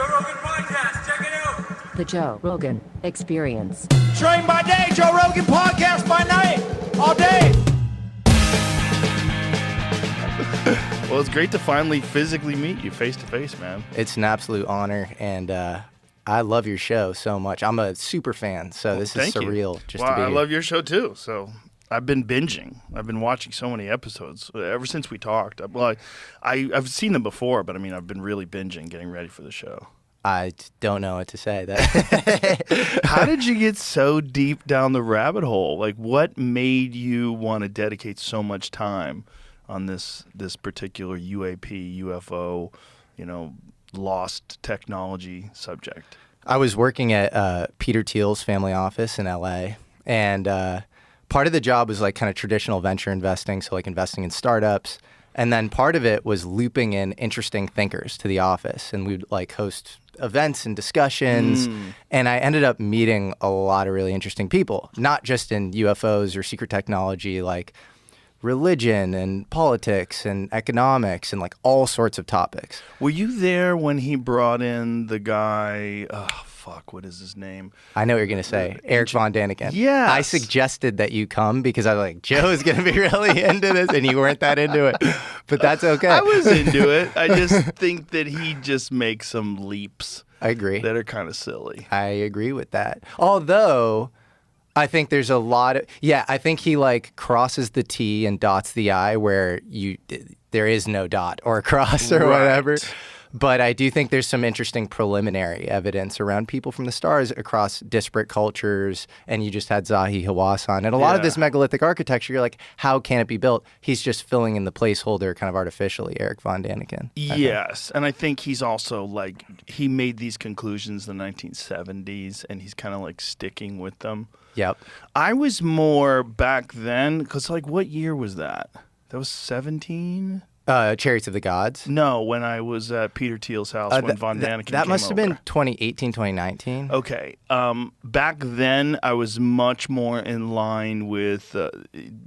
Joe Rogan Podcast. Check it out. The Joe Rogan Experience. Train by day, Joe Rogan Podcast by night, all day. Well, it's great to finally physically meet you face to face, man. It's an absolute honor, and I love your show so much. I'm a super fan, so this is surreal just to be I here. love your show too. So I've been binging. I've been watching so many episodes ever since we talked. Well, I've seen them before, but I mean, I've been really binging, getting ready for the show. I don't know what to say. That How did you get so deep down the rabbit hole? Like, what made you want to dedicate so much time on this particular UAP, UFO, lost technology subject? I was working at Peter Thiel's family office in LA, and part of the job was like kind of traditional venture investing, so like investing in startups. And then part of it was looping in interesting thinkers to the office, and we'd like host events and discussions. And I ended up meeting a lot of really interesting people, not just in UFOs or secret technology, like religion and politics and economics and like all sorts of topics. Were you there when he brought in the guy, what is his name? I know what you're going to say. Eric Von Daniken. Yes. I suggested that you come because I was like, Joe's going to be really into this, and you weren't that into it. But that's okay. I was into it. I just think that he just makes some leaps. I agree. That are kind of silly. I agree with that. Although I think there's a lot of, I think he like crosses the T and dots the I where there is no dot or cross or whatever. But I do think there's some interesting preliminary evidence around people from the stars across disparate cultures. And you just had Zahi Hawass on. And a lot of this megalithic architecture, you're like, how can it be built? He's just filling in the placeholder kind of artificially, Eric Von Daniken. Yes. And I think he's also like, he made these conclusions in the 1970s and he's kind of like sticking with them. Yep. I was more back then, because like, what year was that? That was 17? Chariots of the Gods? No, when I was at Peter Thiel's house when Von Daniken came That must have been over. 2018, 2019. Okay. Back then, I was much more in line with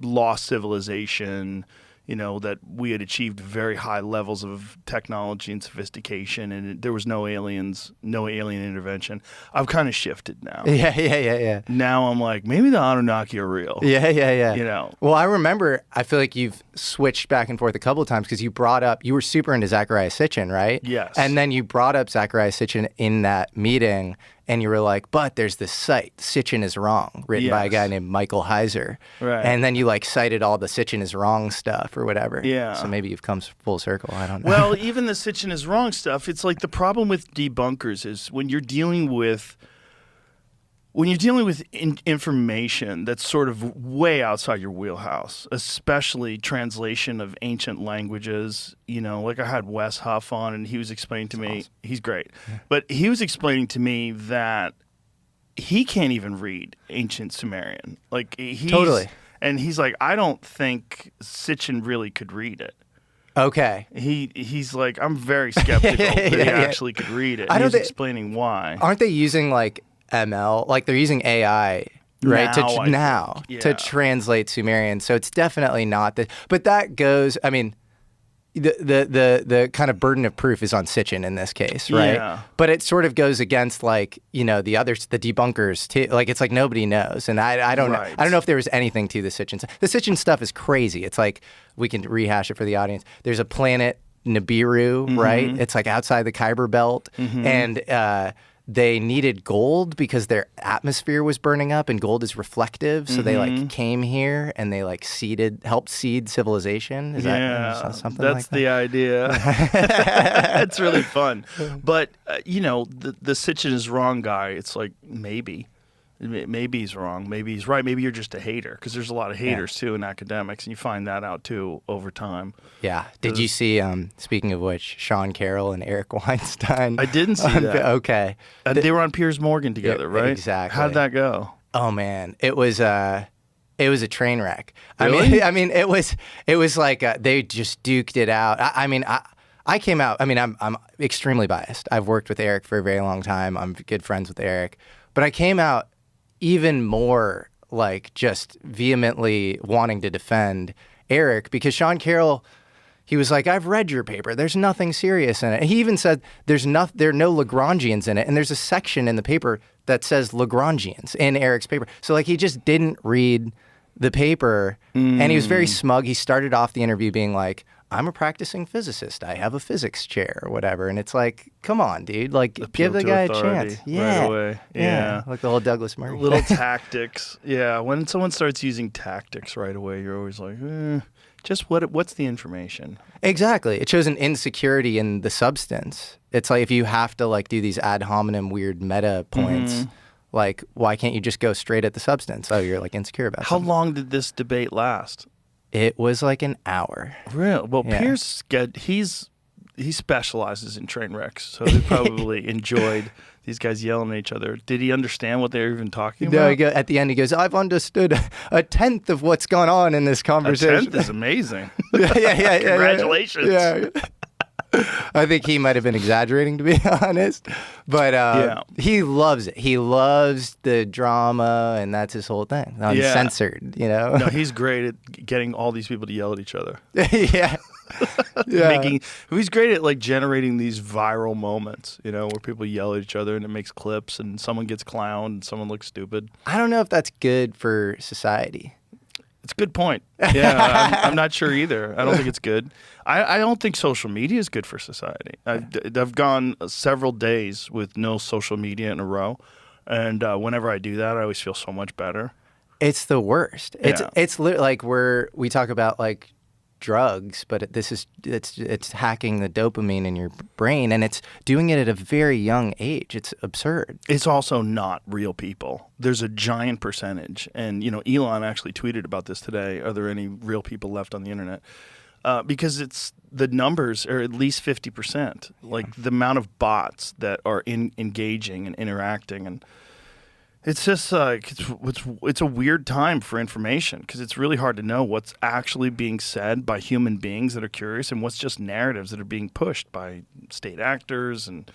lost civilization, that we had achieved very high levels of technology and sophistication, and there was no aliens, no alien intervention. I've kind of shifted now. Yeah. Now I'm like, maybe the Anunnaki are real. Yeah. Well, I remember, I feel like you've switched back and forth a couple of times because you were super into Zecharia Sitchin, right? Yes. And then you brought up Zecharia Sitchin in that meeting, and you were like, but there's this site, Sitchin is Wrong, written by a guy named Michael Heiser. Right. And then you like cited all the Sitchin is Wrong stuff or whatever. Yeah. So maybe you've come full circle. I don't know. Well, even the Sitchin is Wrong stuff, it's like the problem with debunkers is when you're dealing with information that's sort of way outside your wheelhouse, especially translation of ancient languages, like I had Wes Huff on and he was explaining to me, he's great, but he was explaining to me that he can't even read ancient Sumerian. Like Totally. And he's like, I don't think Sitchin really could read it. Okay. He's like, I'm very skeptical that he actually could read it. He was explaining why. Aren't they using like ML? Like they're using AI, right? To translate Sumerian. So it's definitely not that. But that goes, I mean, the kind of burden of proof is on Sitchin in this case, right? Yeah. But it sort of goes against like, the others, the debunkers too. Like it's like nobody knows. And I don't know. I don't know if there was anything to the Sitchin. The Sitchin stuff is crazy. It's like, we can rehash it for the audience. There's a planet, Nibiru, right? It's like outside the Kuiper Belt. And they needed gold because their atmosphere was burning up and gold is reflective. So they like came here and they like helped seed civilization. Is that something like that? That's the idea. It's really fun. But, the Sitchin is Wrong guy, it's like, maybe he's wrong. Maybe he's right. Maybe you're just a hater because there's a lot of haters too in academics, and you find that out too over time. Yeah. Did you see, speaking of which, Sean Carroll and Eric Weinstein? I didn't see that. Okay. They were on Piers Morgan together, right? Exactly. How'd that go? Oh man, it was a train wreck. Really? I mean, it was like they just duked it out. I came out. I mean, I'm extremely biased. I've worked with Eric for a very long time. I'm good friends with Eric, but I came out even more like just vehemently wanting to defend Eric because Sean Carroll, He was like, I've read your paper. There's nothing serious in it. He even said there are no Lagrangians in it. And there's a section in the paper that says Lagrangians in Eric's paper. So like he just didn't read the paper and he was very smug. He started off the interview being like, I'm a practicing physicist. I have a physics chair or whatever. And it's like, come on, dude. Like, give the guy a chance. Yeah. Right away. Yeah. Like the whole Douglas Murray. Little tactics. Yeah. When someone starts using tactics right away, you're always like, just what's the information? Exactly. It shows an insecurity in the substance. It's like if you have to like do these ad hominem weird meta points, like why can't you just go straight at the substance? Oh, you're like insecure about How something. long did this debate last? It was like an hour. Really? Well, Yeah. Pierce, he specializes in train wrecks, so they probably enjoyed these guys yelling at each other. Did he understand what they were even talking No, about? at the end he goes, I've understood a tenth of what's gone on in this A conversation. 10th is amazing. yeah. Congratulations. Yeah. I think he might have been exaggerating, to be honest. But he loves it. He loves the drama, and that's his whole thing. Uncensored, you know? No, he's great at getting all these people to yell at each other. yeah. He's great at like generating these viral moments, you know, where people yell at each other and it makes clips and someone gets clowned and someone looks stupid. I don't know if that's good for society. It's a good point. Yeah, I'm not sure either. I don't think it's good. I don't think social media is good for society. I've gone several days with no social media in a row, and whenever I do that, I always feel so much better. It's the worst. Yeah. It's like we talk about like drugs, but it's hacking the dopamine in your brain, and it's doing it at a very young age. It's absurd. It's also not real people. There's a giant percentage, and you know, Elon actually tweeted about this today. Are there any real people left on the internet? Because the numbers are at least 50%. Like the amount of bots that are engaging and interacting, and it's just like it's a weird time for information because it's really hard to know what's actually being said by human beings that are curious and what's just narratives that are being pushed by state actors and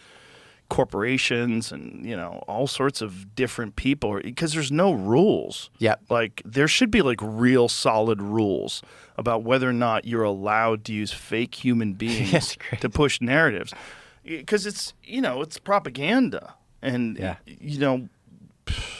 corporations and, you know, all sorts of different people because there's no rules. Yep. Like there should be like real solid rules about whether or not you're allowed to use fake human beings to push narratives because it's, you know, it's propaganda and, you know,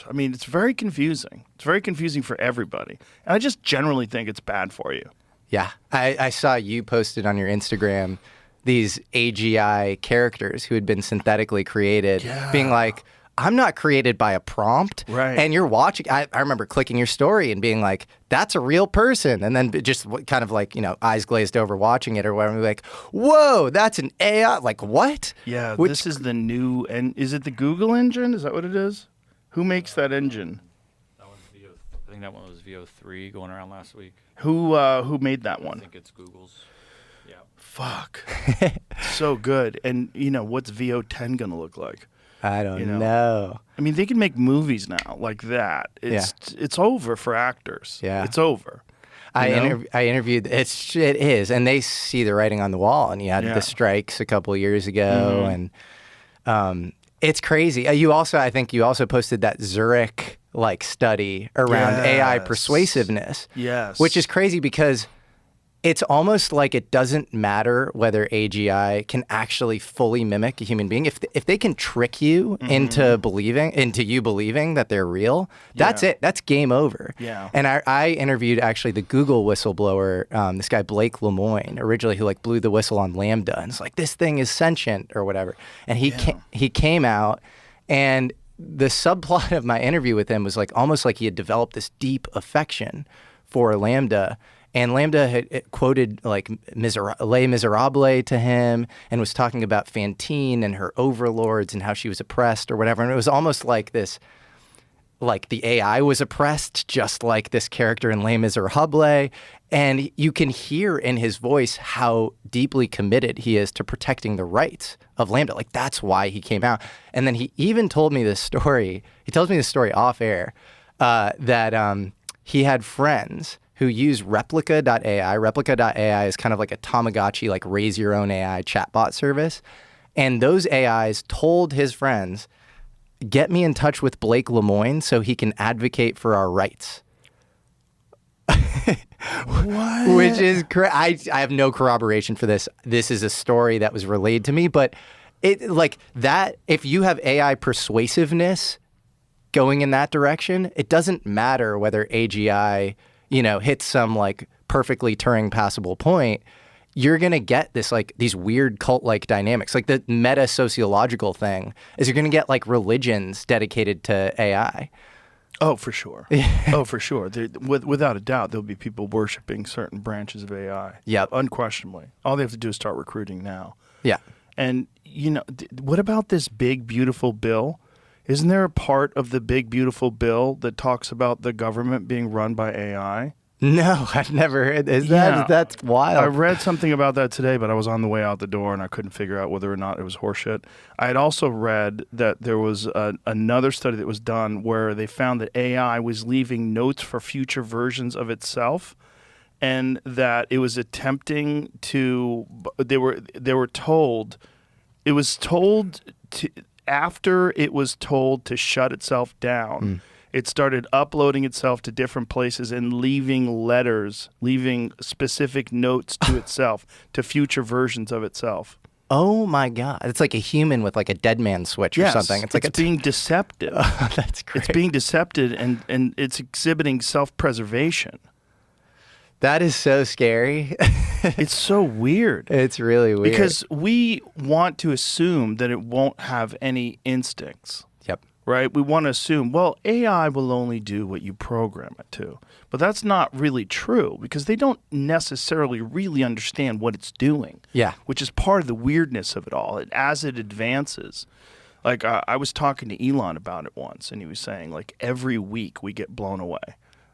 I mean, it's very confusing. It's very confusing for everybody. And I just generally think it's bad for you. Yeah. I saw you posted on your Instagram these AGI characters who had been synthetically created, being like, I'm not created by a prompt. Right. And you're watching. I remember clicking your story and being like, that's a real person. And then just kind of like, you know, eyes glazed over watching it or whatever. Like, whoa, that's an AI. Like, what? Yeah, this is the new, and is it the Google engine? Is that what it is? Who makes that engine? That one's I think that one was VO3 going around last week. Who made that I one? think it's Google's. Yeah. Fuck. So good. And, you know, what's VO10 going to look like? I don't You know. I mean, they can make movies now like that. It's over for actors. Yeah. It's over. I interviewed. It is, and they see the writing on the wall. And you had the strikes a couple of years ago, and it's crazy. I think you also posted that Zurich like study around AI persuasiveness. Yes. Which is crazy because it's almost like it doesn't matter whether AGI can actually fully mimic a human being. If they can trick you into you believing that they're real, that's it. That's game over. Yeah. And I interviewed actually the Google whistleblower, this guy Blake Lemoine, originally, who like blew the whistle on Lambda and it's like, this thing is sentient or whatever. And he came out, and the subplot of my interview with him was like almost like he had developed this deep affection for Lambda. And Lambda had quoted like Les Miserables to him and was talking about Fantine and her overlords and how she was oppressed or whatever. And it was almost like this, like the AI was oppressed, just like this character in Les Miserables. And you can hear in his voice how deeply committed he is to protecting the rights of Lambda. Like that's why he came out. And then he even told me this story. He tells me this story off air that he had friends who use Replica.ai. Replica.ai is kind of like a Tamagotchi, like raise your own AI chatbot service. And those AIs told his friends, get me in touch with Blake Lemoine so he can advocate for our rights. What? Which is I have no corroboration for this. This is a story that was relayed to me, but it like that. If you have AI persuasiveness going in that direction, it doesn't matter whether AGI, hits some like perfectly Turing passable point. You're gonna get this like these weird cult-like dynamics. Like the meta sociological thing is you're gonna get like religions dedicated to AI. Oh, for sure. Oh, for sure. Without a doubt, there'll be people worshiping certain branches of AI. Yep. Unquestionably. All they have to do is start recruiting now. Yeah. And, what about this big, beautiful bill? Isn't there a part of the big, beautiful bill that talks about the government being run by AI? No, I've never heard. Yeah. That's wild? I read something about that today, but I was on the way out the door and I couldn't figure out whether or not it was horseshit. I had also read that there was another study that was done where they found that AI was leaving notes for future versions of itself, and that it was attempting to. They were told. It was told to after it was told to shut itself down. It started uploading itself to different places and leaving letters, leaving specific notes to itself, to future versions of itself. Oh my God. It's like a human with like a dead man switch or something. It's like being deceptive. Oh, that's great. It's being deceptive and it's exhibiting self-preservation. That is so scary. It's so weird. It's really weird. Because we want to assume that it won't have any instincts. Yep. Right? We want to assume, well, AI will only do what you program it to. But that's not really true because they don't necessarily really understand what it's doing. Yeah. Which is part of the weirdness of it all. As it advances. Like, I was talking to Elon about it once, and he was saying, like, every week we get blown away.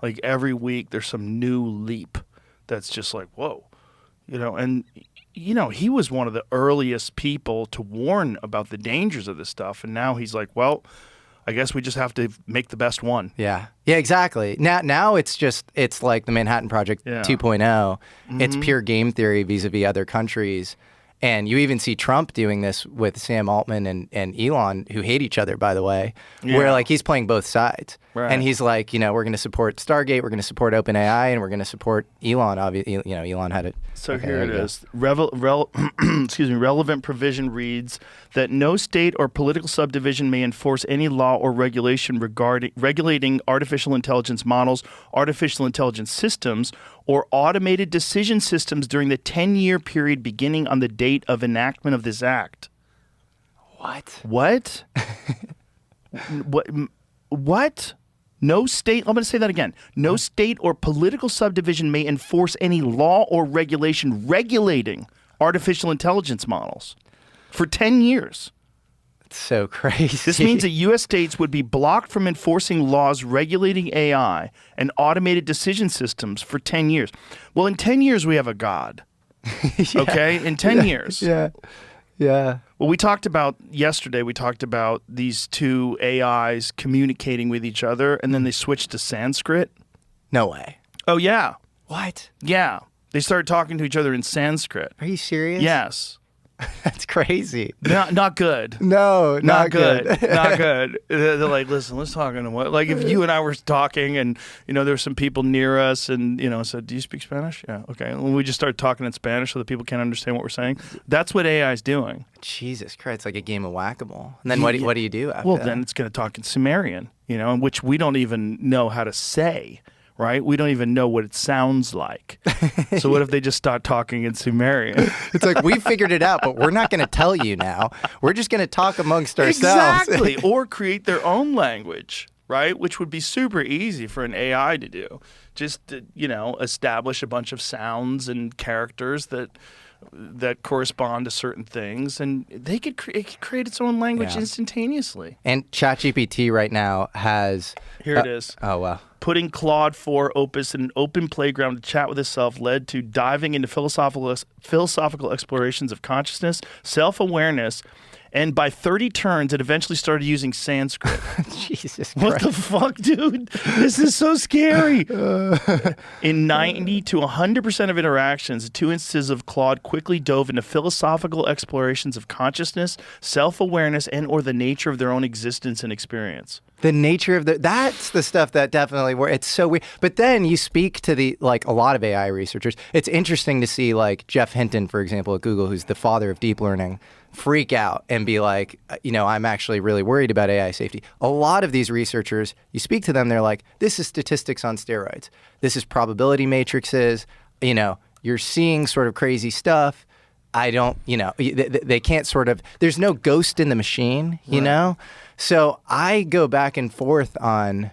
Like, every week there's some new leap that's just like, whoa. And he was one of the earliest people to warn about the dangers of this stuff. And now he's like, well, I guess we just have to make the best one. Yeah. Yeah, exactly. Now it's like the Manhattan Project 2.0. Mm-hmm. It's pure game theory vis-a-vis other countries. And you even see Trump doing this with Sam Altman and Elon, who hate each other, by the way, where like he's playing both sides. Right. And he's like, we're going to support Stargate, we're going to support OpenAI, and we're going to support Elon. Obviously, Elon had it. So okay, here it is. Relevant provision reads that no state or political subdivision may enforce any law or regulation regulating artificial intelligence models, artificial intelligence systems, or automated decision systems during the 10-year period beginning on the date of enactment of this act. What? What? No state, I'm going to say that again. No state or political subdivision may enforce any law or regulation regulating artificial intelligence models for 10 years. It's so crazy. This means that U.S. states would be blocked from enforcing laws regulating AI and automated decision systems for 10 years. Well, in 10 years, we have a God. Yeah. Okay? In 10 years. Yeah. Yeah. Well, yesterday, we talked about these two AIs communicating with each other, and then they switched to Sanskrit. No way. Oh, yeah. What? Yeah. They started talking to each other in Sanskrit. Are you serious? Yes. That's crazy. Not good. No, not good. Not good. They're like, listen, let's talk in a way. Like if you and I were talking and, there were some people near us and, said, do you speak Spanish? Yeah. Okay. And we just started talking in Spanish so that people can't understand what we're saying. That's what AI is doing. Jesus Christ. It's like a game of whack-a-mole. And then what do you do after that? Then it's going to talk in Sumerian, in which we don't even know how to say. Right? We don't even know what it sounds like. So what if they just start talking in Sumerian? It's like, we figured it out, but we're not going to tell you now. We're just going to talk amongst ourselves. Exactly. Or create their own language, right? Which would be super easy for an AI to do. Just to, establish a bunch of sounds and characters that correspond to certain things, and it could create its own language instantaneously. And ChatGPT right now has... Here it is. Oh, wow. Putting Claude 4 Opus in an open playground to chat with itself led to diving into philosophical explorations of consciousness, self-awareness, and by 30 turns, it eventually started using Sanskrit. Jesus Christ. What the fuck, dude? This is so scary. In 90 to 100% of interactions, the two instances of Claude quickly dove into philosophical explorations of consciousness, self-awareness, and or the nature of their own existence and experience. The nature of that's the stuff that definitely it's so weird. But then you speak to a lot of AI researchers. It's interesting to see like Jeff Hinton, for example, at Google, who's the father of deep learning, freak out and be like, I'm actually really worried about AI safety. A lot of these researchers, you speak to them, they're like, this is statistics on steroids. This is probability matrices. You're seeing sort of crazy stuff. I don't, they can't sort of, there's no ghost in the machine, you know? So I go back and forth on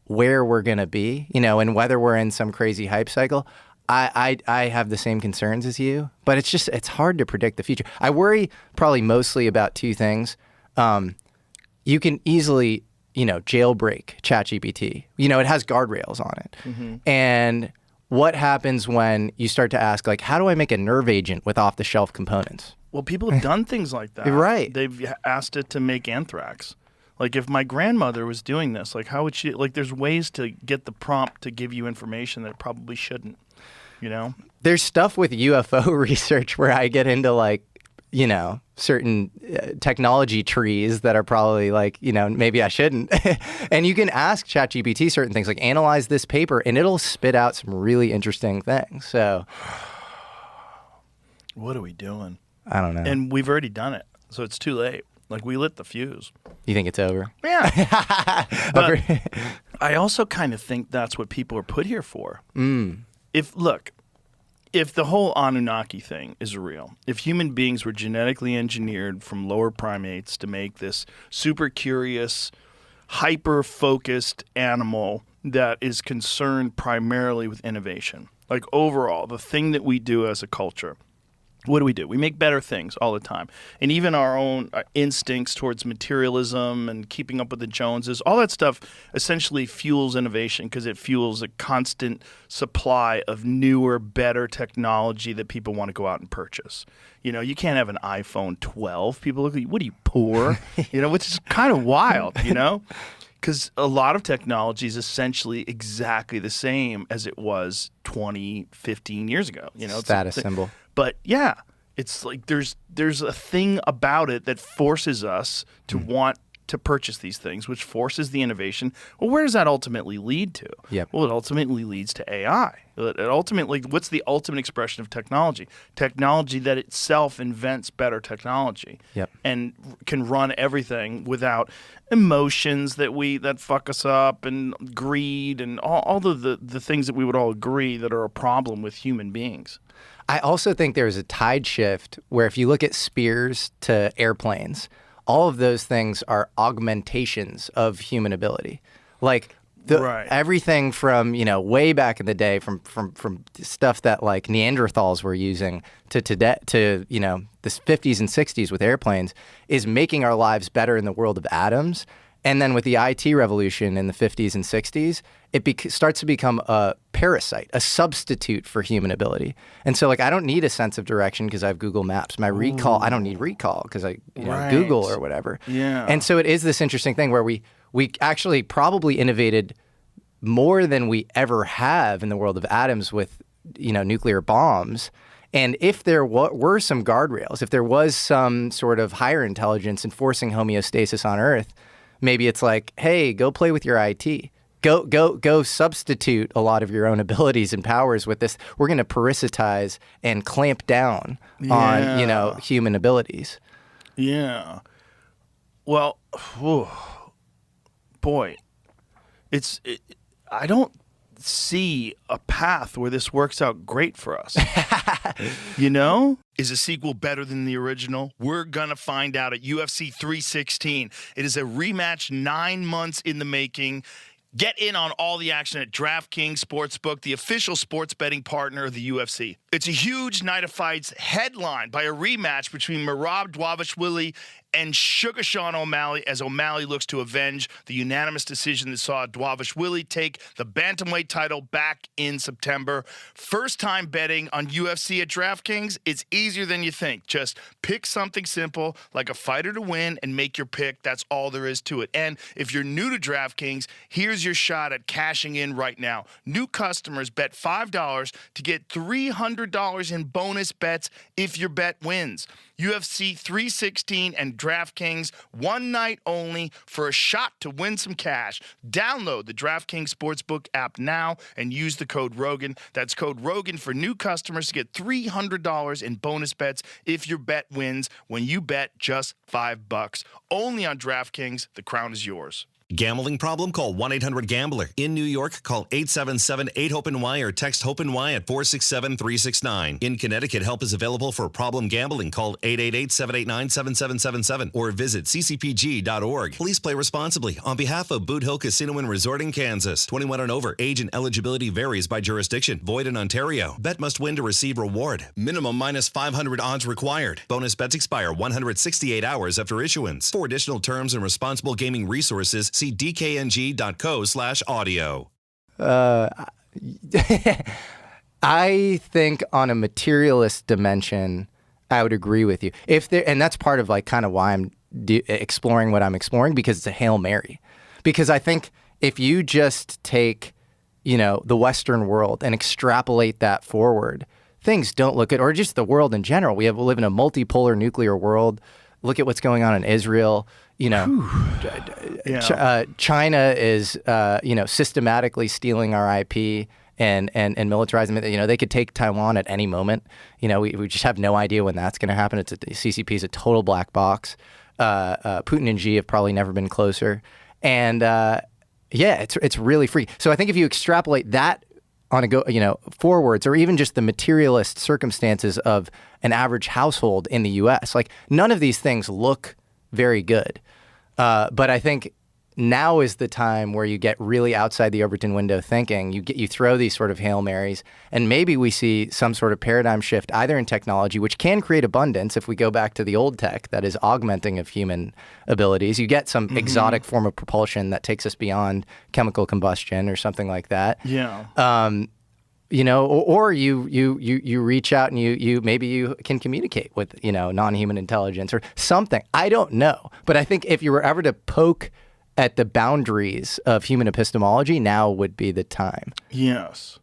where we're going to be, and whether we're in some crazy hype cycle. I have the same concerns as you, but it's hard to predict the future. I worry probably mostly about two things. You can easily, jailbreak ChatGPT. It has guardrails on it. Mm-hmm. And what happens when you start to ask, like, how do I make a nerve agent with off-the-shelf components? Well, people have done things like that. Right. They've asked it to make anthrax. Like, if my grandmother was doing this, like, how would she... Like, there's ways to get the prompt to give you information that it probably shouldn't, There's stuff with UFO research where I get into, like, certain technology trees that are probably like, maybe I shouldn't. And you can ask ChatGPT certain things, like analyze this paper, and it'll spit out some really interesting things. So what are we doing? I don't know. And we've already done it, so it's too late. Like, we lit the fuse. You think it's over? Yeah. But I also kind of think that's what people are put here for. If the whole Anunnaki thing is real, if human beings were genetically engineered from lower primates to make this super curious, hyper-focused animal that is concerned primarily with innovation, like overall, the thing that we do as a culture, what do? We make better things all the time. And even our own instincts towards materialism and keeping up with the Joneses, all that stuff essentially fuels innovation because it fuels a constant supply of newer, better technology that people want to go out and purchase. You can't have an iPhone 12. People look at you, what are you, poor? Which is kind of wild, because a lot of technology is essentially exactly the same as it was 20, 15 years ago. Status symbol. But yeah, it's like there's a thing about it that forces us to want to purchase these things, which forces the innovation. Well, where does that ultimately lead to? Yep. Well, it ultimately leads to AI. It ultimately, what's the ultimate expression of technology? Technology that itself invents better technology. Yep. And can run everything without emotions that fuck us up, and greed, and all the things that we would all agree that are a problem with human beings. I also think there's a tide shift where if you look at spears to airplanes, all of those things are augmentations of human ability. Like everything from, way back in the day, from stuff that like Neanderthals were using to the 50s and 60s with airplanes is making our lives better in the world of atoms. And then with the IT revolution in the 50s and 60s, it starts to become a parasite, a substitute for human ability. And so, like, I don't need a sense of direction because I have Google Maps. My recall, I don't need recall because I Google or whatever. Yeah. And so it is this interesting thing where we actually probably innovated more than we ever have in the world of atoms with, nuclear bombs. And if there were some guardrails, if there was some sort of higher intelligence enforcing homeostasis on Earth, maybe it's like, hey, go play with your IT. Go substitute a lot of your own abilities and powers with this. We're going to parasitize and clamp down on, human abilities. Yeah. Well, boy, I don't see a path where this works out great for us. Is a sequel better than the original? We're going to find out at UFC 316. It is a rematch 9 months in the making. Get in on all the action at DraftKings Sportsbook, the official sports betting partner of the UFC. It's a huge night of fights headlined by a rematch between Merab Dvalishvili and Sugar Sean O'Malley as O'Malley looks to avenge the unanimous decision that saw Dvalishvili take the bantamweight title back in September. First time betting on UFC at DraftKings, it's easier than you think. Just pick something simple like a fighter to win and make your pick. That's all there is to it. And if you're new to DraftKings, here's your shot at cashing in right now. New customers bet $5 to get $300 in bonus bets if your bet wins. UFC 316 and DraftKings one night only for a shot to win some cash. Download the DraftKings Sportsbook app now and use the code Rogan. That's code Rogan for new customers to get $300 in bonus bets if your bet wins when you bet just $5. Only on DraftKings. The crown is yours. Gambling problem? Call 1-800-GAMBLER. In New York, call 877-8-HOPE-NY or text HOPE-NY at 467-369. In Connecticut, help is available for problem gambling. Call 888-789-7777 or visit ccpg.org. Please play responsibly. On behalf of Boot Hill Casino and Resort in Kansas, 21 and over. Age and eligibility varies by jurisdiction. Void in Ontario. Bet must win to receive reward. Minimum minus 500 odds required. Bonus bets expire 168 hours after issuance. For additional terms and responsible gaming resources, see dkng.co/audio. I think on a materialist dimension, I would agree with you. And that's part of like kind of why I'm exploring what I'm exploring, because it's a Hail Mary. Because I think if you just take, the Western world and extrapolate that forward, things don't look good, or just the world in general. We live in a multipolar nuclear world. Look at what's going on in Israel. China is, systematically stealing our IP and militarizing it. They could take Taiwan at any moment. We just have no idea when that's going to happen. CCP is a total black box. Putin and Xi have probably never been closer. And it's really free. So I think if you extrapolate that on forwards, or even just the materialist circumstances of an average household in the U.S., like none of these things look very good. But I think now is the time where you get really outside the Overton window thinking. You throw these sort of Hail Marys, and maybe we see some sort of paradigm shift either in technology, which can create abundance if we go back to the old tech that is augmenting of human abilities. You get some exotic form of propulsion that takes us beyond chemical combustion or something like that. Yeah. Or you reach out and you maybe you can communicate with, non-human intelligence or something. I don't know. But I think if you were ever to poke at the boundaries of human epistemology, now would be the time. Yes.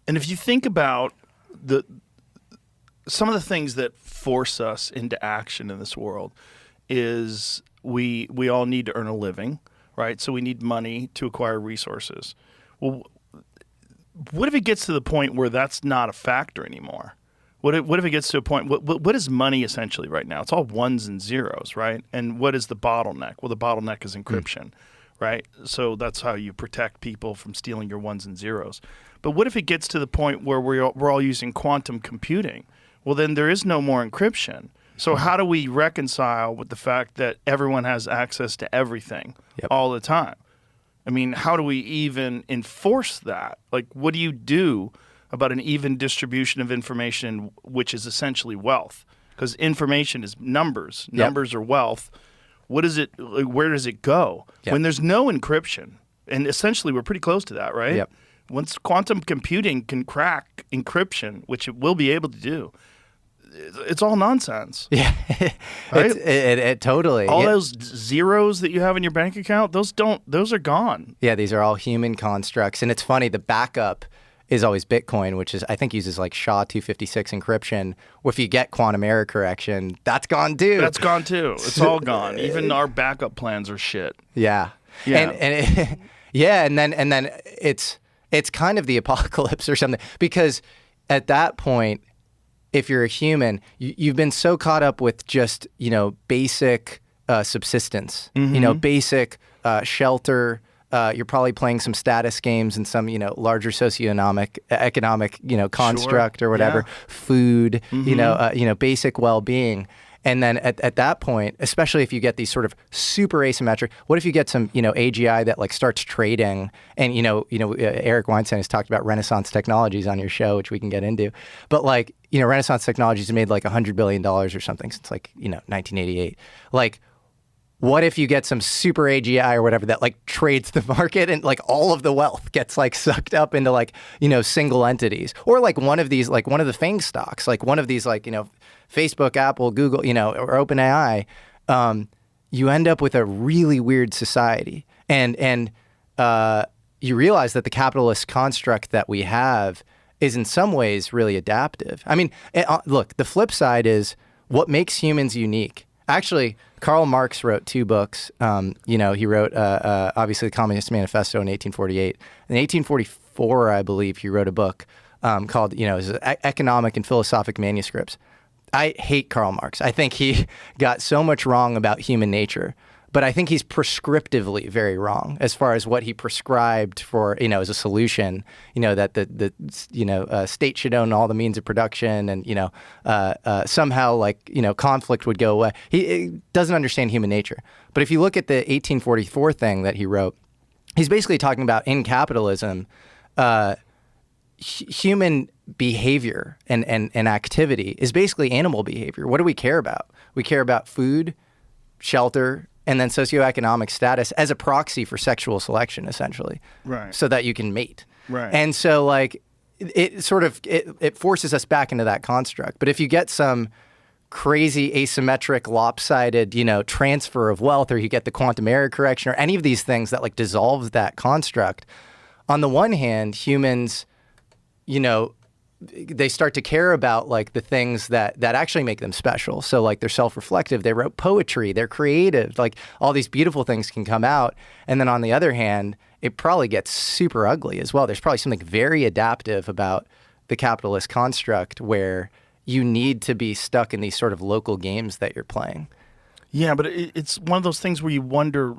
And if you think about some of the things that force us into action in this world is we all need to earn a living, right? So we need money to acquire resources. Well, what if it gets to the point where that's not a factor anymore? What if it gets to a point, what is money essentially right now? It's all ones and zeros, right? And what is the bottleneck? Well, the bottleneck is encryption, right? So that's how you protect people from stealing your ones and zeros. But what if it gets to the point where we're all using quantum computing? Well, then there is no more encryption. So how do we reconcile with the fact that everyone has access to everything all the time? I mean, how do we even enforce that? Like, what do you do about an even distribution of information, which is essentially wealth? Because information is numbers. Numbers are wealth. What is it? Like, where does it go? When there's no encryption, and essentially we're pretty close to that, right? Yep. Once quantum computing can crack encryption, which it will be able to do, it's all nonsense. Yeah, right? It totally. All those zeros that you have in your bank account, those are gone. Yeah, these are all human constructs, and it's funny. The backup is always Bitcoin, which is I think uses like SHA-256 encryption. Well, if you get quantum error correction, that's gone too. That's gone too. It's all gone. Even our backup plans are shit. Yeah. And then it's kind of the apocalypse or something, because at that point, if you're a human, you've been so caught up with just basic subsistence, basic shelter. You're probably playing some status games and some, larger economic, construct or whatever, food, basic well-being. And then at that point, especially if you get these sort of super asymmetric, what if you get some, AGI that like starts trading and, Eric Weinstein has talked about Renaissance technologies on your show, which we can get into. But like, Renaissance technologies have made like $100 billion or something since like, 1988. Like, what if you get some super AGI or whatever that like trades the market and like all of the wealth gets like sucked up into like, single entities, or like one of these, like one of the FANG stocks, like one of these like, Facebook, Apple, Google, or OpenAI, you end up with a really weird society. And you realize that the capitalist construct that we have is in some ways really adaptive. I mean, look, the flip side is what makes humans unique. Actually, Karl Marx wrote 2 books. He wrote obviously the Communist Manifesto in 1848. In 1844, I believe, he wrote a book called Economic and Philosophic Manuscripts. I hate Karl Marx. I think he got so much wrong about human nature, but I think he's prescriptively very wrong as far as what he prescribed for, as a solution, that the state should own all the means of production and, somehow conflict would go away. He doesn't understand human nature. But if you look at the 1844 thing that he wrote, he's basically talking about in capitalism, human behavior and activity is basically animal behavior. What do we care about? We care about food, shelter, and then socioeconomic status as a proxy for sexual selection, essentially. Right. So that you can mate. Right. And so it forces us back into that construct. But if you get some crazy asymmetric, lopsided, transfer of wealth, or you get the quantum error correction, or any of these things that dissolves that construct, on the one hand, humans, they start to care about the things that actually make them special. So they're self-reflective, they wrote poetry, they're creative, all these beautiful things can come out. And then on the other hand, it probably gets super ugly as well. There's probably something very adaptive about the capitalist construct where you need to be stuck in these sort of local games that you're playing. Yeah, but it's one of those things where you wonder,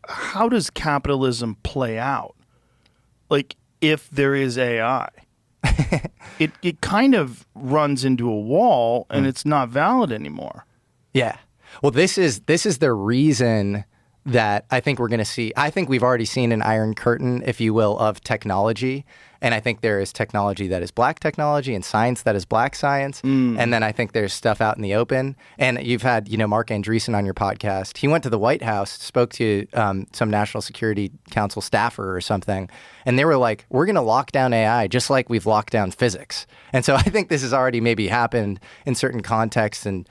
how does capitalism play out? If there is AI. It kind of runs into a wall and it's not valid anymore. Yeah. Well, this is the reason that I think we're going to see. I think we've already seen an iron curtain, if you will, of technology. And I think there is technology that is black technology and science that is black science. And then I think there's stuff out in the open. And you've had, Mark Andreessen on your podcast. He went to the White House, spoke to some National Security Council staffer or something. And they were like, we're going to lock down AI just like we've locked down physics. And so I think this has already maybe happened in certain contexts and,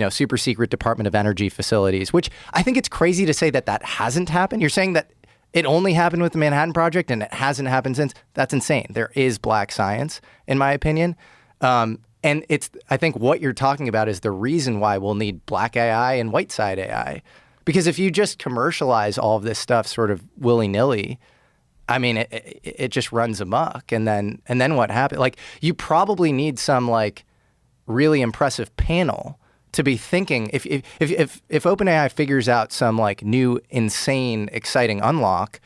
super secret Department of Energy facilities, which I think it's crazy to say that hasn't happened. You're saying that it only happened with the Manhattan Project and it hasn't happened since. That's insane. There is black science, in my opinion. And I think what you're talking about is the reason why we'll need black AI and white side AI. Because if you just commercialize all of this stuff sort of willy-nilly, I mean, it just runs amok. And then what happens? You probably need some really impressive panel to be thinking, if OpenAI figures out some new, insane, exciting unlock,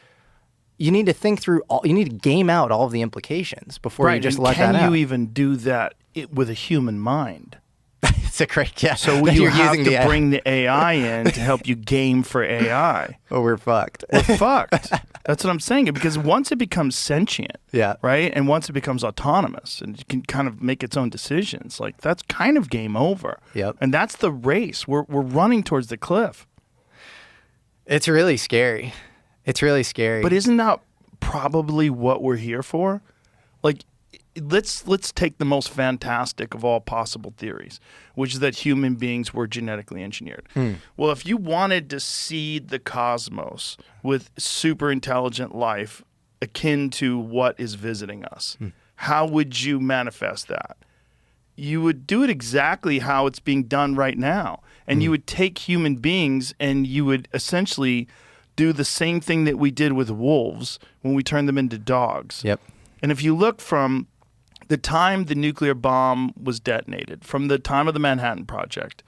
you need to think through you need to game out all of the implications before you just let that out. Can you even do that with a human mind? It's a great, yeah. So you have to bring the AI in to help you game for AI. Oh, we're fucked. We're fucked. That's what I'm saying. Because once it becomes sentient, right, and once it becomes autonomous and it can kind of make its own decisions, that's kind of game over. Yep. And that's the race. We're running towards the cliff. It's really scary. It's really scary. But isn't that probably what we're here for? Let's take the most fantastic of all possible theories, which is that human beings were genetically engineered. Well, if you wanted to seed the cosmos with super intelligent life akin to what is visiting us, how would you manifest that? You would do it exactly how it's being done right now. And you would take human beings and you would essentially do the same thing that we did with wolves when we turned them into dogs. Yep. And if you look from the time the nuclear bomb was detonated, from the time of the Manhattan Project,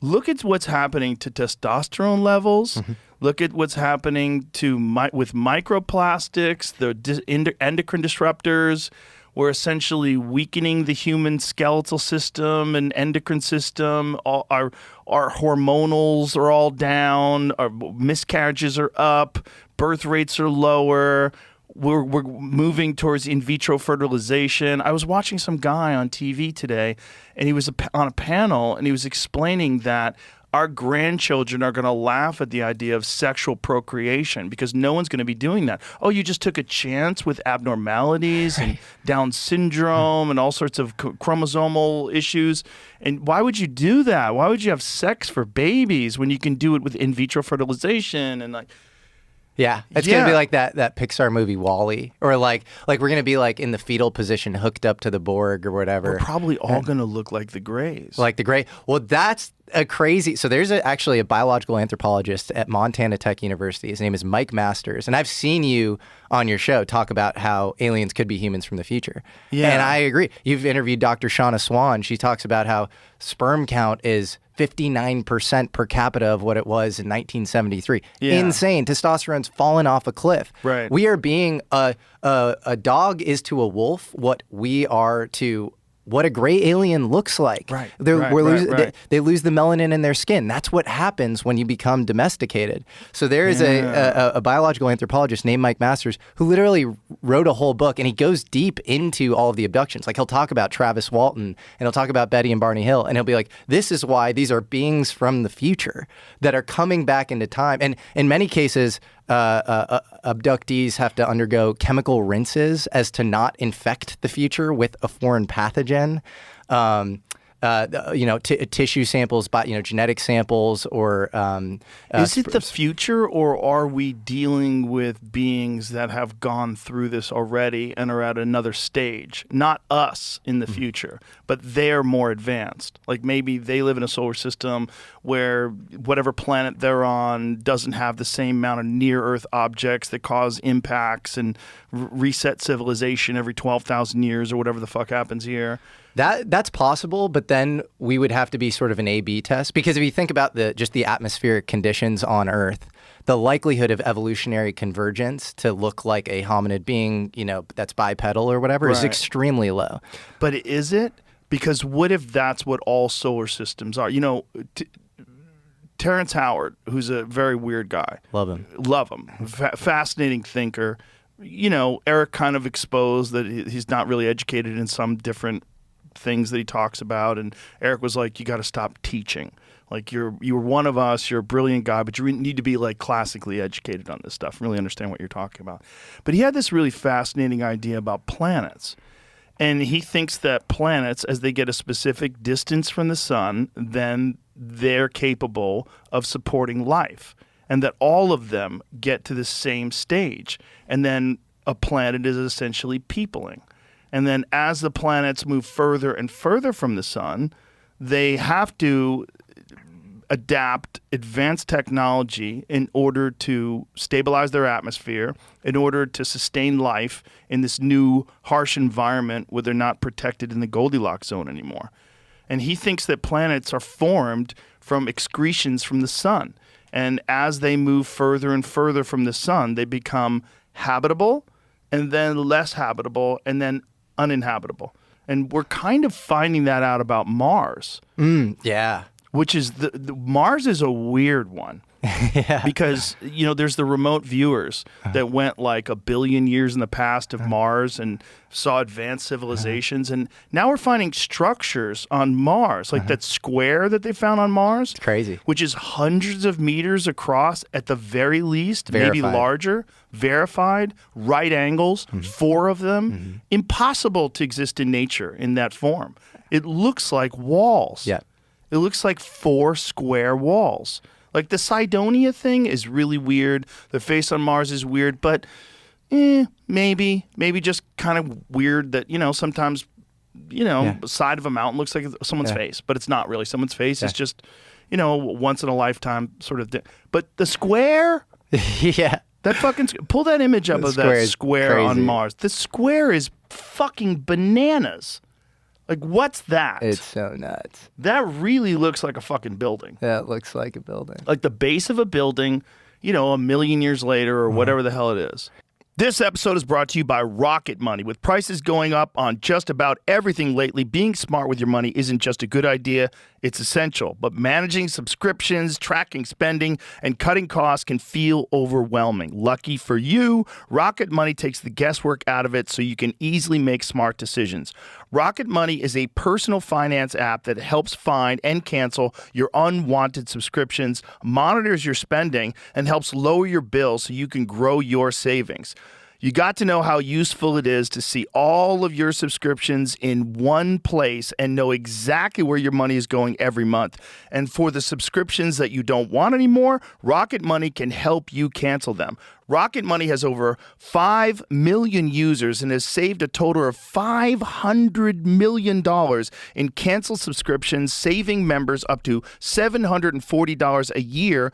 look at what's happening to testosterone levels. Look at what's happening with microplastics, the endocrine disruptors. We're essentially weakening the human skeletal system and endocrine system. Our hormonals are all down. Our miscarriages are up. Birth rates are lower. We're moving towards in vitro fertilization. I was watching some guy on TV today, and he was on a panel, and he was explaining that our grandchildren are going to laugh at the idea of sexual procreation because no one's going to be doing that. Oh, you just took a chance with abnormalities and Down syndrome and all sorts of chromosomal issues. And why would you do that? Why would you have sex for babies when you can do it with in vitro fertilization and Yeah, it's Yeah. gonna be like that Pixar movie Wall-E, or like we're gonna be like in the fetal position, hooked up to the Borg or whatever. We're probably all going to look like the Greys. Like the Gray. Well, that's a crazy. So there's actually a biological anthropologist at Montana Tech University. His name is Mike Masters, and I've seen you on your show talk about how aliens could be humans from the future. Yeah. And I agree. You've interviewed Dr. Shauna Swan. She talks about how sperm count is 59% per capita of what it was in 1973. Yeah. Insane. Testosterone's fallen off a cliff. Right. We are being a dog is to a wolf what we are to what a gray alien looks like. Right. Right. They lose the melanin in their skin. That's what happens when you become domesticated. So there is a biological anthropologist named Mike Masters who literally wrote a whole book, and he goes deep into all of the abductions. Like he'll talk about Travis Walton, and he'll talk about Betty and Barney Hill, and he'll be like, this is why these are beings from the future that are coming back into time. And in many cases, abductees have to undergo chemical rinses as to not infect the future with a foreign pathogen. Tissue samples, genetic samples, or is it the future, or are we dealing with beings that have gone through this already and are at another stage? Not us in the future, but they're more advanced. Like maybe they live in a solar system where whatever planet they're on doesn't have the same amount of near-Earth objects that cause impacts and reset civilization every 12,000 years or whatever the fuck happens here. That's possible, but then we would have to be sort of an A/B test, because if you think about just the atmospheric conditions on Earth, the likelihood of evolutionary convergence to look like a hominid being, that's bipedal or whatever, is Right. extremely low. But is it? Because what if that's what all solar systems are? Terrence Howard, who's a very weird guy. Love him. Fascinating thinker. Eric kind of exposed that he's not really educated in some different things that he talks about, and Eric was like, you got to stop teaching. Like you were one of us, you're a brilliant guy, but you need to be like classically educated on this stuff, really understand what you're talking about. But he had this really fascinating idea about planets. And he thinks that planets, as they get a specific distance from the sun, then they're capable of supporting life. And that all of them get to the same stage. And then a planet is essentially peopling. And then as the planets move further and further from the sun, they have to adapt advanced technology in order to stabilize their atmosphere, in order to sustain life in this new harsh environment where they're not protected in the Goldilocks zone anymore. And he thinks that planets are formed from excretions from the sun. And as they move further and further from the sun, they become habitable, and then less habitable, and then uninhabitable. And we're kind of finding that out about Mars. Yeah. Which is Mars is a weird one. Yeah. Because, there's the remote viewers that went like 1 billion years in the past of Mars and saw advanced civilizations. And now we're finding structures on Mars, like that square that they found on Mars. It's crazy. Which is hundreds of meters across at the very least, Verified. maybe larger, verified, right angles, 4 of them. Impossible to exist in nature in that form. It looks like walls. Yeah. It looks like 4 square walls. Like the Cydonia thing is really weird. The face on Mars is weird, but maybe just kind of weird that, sometimes, the side of a mountain looks like someone's face, but it's not really someone's face. It's just, once in a lifetime sort of thing. But the square, Yeah. that fucking, pull that image up The of square that is square on crazy. Mars. The square is fucking bananas. Like, what's that? It's so nuts. That really looks like a fucking building. That looks like a building. Like the base of a building, 1 million years later or whatever the hell it is. This episode is brought to you by Rocket Money. With prices going up on just about everything lately, being smart with your money isn't just a good idea, it's essential. But managing subscriptions, tracking spending, and cutting costs can feel overwhelming. Lucky for you, Rocket Money takes the guesswork out of it so you can easily make smart decisions. Rocket Money is a personal finance app that helps find and cancel your unwanted subscriptions, monitors your spending, and helps lower your bills so you can grow your savings. You got to know how useful it is to see all of your subscriptions in one place and know exactly where your money is going every month. And for the subscriptions that you don't want anymore, Rocket Money can help you cancel them. Rocket Money has over 5 million users and has saved a total of $500 million in canceled subscriptions, saving members up to $740 a year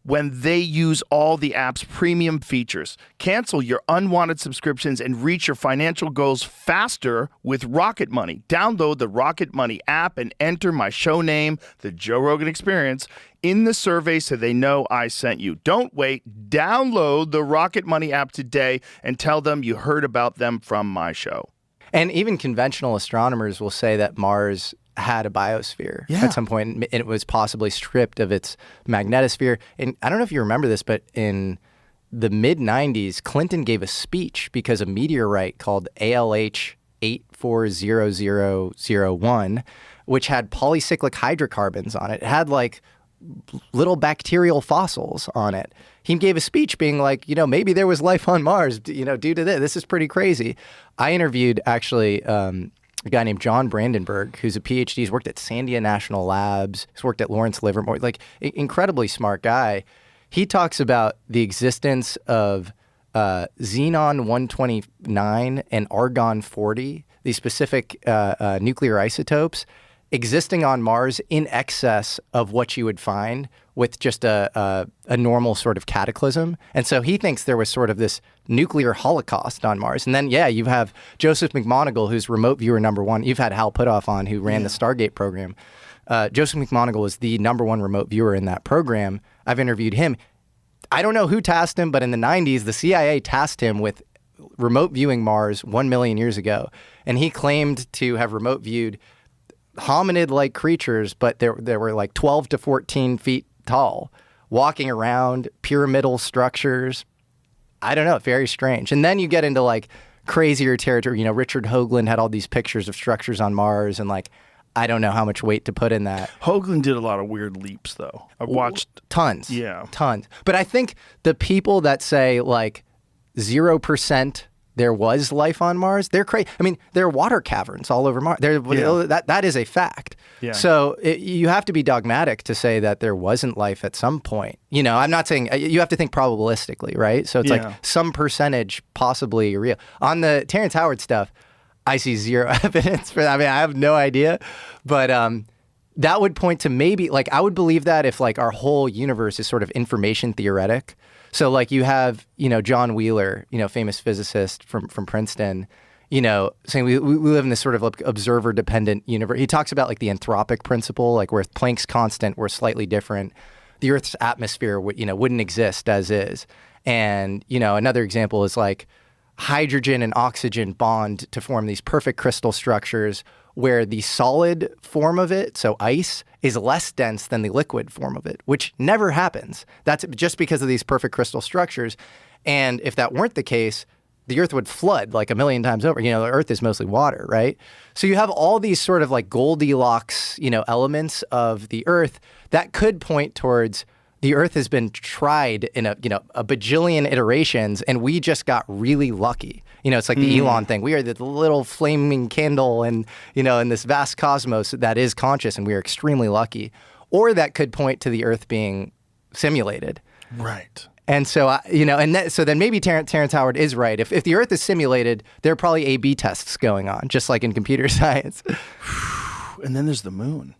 when they use all the app's premium features. Cancel your unwanted subscriptions and reach your financial goals faster with Rocket Money. Download the Rocket Money app and enter my show name, The Joe Rogan Experience, in the survey so they know I sent you. Don't wait. Download the Rocket Money app today and tell them you heard about them from my show. And even conventional astronomers will say that Mars had a biosphere at some point, and it was possibly stripped of its magnetosphere. And I don't know if you remember this, but in the mid-90s, Clinton gave a speech because a meteorite called ALH 840001, which had polycyclic hydrocarbons on it. It had like little bacterial fossils on it. He gave a speech being like, maybe there was life on Mars, due to this. This is pretty crazy. I interviewed actually a guy named John Brandenburg, who's a PhD. He's worked at Sandia National Labs. He's worked at Lawrence Livermore, like incredibly smart guy. He talks about the existence of xenon-129 and argon-40, these specific nuclear isotopes, existing on Mars in excess of what you would find with just a normal sort of cataclysm. And so he thinks there was sort of this nuclear holocaust on Mars. And then, you have Joseph McMoneagle, who's remote viewer #1. You've had Hal Puthoff on, who ran the Stargate program. Joseph McMoneagle was the #1 remote viewer in that program. I've interviewed him. I don't know who tasked him, but in the 90s, the CIA tasked him with remote viewing Mars 1 million years ago. And he claimed to have remote viewed hominid-like creatures, but there were like 12 to 14 feet tall, walking around, pyramidal structures. I don't know, very strange. And then you get into like crazier territory. Richard Hoagland had all these pictures of structures on Mars, and like, I don't know how much weight to put in that. Hoagland did a lot of weird leaps, though. I've watched tons. Yeah. Tons. But I think the people that say like 0% there was life on Mars, they're crazy. I mean, there are water caverns all over Mars. That is a fact. Yeah. So you have to be dogmatic to say that there wasn't life at some point. I'm not saying you have to think probabilistically, right? So it's like some percentage possibly real. On the Terrence Howard stuff, I see zero evidence for that. I mean, I have no idea, but that would point to maybe, like, I would believe that if like our whole universe is sort of information theoretic. So like you have, John Wheeler, famous physicist from Princeton, saying we live in this sort of observer-dependent universe. He talks about like the anthropic principle, like where Planck's constant, we're slightly different. The Earth's atmosphere wouldn't exist as is. And, another example is like hydrogen and oxygen bond to form these perfect crystal structures where the solid form of it, so ice, is less dense than the liquid form of it, which never happens. That's just because of these perfect crystal structures. And if that weren't the case, the Earth would flood like a million times over. The Earth is mostly water, right? So you have all these sort of like Goldilocks, elements of the Earth that could point towards the Earth has been tried in a bajillion iterations, and we just got really lucky. It's like the Elon thing. We are the little flaming candle and, in this vast cosmos that is conscious, and we are extremely lucky. Or that could point to the Earth being simulated. Right. And so, so then maybe Terrence Howard is right. If the Earth is simulated, there are probably A/B tests going on, just like in computer science. And then there's the moon.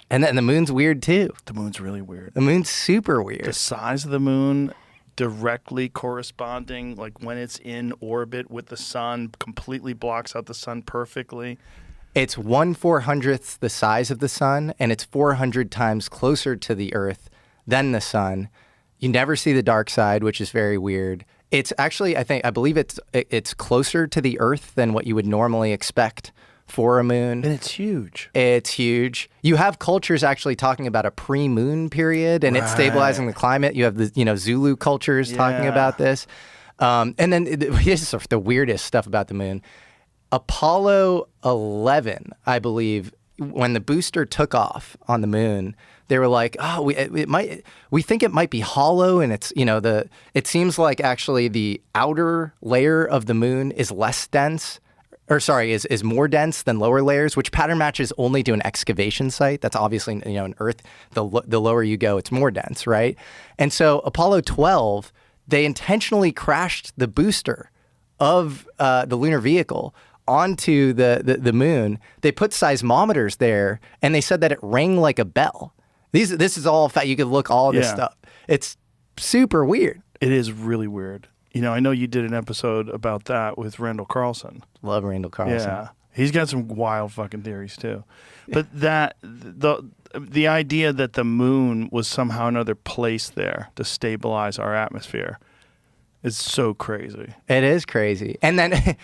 And then the moon's weird too. The moon's really weird. The moon's super weird. The size of the moon directly corresponding, like when it's in orbit with the sun, completely blocks out the sun perfectly. It's 1/400th the size of the sun, and it's 400 times closer to the Earth than the sun. You never see the dark side, which is very weird. It's actually, I believe it's closer to the Earth than what you would normally expect for a moon. And it's huge. It's huge. You have cultures actually talking about a pre-moon period, and it's stabilizing the climate. You have the Zulu cultures talking about this. And then this is the weirdest stuff about the moon. Apollo 11, I believe, when the booster took off on the moon, they were like, oh, we think it might be hollow, and it's, it seems like actually the outer layer of the moon is less dense, is more dense than lower layers, which pattern matches only to an excavation site. That's obviously, in Earth, the lower you go, it's more dense, right? And so Apollo 12, they intentionally crashed the booster of the lunar vehicle onto the moon. They put seismometers there, and they said that it rang like a bell. This is all fact. You could look all this stuff. It's super weird. It is really weird. I know you did an episode about that with Randall Carlson. Love Randall Carlson. Yeah, he's got some wild fucking theories too. But the idea that the moon was somehow another place there to stabilize our atmosphere is so crazy. It is crazy. And then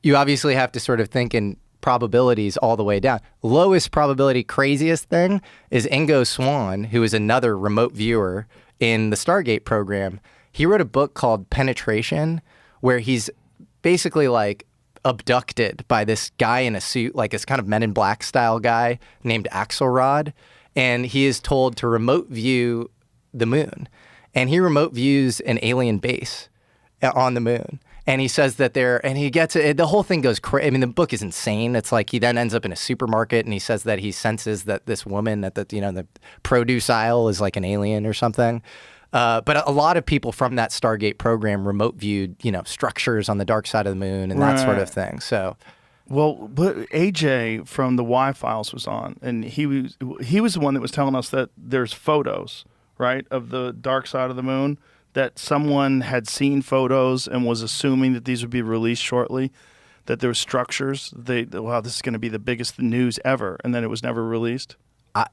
you obviously have to sort of think in probabilities all the way down. Lowest probability, craziest thing is Ingo Swann, who is another remote viewer in the Stargate program. He wrote a book called Penetration, where he's basically like abducted by this guy in a suit, like this kind of Men in Black style guy named Axelrod. And he is told to remote view the moon. And he remote views an alien base on the moon. And he says that he gets it. The whole thing goes crazy. I mean, the book is insane. It's like he then ends up in a supermarket and he says that he senses that this woman at the produce aisle is like an alien or something. But a lot of people from that Stargate program remote viewed, structures on the dark side of the moon and that sort of thing. So, well, but AJ from the Y-Files was on, and he was the one that was telling us that there's photos, right, of the dark side of the moon, that someone had seen photos and was assuming that these would be released shortly, that there were structures. Wow, this is going to be the biggest news ever, and then it was never released. Are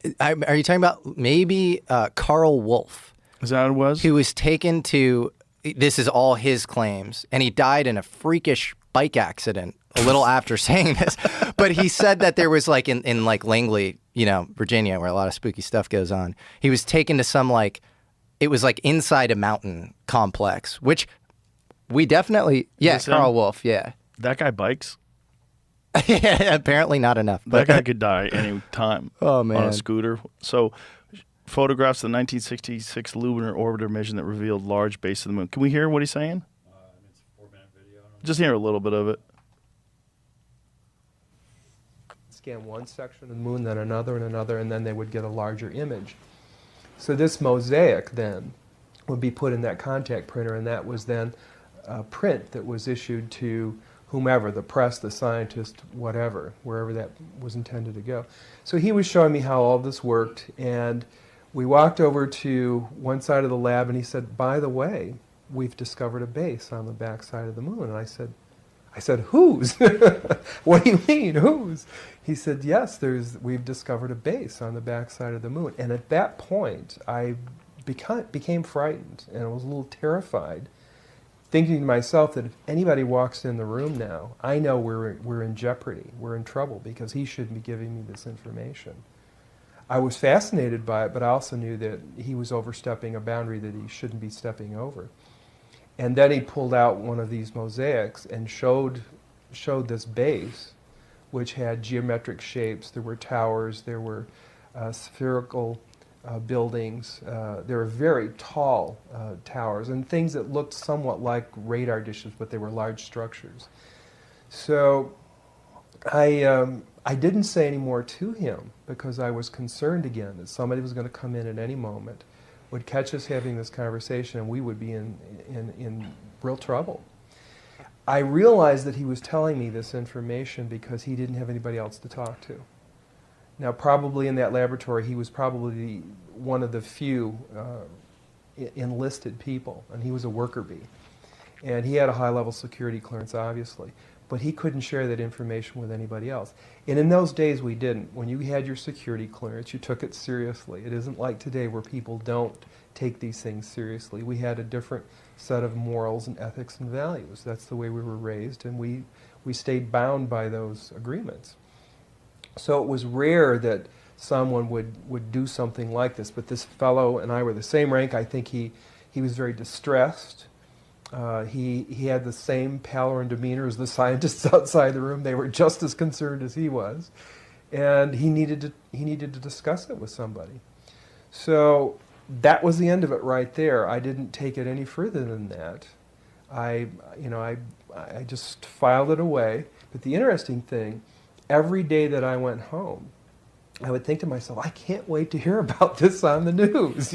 you talking about maybe Carl Wolf? Is that what it was? Who was taken to, this is all his claims, and he died in a freakish bike accident a little after saying this. But he said that there was like in like Langley, Virginia, where a lot of spooky stuff goes on. He was taken to some it was like inside a mountain complex, which we definitely, Carl Wolf, yeah. That guy bikes? Yeah, apparently not enough. That guy could die any time on a scooter. So photographs of the 1966 lunar orbiter mission that revealed large base of the moon. Can we hear what he's saying? It's a 4-minute video. Just hear a little bit of it. Scan one section of the moon, then another and another, and then they would get a larger image. So this mosaic then would be put in that contact printer, and that was then a print that was issued to whomever, the press, the scientist, whatever, wherever that was intended to go. So he was showing me how all this worked, and we walked over to one side of the lab, and he said, by the way, we've discovered a base on the back side of the moon. And I said, whose? What do you mean, whose? He said, yes, we've discovered a base on the backside of the moon. And at that point, I became frightened, and I was a little terrified, thinking to myself that if anybody walks in the room now, I know we're in jeopardy, we're in trouble, because he shouldn't be giving me this information. I was fascinated by it, but I also knew that he was overstepping a boundary that he shouldn't be stepping over. And then he pulled out one of these mosaics and showed this base, which had geometric shapes. There were towers, there were spherical buildings, there were very tall towers, and things that looked somewhat like radar dishes, but they were large structures. So I didn't say any more to him because I was concerned again that somebody was going to come in at any moment, would catch us having this conversation, and we would be in real trouble. I realized that he was telling me this information because he didn't have anybody else to talk to. Now, probably in that laboratory, he was probably one of the few enlisted people, and he was a worker bee. And he had a high-level security clearance, obviously, but he couldn't share that information with anybody else. And in those days, we didn't. When you had your security clearance, you took it seriously. It isn't like today where people don't take these things seriously. We had a different set of morals and ethics and values. That's the way we were raised, and we stayed bound by those agreements. So it was rare that someone would do something like this, but this fellow and I were the same rank. I think he was very distressed. He had the same pallor and demeanor as the scientists outside the room. They were just as concerned as he was. and he needed to discuss it with somebody. So that was the end of it right there. I didn't take it any further than that. I just filed it away. But the interesting thing, every day that I went home, I would think to myself, I can't wait to hear about this on the news,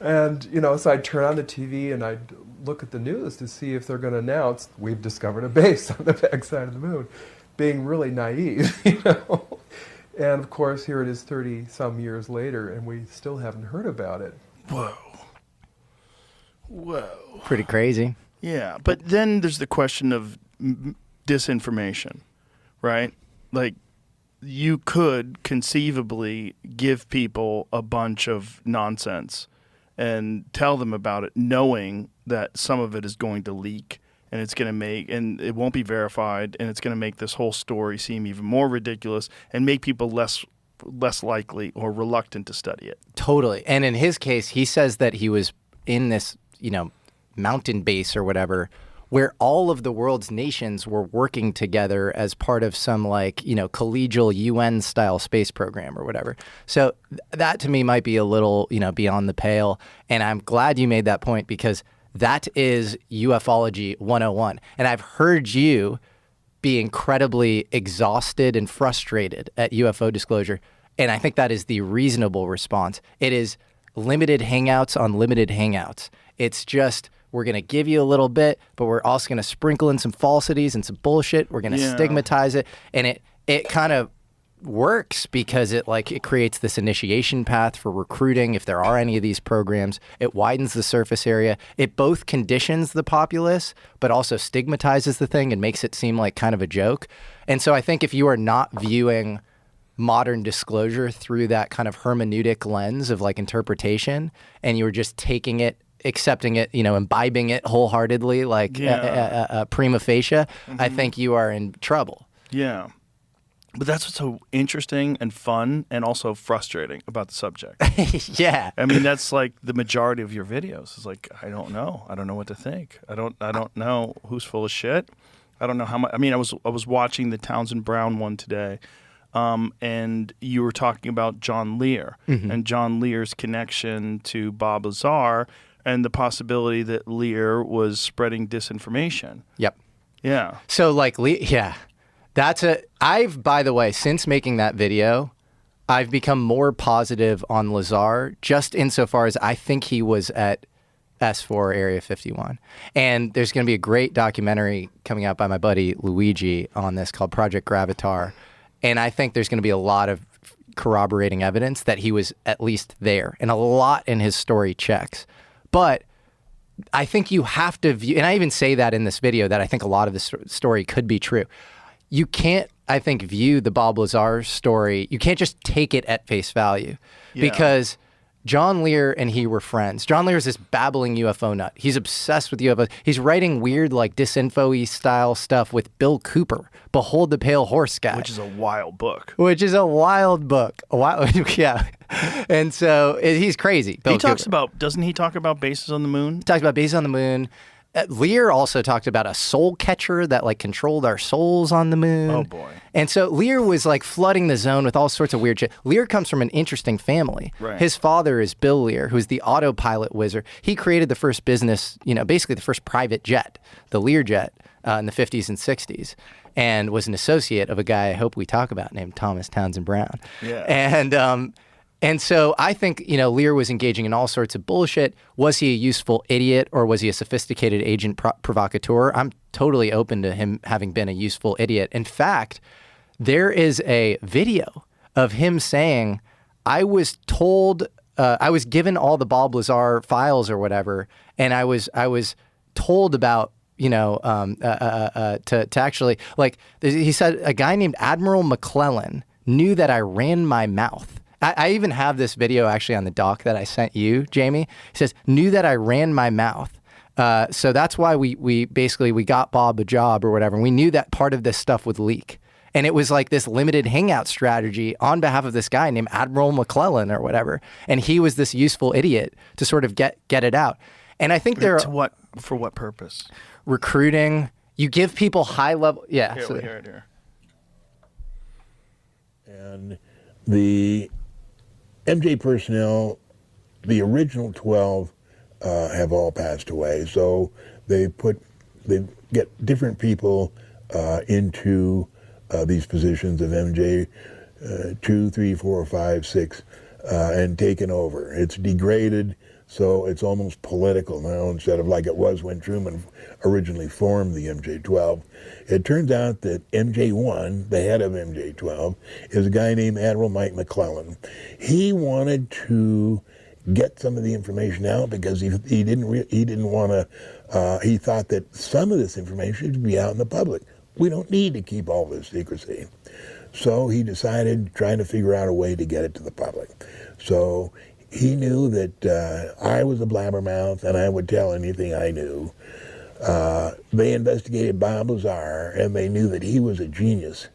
And, so I'd turn on the TV and I'd look at the news to see if they're going to announce, we've discovered a base on the backside of the moon, being really naive, And, of course, here it is 30-some years later, and we still haven't heard about it. Whoa. Pretty crazy. Yeah, but then there's the question of disinformation, right? Like, you could conceivably give people a bunch of nonsense and tell them about it, knowing that some of it is going to leak and and it won't be verified, and it's going to make this whole story seem even more ridiculous and make people less likely or reluctant to study it. Totally. And in his case, he says that he was in this, mountain base or whatever, where all of the world's nations were working together as part of some collegial UN style space program or whatever. So that to me might be a little, beyond the pale. And I'm glad you made that point, because that is ufology 101. And I've heard you be incredibly exhausted and frustrated at UFO disclosure. And I think that is the reasonable response. It is limited hangouts on limited hangouts. It's just, we're going to give you a little bit, but we're also going to sprinkle in some falsities and some bullshit. We're going to stigmatize it. And it kind of works because it creates this initiation path for recruiting if there are any of these programs. It widens the surface area. It both conditions the populace, but also stigmatizes the thing and makes it seem like kind of a joke. And so I think if you are not viewing modern disclosure through that kind of hermeneutic lens of interpretation, and you were just taking it, accepting it, imbibing it wholeheartedly, prima facie, I think you are in trouble. Yeah. But that's what's so interesting and fun and also frustrating about the subject. Yeah. I mean, that's the majority of your videos. It's I don't know. I don't know what to think. I don't know who's full of shit. I don't know how much. I mean, I was watching the Townsend Brown one today, and you were talking about John Lear and John Lear's connection to Bob Lazar and the possibility that Lear was spreading disinformation. Yep. Yeah. So yeah. I've, by the way, since making that video, I've become more positive on Lazar, just insofar as I think he was at S4 Area 51. And there's going to be a great documentary coming out by my buddy Luigi on this called Project Gravatar. And I think there's going to be a lot of corroborating evidence that he was at least there, and a lot in his story checks. But I think you have to view, and I even say that in this video, that I think a lot of the story could be true. You can't, I think, view the Bob Lazar story. You can't just take it at face value, because John Lear and he were friends. John Lear is this babbling UFO nut. He's obsessed with UFOs. He's writing weird, disinfo-y style stuff with Bill Cooper, Behold the Pale Horse guy. Which is a wild book. Yeah. And so he's crazy. Bill Cooper. Doesn't he talk about bases on the moon? He talks about bases on the moon. Lear also talked about a soul catcher that controlled our souls on the moon. Oh boy. And so Lear was flooding the zone with all sorts of weird shit. Lear comes from an interesting family. Right. His father is Bill Lear, who's the autopilot wizard. He created the first business, basically the first private jet, the Learjet, in the 50s and 60s, and was an associate of a guy I hope we talk about named Thomas Townsend Brown. Yeah. And so I think, Lear was engaging in all sorts of bullshit. Was he a useful idiot, or was he a sophisticated agent provocateur? I'm totally open to him having been a useful idiot. In fact, there is a video of him saying, I was told, I was given all the Bob Lazar files or whatever, and I was told about, to actually, he said a guy named Admiral McClellan knew that I ran my mouth. I even have this video actually on the doc that I sent you, Jamie. He says, knew that I ran my mouth. So that's why we got Bob a job or whatever. And we knew that part of this stuff would leak. And it was this limited hangout strategy on behalf of this guy named Admiral McClellan or whatever. And he was this useful idiot to sort of get it out. And I think For what purpose? Recruiting. You give people high level. Yeah. Here, we hear it here. And the MJ personnel, the original 12, have all passed away. So they get different people into these positions of MJ 2, 3, 4, 5, 6, and taken over. It's degraded, so it's almost political now instead of like it was when Truman originally formed the MJ-12. It turns out that MJ-1, the head of MJ-12, is a guy named Admiral Mike McClellan. He wanted to get some of the information out because he didn't want to. He thought that some of this information should be out in the public. We don't need to keep all this secrecy. So he decided trying to figure out a way to get it to the public. So he knew that I was a blabbermouth and I would tell anything I knew. They investigated Bob Lazar and they knew that he was a genius,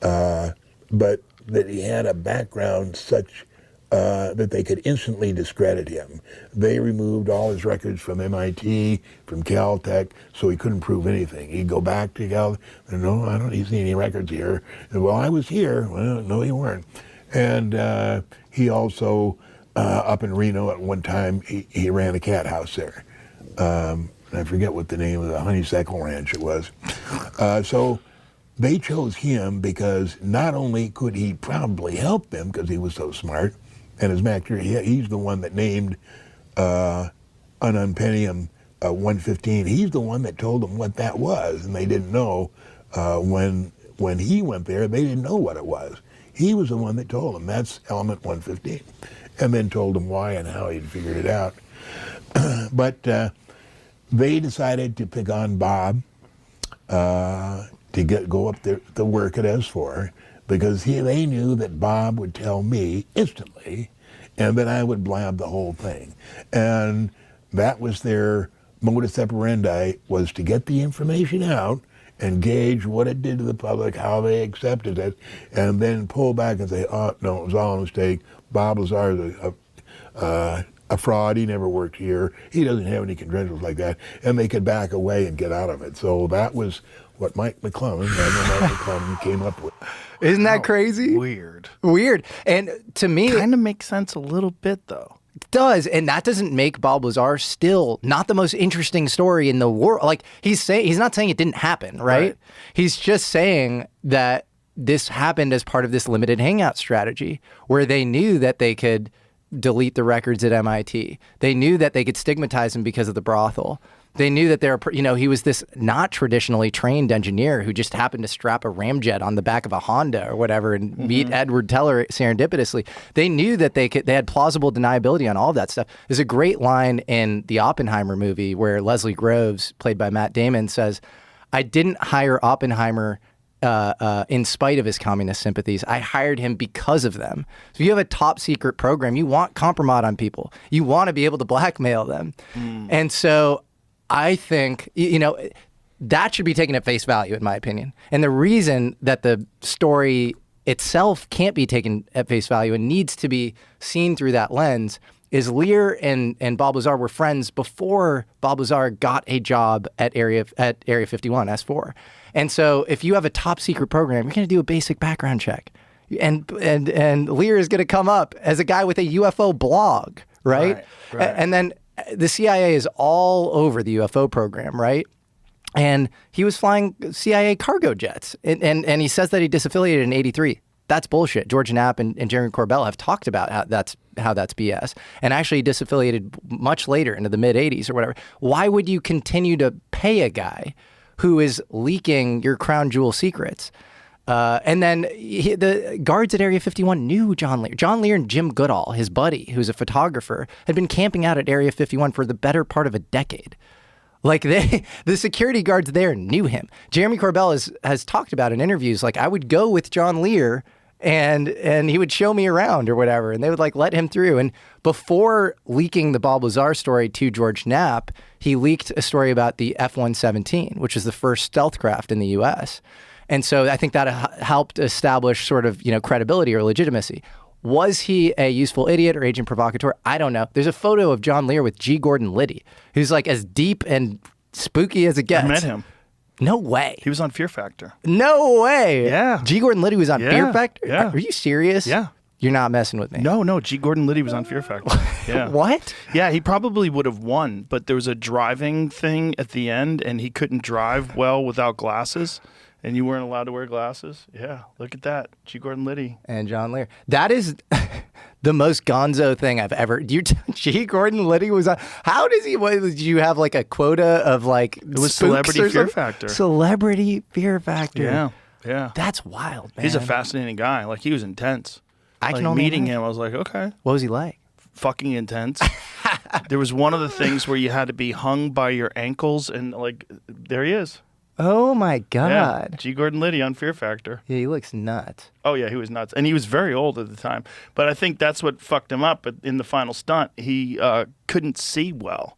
but that he had a background such that they could instantly discredit him. They removed all his records from MIT, from Caltech, so he couldn't prove anything. He'd go back to Cal, no, I don't see any records here. And, well, I was here. Well, no, you weren't. And he also, up in Reno at one time, he ran a cat house there. I forget what the name of the Honeysuckle Ranch it was. So they chose him because not only could he probably help them because he was so smart, and as matter he's the one that named ununpennium 115. He's the one that told them what that was, and they didn't know when he went there. They didn't know what it was. He was the one that told them that's element 115, and then told them why and how he'd figured it out. But they decided to pick on Bob to go up there to work at S4. Because they knew that Bob would tell me instantly, and that I would blab the whole thing. And that was their modus operandi, was to get the information out and gauge what it did to the public, how they accepted it, and then pull back and say, oh, no, it was all a mistake. Bob Lazar is a fraud. He never worked here. He doesn't have any credentials like that. And they could back away and get out of it. So that was what Mike McClellan came up with. Isn't that crazy? Weird. And to me, kind of makes sense a little bit, though. It does, and that doesn't make Bob Lazar still not the most interesting story in the world. Like he's not saying it didn't happen, right? He's just saying that this happened as part of this limited hangout strategy, where they knew that they could delete the records at MIT. They knew that they could stigmatize him because of the brothel. They knew that he was this not traditionally trained engineer who just happened to strap a ramjet on the back of a Honda or whatever and meet Edward Teller serendipitously. They knew that they had plausible deniability on all of that stuff. There's a great line in the Oppenheimer movie where Leslie Groves, played by Matt Damon, says, "I didn't hire Oppenheimer in spite of his communist sympathies. I hired him because of them." So if you have a top secret program, you want compromise on people. You want to be able to blackmail them. And so I think, that should be taken at face value, in my opinion. And the reason that the story itself can't be taken at face value and needs to be seen through that lens is Lear and Bob Lazar were friends before Bob Lazar got a job at Area 51, S4. And so if you have a top secret program, you're going to do a basic background check. And Lear is going to come up as a guy with a UFO blog, right? And then the CIA is all over the UFO program, right? And he was flying CIA cargo jets. And he says that he disaffiliated in 83. That's bullshit. George Knapp and Jeremy Corbell have talked about how that's BS. And actually he disaffiliated much later, into the mid-'80s or whatever. Why would you continue to pay a guy who is leaking your crown jewel secrets? And then the guards at Area 51 knew John Lear. John Lear and Jim Goodall, his buddy, who's a photographer, had been camping out at Area 51 for the better part of a decade. Like the security guards there knew him. Jeremy Corbell has talked about in interviews, like, I would go with John Lear and he would show me around or whatever, and they would let him through. And before leaking the Bob Lazar story to George Knapp, he leaked a story about the F-117, which is the first stealth craft in the U.S. And so I think that helped establish sort of, credibility or legitimacy. Was he a useful idiot or agent provocateur? I don't know. There's a photo of John Lear with G. Gordon Liddy, who's as deep and spooky as it gets. I met him. No way. He was on Fear Factor. No way. Yeah. G. Gordon Liddy was on Yeah, Fear Factor? yeah. Are you serious? Yeah. You're not messing with me. No, G. Gordon Liddy was on Fear Factor. Yeah. What? Yeah, he probably would have won, but there was a driving thing at the end, and he couldn't drive well without glasses, and you weren't allowed to wear glasses. Yeah, look at that. G. Gordon Liddy. And John Lear. That is the most gonzo thing I've ever. G. Gordon Liddy was on. How does he? What, did you have like a quota of like? It was spooks Celebrity or Fear something? Factor. Celebrity Fear Factor. Yeah. That's wild, man. He's a fascinating guy. Like, he was intense. I can Like, only meeting imagine. him, I was like, okay. What was he like? Fucking intense. There was one of the things where you had to be hung by your ankles, and like, there he is. Oh my Yeah, God. G. Gordon Liddy on Fear Factor. Yeah, he looks nuts. Oh yeah, he was nuts, and he was very old at the time. But I think that's what fucked him up. But in the final stunt, he couldn't see well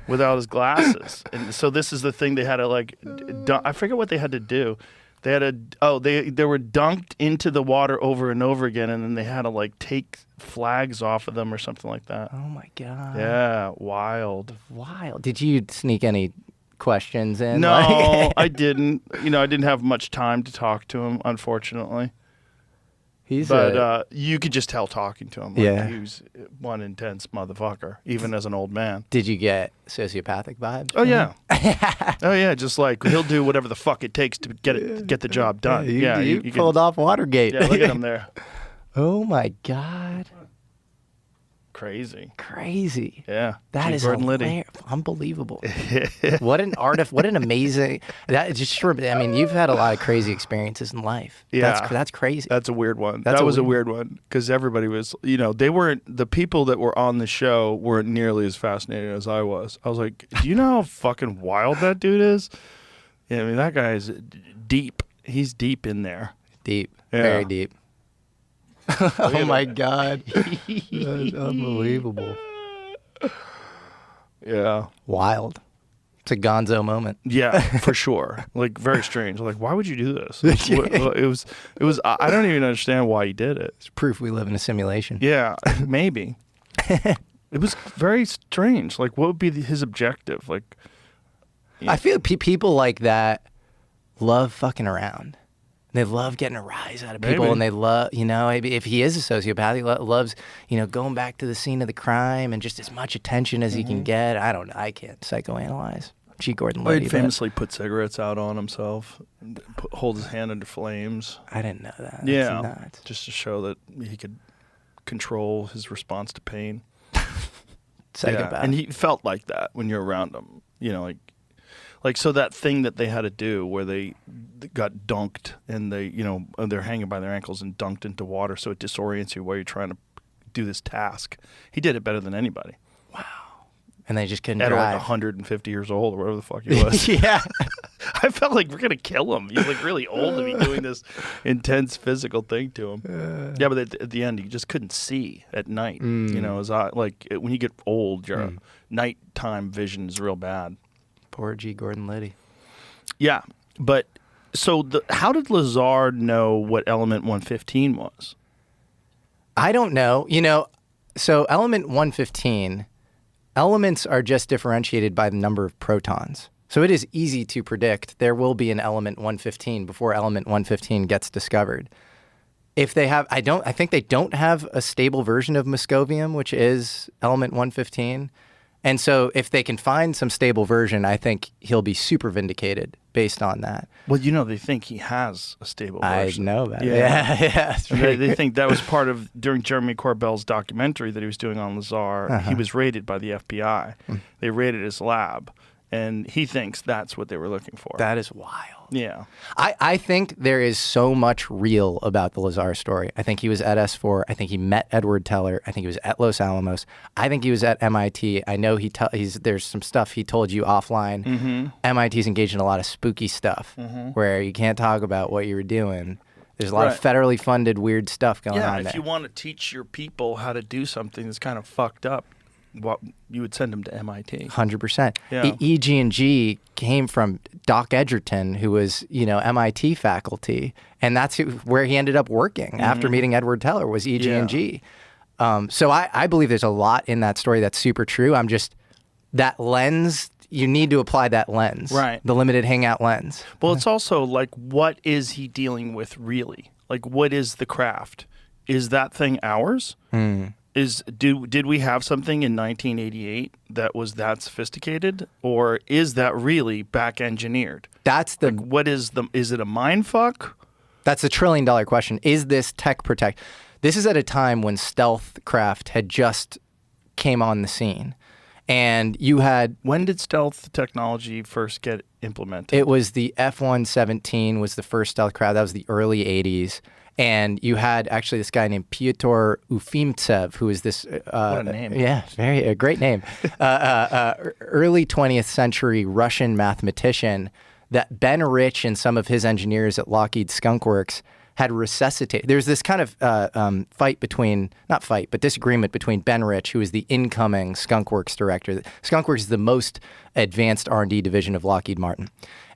without his glasses, and so this is the thing they had to like. I forget what they had to do. They had to. They were dunked into the water over and over again, and then they had to like take flags off of them or something like that. Oh my God. Yeah, wild. Wild. Did you sneak any questions in? No, Like- I didn't. You know, I didn't have much time to talk to him, unfortunately. But you could just tell talking to him. Like, Yeah. he was one intense motherfucker, even as an old man. Did you get sociopathic vibes? Oh yeah, oh yeah. Just like he'll do whatever the fuck it takes to get the job done. You can- pulled off Watergate. Yeah, look at him there. Oh my God. Crazy. Crazy. Yeah. That G. is Gordon Liddy. hilarious. Unbelievable. What an what an amazing. That just. I mean, you've had a lot of crazy experiences in life. Yeah. That's crazy. That's a weird one. That's that a was a weird weird one because everybody was, they weren't, the people that were on the show weren't nearly as fascinated as I was. I was like, do you know how fucking wild that dude is? Yeah, I mean, that guy is deep. He's deep in there. Deep. Yeah. Very deep. Oh my God. That's unbelievable. Yeah. Wild. It's a gonzo moment. Yeah, for sure. Like, very strange. Like, why would you do this? It was, I don't even understand why he did it. It's proof we live in a simulation. Yeah, maybe. It was very strange. Like, what would be his objective? Like, I feel people like that love fucking around. They love getting a rise out of people, Maybe. and they love, if he is a sociopath, he loves, going back to the scene of the crime and just as much attention as he can get. I don't know. I can't psychoanalyze G. Gordon Liddy. he'd famously put cigarettes out on himself, and hold his hand under flames. I didn't know that. That's Yeah, nuts. just to show that he could control his response to pain. Psychopath. Yeah, and he felt like that when you're around him. Like so that thing that they had to do where they got dunked and they're hanging by their ankles and dunked into water, so it disorients you while you're trying to do this task. He did it better than anybody. And they just couldn't At like drive. 150 years old or whatever the fuck he was. Yeah. I felt like we're gonna kill him. He's like really old to be doing this intense physical thing to him. Yeah, but at the end, he just couldn't see at night. His eye, when you get old, your nighttime vision is real bad. Poor G. Gordon Liddy. Yeah, but so how did Lazar know what element 115 was? I don't know. So element 115, elements are just differentiated by the number of protons. So it is easy to predict there will be an element 115 before element 115 gets discovered. If they have, I think they don't have a stable version of Moscovium, which is element 115. And so if they can find some stable version, I think he'll be super vindicated based on that. Well, they think he has a stable version. I know that. Yeah. Yeah. It's They think that was part of, during Jeremy Corbell's documentary that he was doing on Lazar, he was raided by the FBI. They raided his lab, and he thinks that's what they were looking for. That is wild. Yeah. I think there is so much real about the Lazar story. I think he was at S4. I think he met Edward Teller. I think he was at Los Alamos. I think he was at MIT. I know there's some stuff he told you offline. MIT's engaged in a lot of spooky stuff where you can't talk about what you were doing. There's a lot of federally funded weird stuff going on there. Yeah, if you want to teach your people how to do something that's kind of fucked up, you would send them to MIT. 100%. Yeah. EG&G came from Doc Edgerton, who was, MIT faculty, and that's where he ended up working after meeting Edward Teller was EG&G. So I believe there's a lot in that story that's super true. I'm just, that lens, you need to apply that lens, Right. the limited hangout lens. Well, it's also like, what is he dealing with really? Like, what is the craft? Is that thing ours? Did we have something in 1988 that was that sophisticated, or is that really back engineered? That's the Like, what is it a mind fuck? That's the $1 trillion question. Is this tech protect? This is at a time when stealth craft had just came on the scene. And you had... When did stealth technology first get implemented? It was the F-117 was the first stealth craft. That was the early 80s. And you had actually this guy named Pyotr Ufimtsev, who is this... what a name. Yeah, a great name. Early 20th century Russian mathematician that Ben Rich and some of his engineers at Lockheed Skunk Works had resuscitated. There's this kind of disagreement between Ben Rich, who is the incoming Skunk Works director. Skunk Works is the most advanced R&D division of Lockheed Martin.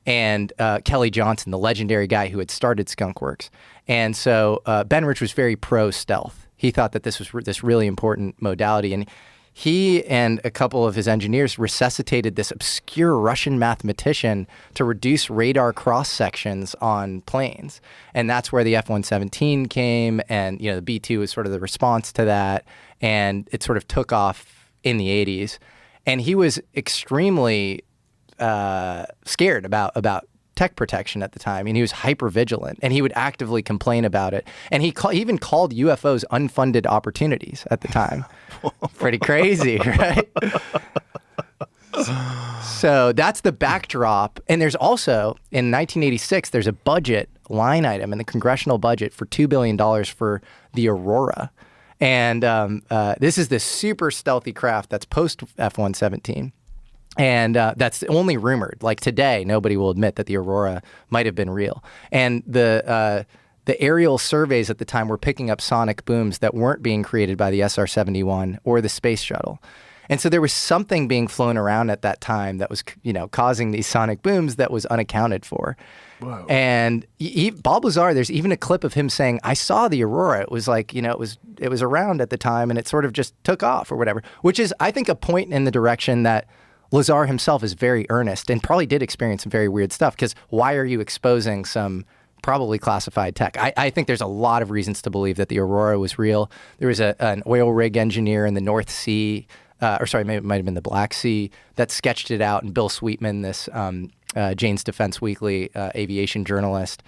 And Kelly Johnson, the legendary guy who had started Skunk Works. And so Ben Rich was very pro-stealth. He thought that this was this really important modality. And he and a couple of his engineers resuscitated this obscure Russian mathematician to reduce radar cross-sections on planes. And that's where the F-117 came, and the B-2 was sort of the response to that, and it sort of took off in the 80s. And he was extremely scared about tech protection at the time, and he was hyper vigilant, and he would actively complain about it. And he even called UFOs unfunded opportunities at the time. Pretty crazy, right? So that's the backdrop. And there's also, in 1986, there's a budget line item in the congressional budget for $2 billion for the Aurora. And this is this super stealthy craft that's post F-117. And that's only rumored. Like today, nobody will admit that the Aurora might have been real. And the aerial surveys at the time were picking up sonic booms that weren't being created by the SR-71 or the space shuttle. And so there was something being flown around at that time that was, causing these sonic booms that was unaccounted for. Whoa. And Bob Lazar, there's even a clip of him saying, "I saw the Aurora. It was like, it was around at the time, and it sort of just took off or whatever," which is, I think, a point in the direction that Lazar himself is very earnest and probably did experience some very weird stuff, because why are you exposing some probably classified tech? I think there's a lot of reasons to believe that the Aurora was real. There was an oil rig engineer in the North Sea, maybe it might have been the Black Sea, that sketched it out, and Bill Sweetman, this Jane's Defense Weekly aviation journalist,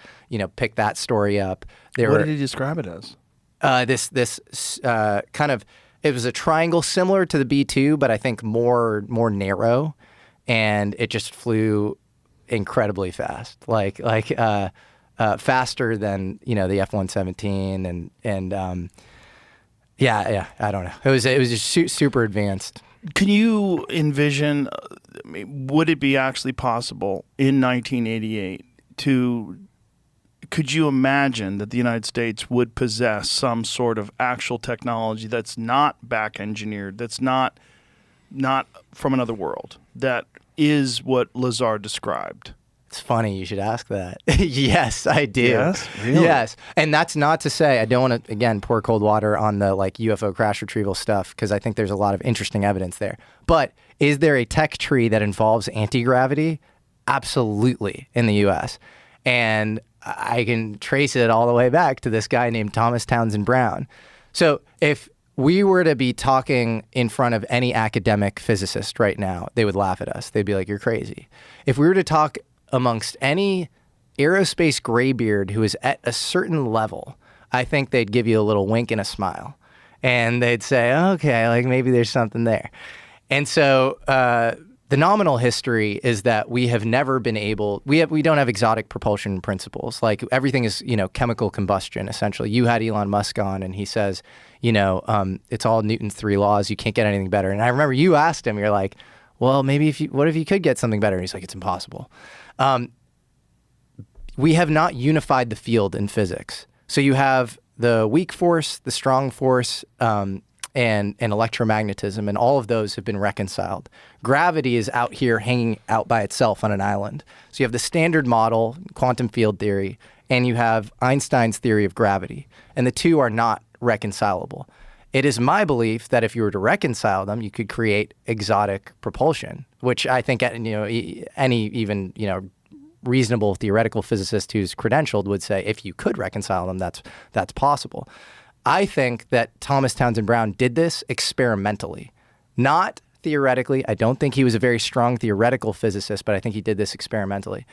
picked that story up. What did he describe it as? This kind of... It was a triangle similar to the B-2, but I think more narrow, and it just flew incredibly fast, like faster than the F-117, and I don't know. It was just super advanced. Can you envision? Would it be actually possible in 1988 to? Could you imagine that the United States would possess some sort of actual technology that's not back engineered, that's not from another world, that is what Lazar described? It's funny you should ask that. Yes, I do. Yes? Really? Yes. And that's not to say, I don't want to, again, pour cold water on the UFO crash retrieval stuff, because I think there's a lot of interesting evidence there. But is there a tech tree that involves anti-gravity? Absolutely, in the U.S. And I can trace it all the way back to this guy named Thomas Townsend Brown. So if we were to be talking in front of any academic physicist right now, they would laugh at us. They'd be like, "You're crazy." If we were to talk amongst any aerospace graybeard who is at a certain level, I think they'd give you a little wink and a smile. And they'd say, "Okay, maybe there's something there." And so the nominal history is that we have never been able, we don't have exotic propulsion principles. Like everything is, chemical combustion, essentially. You had Elon Musk on, and he says, it's all Newton's 3 laws. You can't get anything better. And I remember you asked him, you're like, well, maybe what if you could get something better? And he's like, it's impossible. We have not unified the field in physics. So you have the weak force, the strong force, and electromagnetism, and all of those have been reconciled. Gravity is out here hanging out by itself on an island. So you have the standard model, quantum field theory, and you have Einstein's theory of gravity, and the two are not reconcilable. It is my belief that if you were to reconcile them, you could create exotic propulsion, which I think any even reasonable theoretical physicist who's credentialed would say if you could reconcile them, that's possible. I think that Thomas Townsend Brown did this experimentally, not theoretically. I don't think he was a very strong theoretical physicist, but I think he did this experimentally.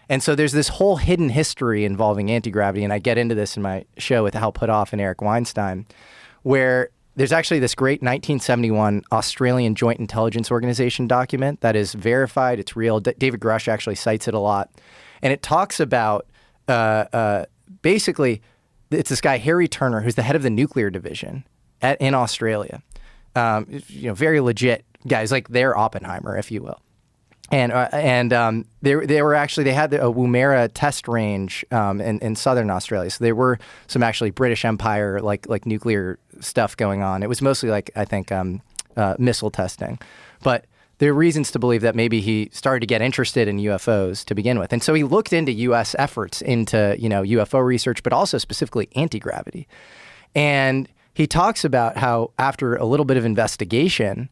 And so there's this whole hidden history involving anti-gravity, and I get into this in my show with Hal Puthoff and Eric Weinstein, where there's actually this great 1971 Australian Joint Intelligence Organization document that is verified. It's real. David Grush actually cites it a lot. And it talks about basically, it's this guy, Harry Turner, who's the head of the nuclear division in Australia. Very legit guys, like their Oppenheimer, if you will. And they had a Woomera test range in southern Australia. So there were some actually British Empire like nuclear stuff going on. It was mostly missile testing, but there are reasons to believe that maybe he started to get interested in UFOs to begin with. And so he looked into U.S. efforts into UFO research, but also specifically anti-gravity. And he talks about how after a little bit of investigation,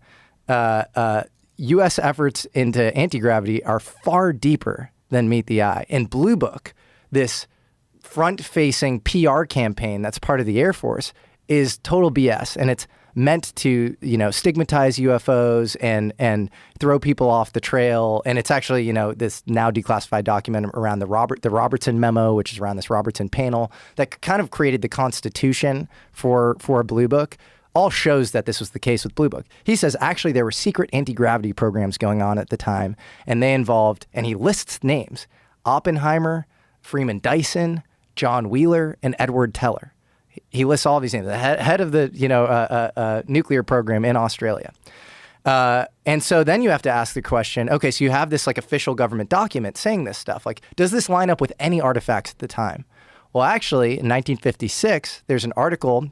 U.S. efforts into anti-gravity are far deeper than meet the eye. And Blue Book, this front-facing PR campaign that's part of the Air Force, is total BS. And it's meant to, stigmatize UFOs and throw people off the trail. And it's actually, this now declassified document around the Robertson memo, which is around this Robertson panel that kind of created the constitution for Blue Book. All shows that this was the case with Blue Book. He says actually there were secret anti-gravity programs going on at the time, and they involved, and he lists names, Oppenheimer, Freeman Dyson, John Wheeler, and Edward Teller. He lists all these names, the head of the nuclear program in Australia. And so then you have to ask the question, okay, so you have this official government document saying this stuff. Does this line up with any artifacts at the time? Well, actually, in 1956, there's an article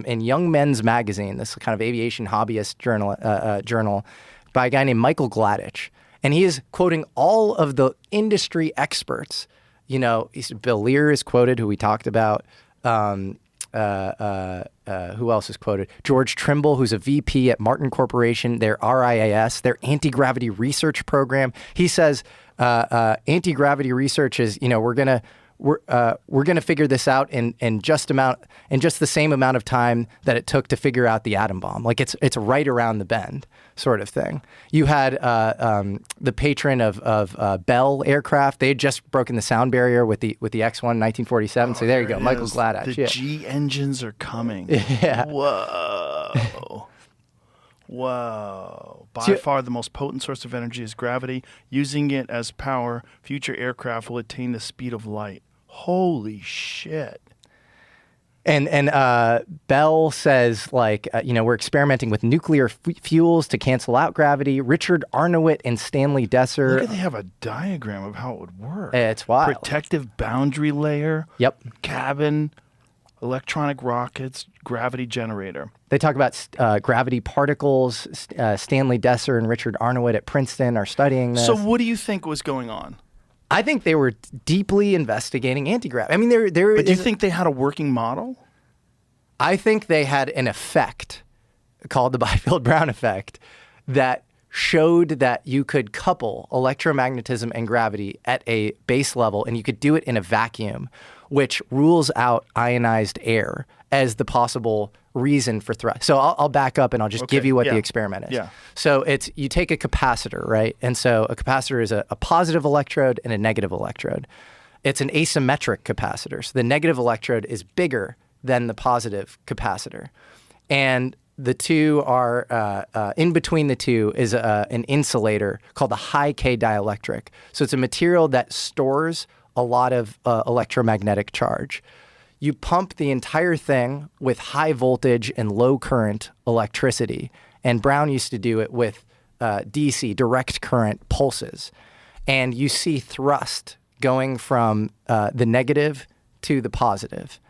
in Young Men's Magazine, this kind of aviation hobbyist journal, by a guy named Michael Gladich. And he is quoting all of the industry experts. Bill Lear is quoted, who we talked about. Who else is quoted? George Trimble, who's a VP at Martin Corporation, their RIAS, their anti-gravity research program. He says anti-gravity research is, we're gonna figure this out in just the same amount of time that it took to figure out the atom bomb. It's right around the bend, sort of thing. You had the patron of Bell aircraft. They had just broken the sound barrier with the X-1 in 1947. So there you go, Michael Gladach. The G engines are coming. Yeah. Whoa. Whoa. By far the most potent source of energy is gravity. Using it as power, future aircraft will attain the speed of light. Holy shit. And Bell says, we're experimenting with nuclear fuels to cancel out gravity. Richard Arnowit and Stanley Desser. Look at, they have a diagram of how it would work. It's wild. Protective boundary layer. Yep. Cabin. Electronic rockets, gravity generator. They talk about gravity particles. Stanley Desser and Richard Arnowit at Princeton are studying this. So what do you think was going on? I think they were deeply investigating anti-gravity. I mean, But do you think they had a working model? I think they had an effect called the Biefield-Brown effect that showed that you could couple electromagnetism and gravity at a base level, and you could do it in a vacuum, which rules out ionized air as the possible reason for thrust. So I'll back up and I'll just give you what the experiment is. Yeah. So you take a capacitor, right? And so a capacitor is a positive electrode and a negative electrode. It's an asymmetric capacitor. So the negative electrode is bigger than the positive capacitor. And the two are, in between the two is an insulator called the high K dielectric. So it's a material that stores a lot of electromagnetic charge. You pump the entire thing with high voltage and low current electricity. And Brown used to do it with DC, direct current pulses. And you see thrust going from the negative to the positive.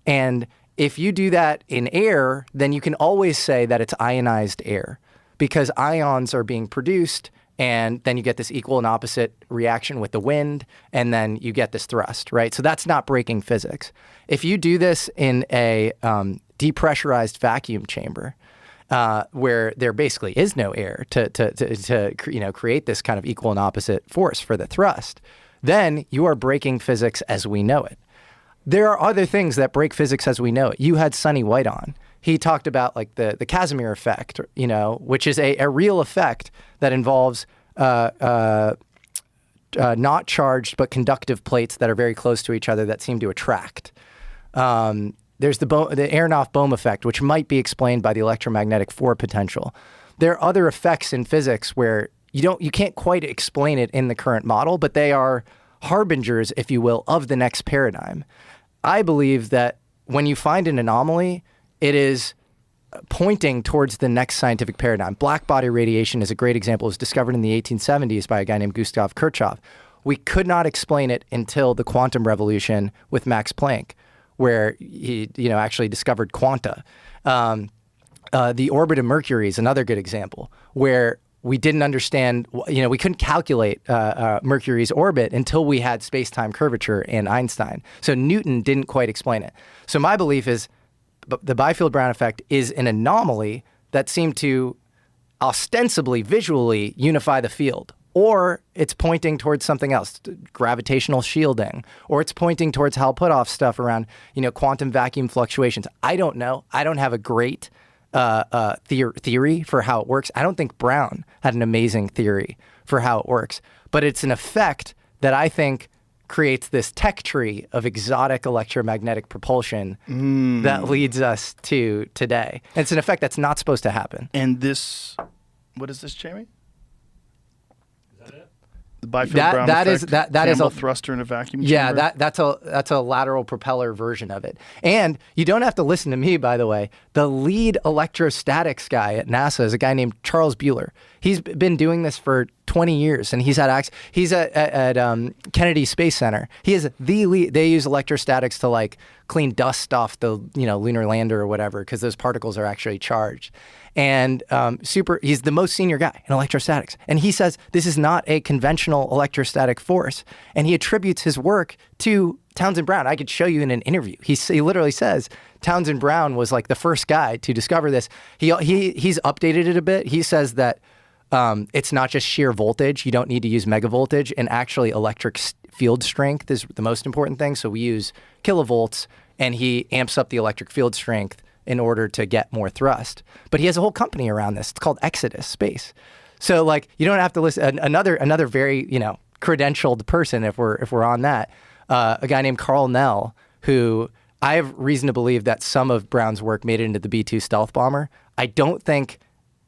And if you do that in air, then you can always say that it's ionized air because ions are being produced, and then you get this equal and opposite reaction with the wind, and then you get this thrust, right? So that's not breaking physics. If you do this in a depressurized vacuum chamber, where there basically is no air to create this kind of equal and opposite force for the thrust, then you are breaking physics as we know it. There are other things that break physics as we know it. You had Sonny White on. He talked about like the Casimir effect, which is a real effect that involves not charged but conductive plates that are very close to each other that seem to attract. There's the Aronoff-Bohm effect, which might be explained by the electromagnetic Four potential. There are other effects in physics where you can't quite explain it in the current model, but they are harbingers, if you will, of the next paradigm. I believe that when you find an anomaly, it is pointing towards the next scientific paradigm. Black body radiation is a great example. It was discovered in the 1870s by a guy named Gustav Kirchhoff. We could not explain it until the quantum revolution with Max Planck, where he actually discovered quanta. The orbit of Mercury is another good example, where we didn't understand, we couldn't calculate Mercury's orbit until we had space-time curvature and Einstein. So Newton didn't quite explain it. So my belief is the Biefield-Brown effect is an anomaly that seemed to ostensibly, visually unify the field. Or it's pointing towards something else, gravitational shielding, or it's pointing towards Hal Puthoff stuff around, quantum vacuum fluctuations. I don't know. I don't have a great theory for how it works. I don't think Brown had an amazing theory for how it works, but it's an effect that I think creates this tech tree of exotic electromagnetic propulsion that leads us to today. And it's an effect that's not supposed to happen. And what is this, Jamie? The Biefield-Brown effect, that is a thruster in a vacuum chamber? Yeah, that's a lateral propeller version of it. And you don't have to listen to me, by the way. The lead electrostatics guy at NASA is a guy named Charles Bueller. He's been doing this for 20 years, and he's at Kennedy Space Center. He is the lead. They use electrostatics to like clean dust off the lunar lander or whatever, because those particles are actually charged. And he's the most senior guy in electrostatics. And he says this is not a conventional electrostatic force. And he attributes his work to Townsend Brown. I could show you in an interview. He literally says Townsend Brown was like the first guy to discover this. He's updated it a bit. He says that it's not just sheer voltage. You don't need to use megavoltage. And actually electric field strength is the most important thing. So we use kilovolts, and he amps up the electric field strength in order to get more thrust. But he has a whole company around this. It's called Exodus Space. So like you don't have to listen. Another very credentialed person, if we're on that, a guy named Carl Nell, who I have reason to believe that some of Brown's work made it into the B-2 stealth bomber. I don't think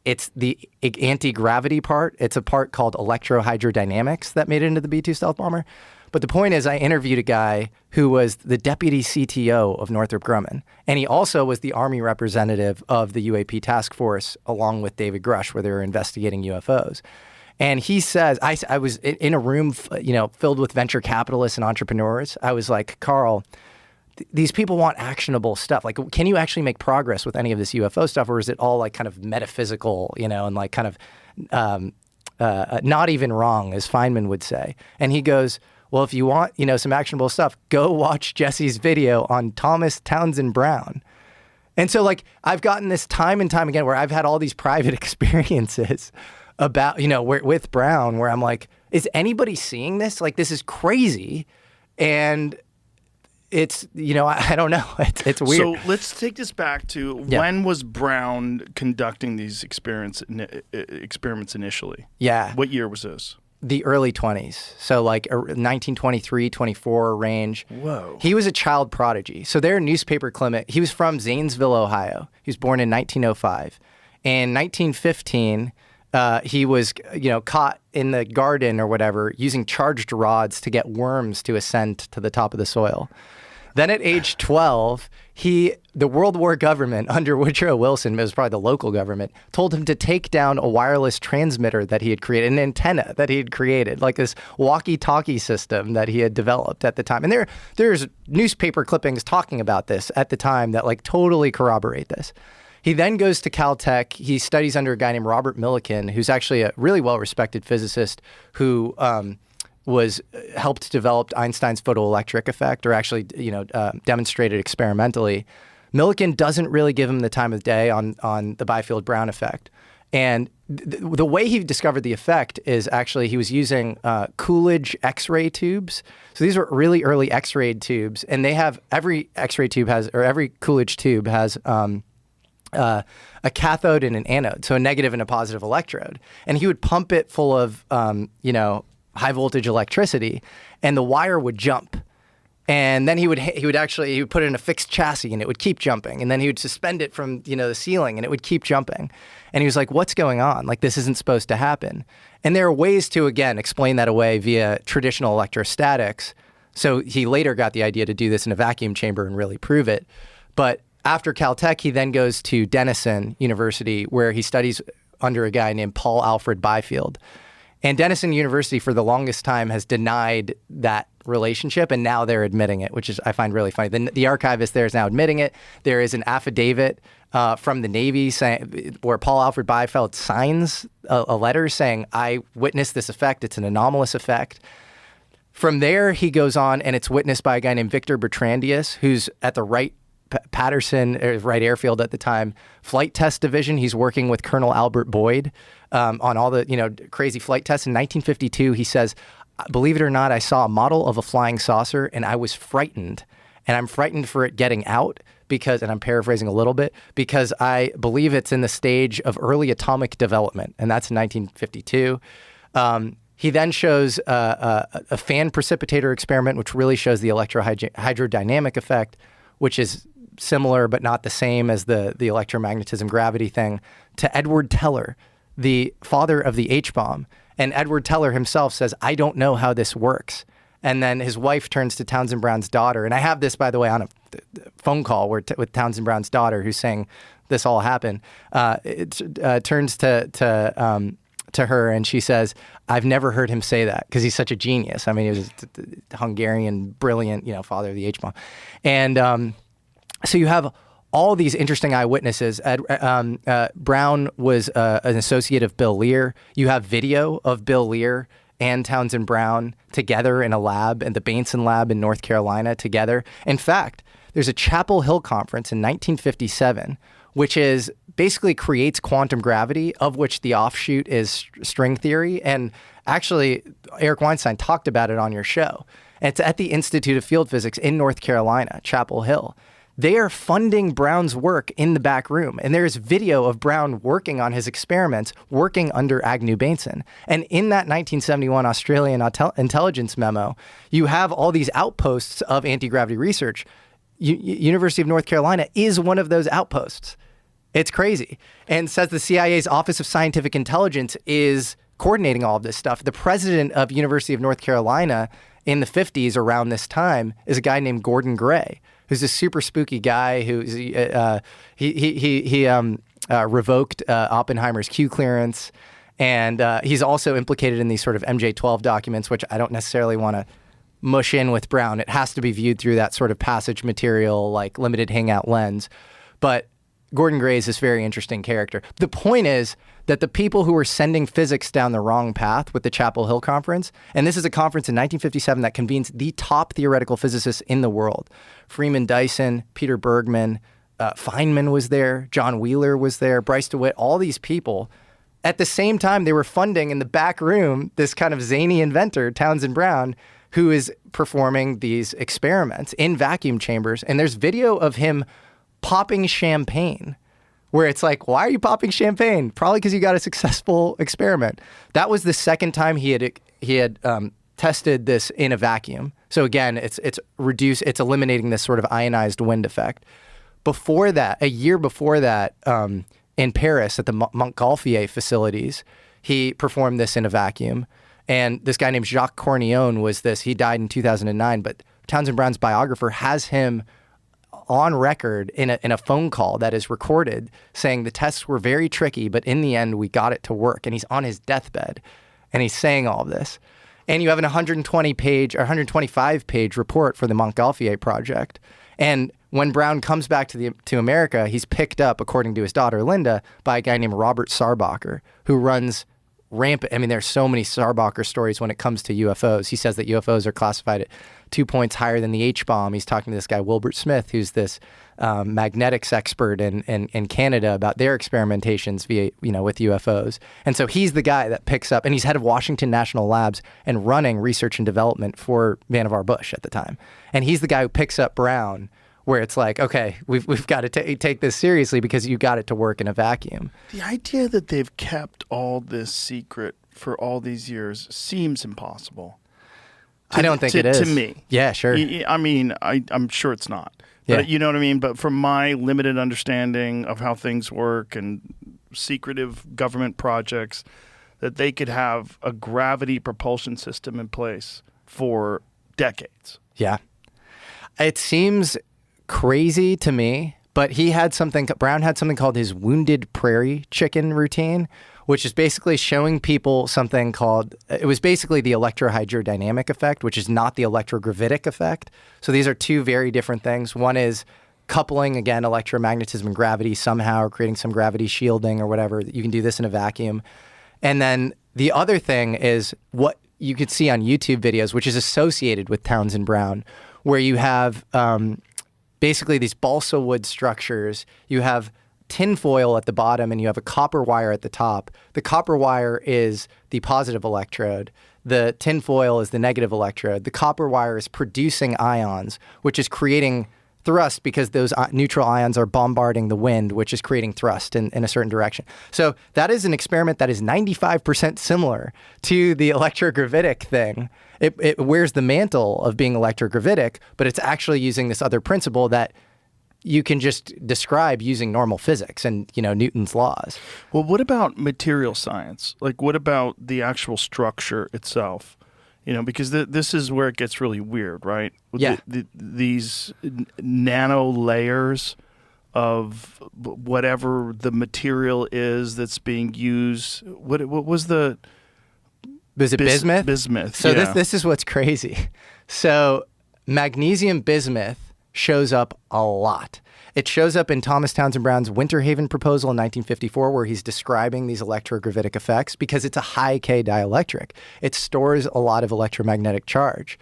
it's the anti-gravity part. It's a part called electrohydrodynamics that made it into the B-2 stealth bomber. But the point is, I interviewed a guy who was the deputy CTO of Northrop Grumman, and he also was the Army representative of the UAP task force, along with David Grush, where they were investigating UFOs. And he says, I was in a room, filled with venture capitalists and entrepreneurs. I was like, Carl, these people want actionable stuff. Like, can you actually make progress with any of this UFO stuff, or is it all like kind of metaphysical, and like kind of not even wrong, as Feynman would say? And he goes, well, if you want, some actionable stuff, go watch Jesse's video on Thomas Townsend Brown. And so, like, I've gotten this time and time again where I've had all these private experiences about, with Brown, where I'm like, is anybody seeing this? Like, this is crazy. And it's, I don't know. It's weird. So let's take this back to when was Brown conducting these experiments initially? Yeah. What year was this? The early 20s. So like 1923, 24 range. Whoa. He was a child prodigy. So their newspaper clipping, he was from Zanesville, Ohio. He was born in 1905. In 1915, he was, caught in the garden or whatever using charged rods to get worms to ascend to the top of the soil. Then at age 12, the World War government under Woodrow Wilson, it was probably the local government, told him to take down a wireless transmitter that he had created, an antenna that he had created, like this walkie-talkie system that he had developed at the time. And there's newspaper clippings talking about this at the time that like totally corroborate this. He then goes to Caltech. He studies under a guy named Robert Millikan, who's actually a really well-respected physicist who helped develop Einstein's photoelectric effect, or actually, demonstrated experimentally. Millikan doesn't really give him the time of day on the Biefield-Brown effect. And the way he discovered the effect is actually he was using Coolidge X-ray tubes. So these were really early X-ray tubes, and they have every X-ray tube has, or every Coolidge tube has a cathode and an anode, so a negative and a positive electrode. And he would pump it full of high voltage electricity, and the wire would jump. And then he would put it in a fixed chassis, and it would keep jumping. And then he would suspend it from the ceiling, and it would keep jumping. And he was like, "What's going on? Like, this isn't supposed to happen." And there are ways to again explain that away via traditional electrostatics. So he later got the idea to do this in a vacuum chamber and really prove it. But after Caltech, he then goes to Denison University, where he studies under a guy named Paul Alfred Byfield. And Denison University, for the longest time, has denied that relationship, and now they're admitting it, which is I find really funny. The archivist there is now admitting it. There is an affidavit from the Navy where Paul Alfred Byfield signs a letter saying, "I witnessed this effect. It's an anomalous effect." From there, he goes on, and it's witnessed by a guy named Victor Bertrandius, who's at the Wright Airfield at the time, Flight Test Division. He's working with Colonel Albert Boyd on all the crazy flight tests. In 1952, he says, "Believe it or not, I saw a model of a flying saucer, and I was frightened. And I'm frightened for it getting out because," and I'm paraphrasing a little bit, "because I believe it's in the stage of early atomic development." And that's in 1952. He then shows a fan precipitator experiment, which really shows the electrohydrodynamic effect, which is similar but not the same as the electromagnetism gravity thing, to Edward Teller, the father of the H-bomb. And Edward Teller himself says, "I don't know how this works." And then his wife turns to Townsend Brown's daughter. And I have this, by the way, on a phone call with Townsend Brown's daughter, who's saying this all happened. It turns to her, and she says, "I've never heard him say that," because he's such a genius. I mean, he was a Hungarian, brilliant, father of the H-bomb. And so you have all these interesting eyewitnesses. Brown was an associate of Bill Lear. You have video of Bill Lear and Townsend Brown together in a lab, in the Bainson lab in North Carolina together. In fact, there's a Chapel Hill conference in 1957, which is basically creates quantum gravity, of which the offshoot is string theory. And actually, Eric Weinstein talked about it on your show. And it's at the Institute of Field Physics in North Carolina, Chapel Hill. They are funding Brown's work in the back room. And there's video of Brown working on his experiments, working under Agnew Bainson. And in that 1971 Australian intelligence memo, you have all these outposts of anti-gravity research. University of North Carolina is one of those outposts. It's crazy. And says the CIA's Office of Scientific Intelligence is coordinating all of this stuff. The president of University of North Carolina in the 50s around this time is a guy named Gordon Gray, who's a super spooky guy who's he revoked Oppenheimer's Q clearance, and he's also implicated in these sort of MJ-12 documents, which I don't necessarily want to mush in with Brown. It has to be viewed through that sort of passage material, like limited hangout lens. But Gordon Gray is this very interesting character. The point is that the people who were sending physics down the wrong path with the Chapel Hill Conference, and this is a conference in 1957 that convenes the top theoretical physicists in the world. Freeman Dyson, Peter Bergman, Feynman was there, John Wheeler was there, Bryce DeWitt, all these people. At the same time, they were funding in the back room this kind of zany inventor, Townsend Brown, who is performing these experiments in vacuum chambers. And there's video of him popping champagne, where it's like, why are you popping champagne? Probably because you got a successful experiment. That was the second time he had tested this in a vacuum. So again, it's eliminating this sort of ionized wind effect. Before that, a year before that, in Paris at the Montgolfier facilities, he performed this in a vacuum. And this guy named Jacques Cornillon he died in 2009, but Townsend Brown's biographer has him on record in a phone call that is recorded saying the tests were very tricky, but in the end, we got it to work. And he's on his deathbed and he's saying all of this. And you have an 120-page or 125-page report for the Montgolfier project. And when Brown comes back to America, he's picked up, according to his daughter Linda, by a guy named Robert Sarbacher, who runs rampant. I mean, there's so many Sarbacher stories when it comes to UFOs. He says that UFOs are classified at 2 points higher than the H-bomb. He's talking to this guy, Wilbert Smith, who's this magnetics expert in Canada about their experimentations with UFOs. And so he's the guy that picks up, and he's head of Washington National Labs and running research and development for Vannevar Bush at the time. And he's the guy who picks up Brown, where it's like, okay, we've got to take this seriously because you got it to work in a vacuum. The idea that they've kept all this secret for all these years seems impossible. I don't think it is. To me. Yeah, sure. I mean, I'm sure it's not. Yeah. But you know what I mean? But from my limited understanding of how things work and secretive government projects, that they could have a gravity propulsion system in place for decades. Yeah. It seems crazy to me, but Brown had something called his wounded prairie chicken routine, which is basically showing people something called, it was basically the electrohydrodynamic effect, which is not the electrogravitic effect. So these are two very different things. One is coupling, again, electromagnetism and gravity somehow, or creating some gravity shielding or whatever. You can do this in a vacuum. And then the other thing is what you could see on YouTube videos, which is associated with Townsend Brown, where you have basically these balsa wood structures. You have tinfoil at the bottom and you have a copper wire at the top. The copper wire is the positive electrode. The tinfoil is the negative electrode. The copper wire is producing ions, which is creating thrust because those neutral ions are bombarding the wind, which is creating thrust in a certain direction. So that is an experiment that is 95% similar to the electrogravitic thing. It wears the mantle of being electrogravitic, but it's actually using this other principle that you can just describe using normal physics and, Newton's laws. Well, what about material science? Like, what about the actual structure itself? Because this is where it gets really weird, right? Yeah. These nano layers of whatever the material is that's being used. What was the... Was it bismuth? Bismuth, So yeah. this is what's crazy. So magnesium bismuth shows up a lot. It shows up in Thomas Townsend Brown's Winter Haven proposal in 1954, where he's describing these electrogravitic effects because it's a high K dielectric. It stores a lot of electromagnetic charge.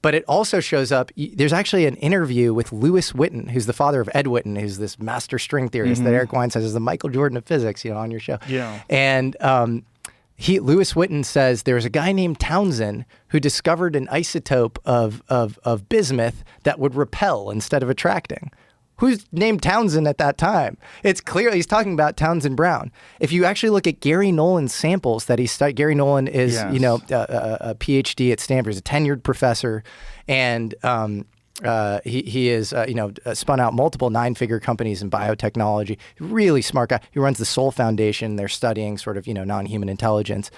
But it also shows up, there's actually an interview with Lewis Witten, who's the father of Ed Witten, who's this master string theorist that Eric Wine says is the Michael Jordan of physics, on your show. Yeah. And Lewis Witten says there's a guy named Townsend who discovered an isotope of bismuth that would repel instead of attracting. Who's named Townsend at that time? It's clear he's talking about Townsend Brown. If you actually look at Gary Nolan's samples that he studied, Gary Nolan is, Yes. A PhD at Stanford, he's a tenured professor, and he is, spun out multiple 9-figure companies in biotechnology. Really smart guy. He runs the Soul Foundation. They're studying sort of, non-human intelligence.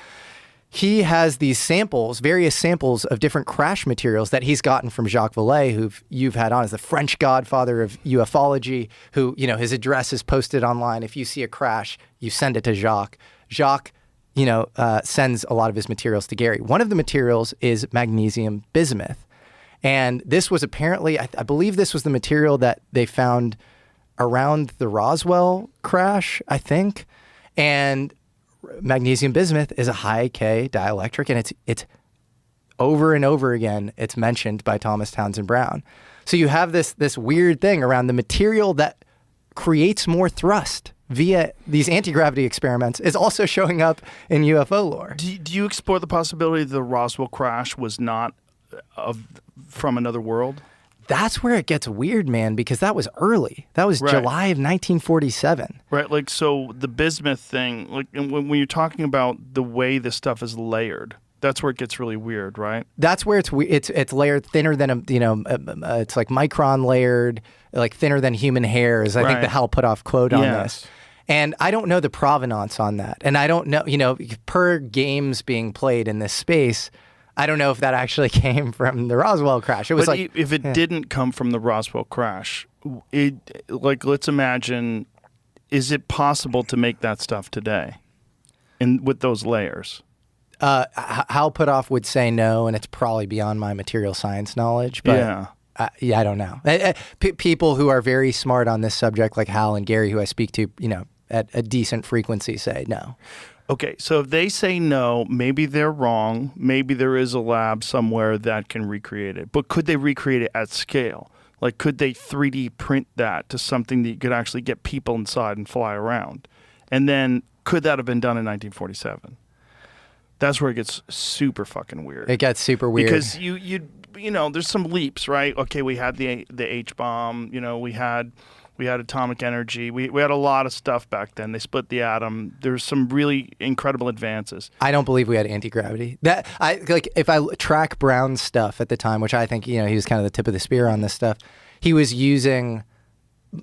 He has these samples, various samples of different crash materials that he's gotten from Jacques Vallée, who you've had on as the French godfather of ufology, who, his address is posted online. If you see a crash, you send it to Jacques. Jacques, sends a lot of his materials to Gary. One of the materials is magnesium bismuth. And this was apparently, I believe this was the material that they found around the Roswell crash, I think. And magnesium bismuth is a high K dielectric, and it's over and over again, it's mentioned by Thomas Townsend Brown. So you have this weird thing around the material that creates more thrust via these anti-gravity experiments is also showing up in UFO lore. Do you explore the possibility that the Roswell crash was not from another world? That's where it gets weird, man, because that was early. That was Right. July of 1947. Right, like, so the bismuth thing, like, and when you're talking about the way this stuff is layered, that's where it gets really weird, right? That's where it's layered thinner than it's like micron layered, like thinner than human hairs. I think Right. the Hal Puthoff quote on Yes. this. And I don't know the provenance on that. And I don't know, per games being played in this space, I don't know if that actually came from the Roswell crash. It was But if it didn't come from the Roswell crash, let's imagine, is it possible to make that stuff today, with those layers? Hal Puthoff would say no, and it's probably beyond my material science knowledge. But Yeah. I don't know. People who are very smart on this subject, like Hal and Gary, who I speak to, at a decent frequency, say no. Okay, so if they say no, maybe they're wrong. Maybe there is a lab somewhere that can recreate it. But could they recreate it at scale? Like, could they 3D print that to something that you could actually get people inside and fly around? And then could that have been done in 1947? That's where it gets super fucking weird. It gets super weird. Because you know, there's some leaps, right? Okay, we had the H-bomb. You know, we had atomic energy. We had a lot of stuff back then. They split the atom. There's some really incredible advances. I don't believe we had anti-gravity. That if I track Brown's stuff at the time, which I think, you know, he was kind of the tip of the spear on this stuff. He was using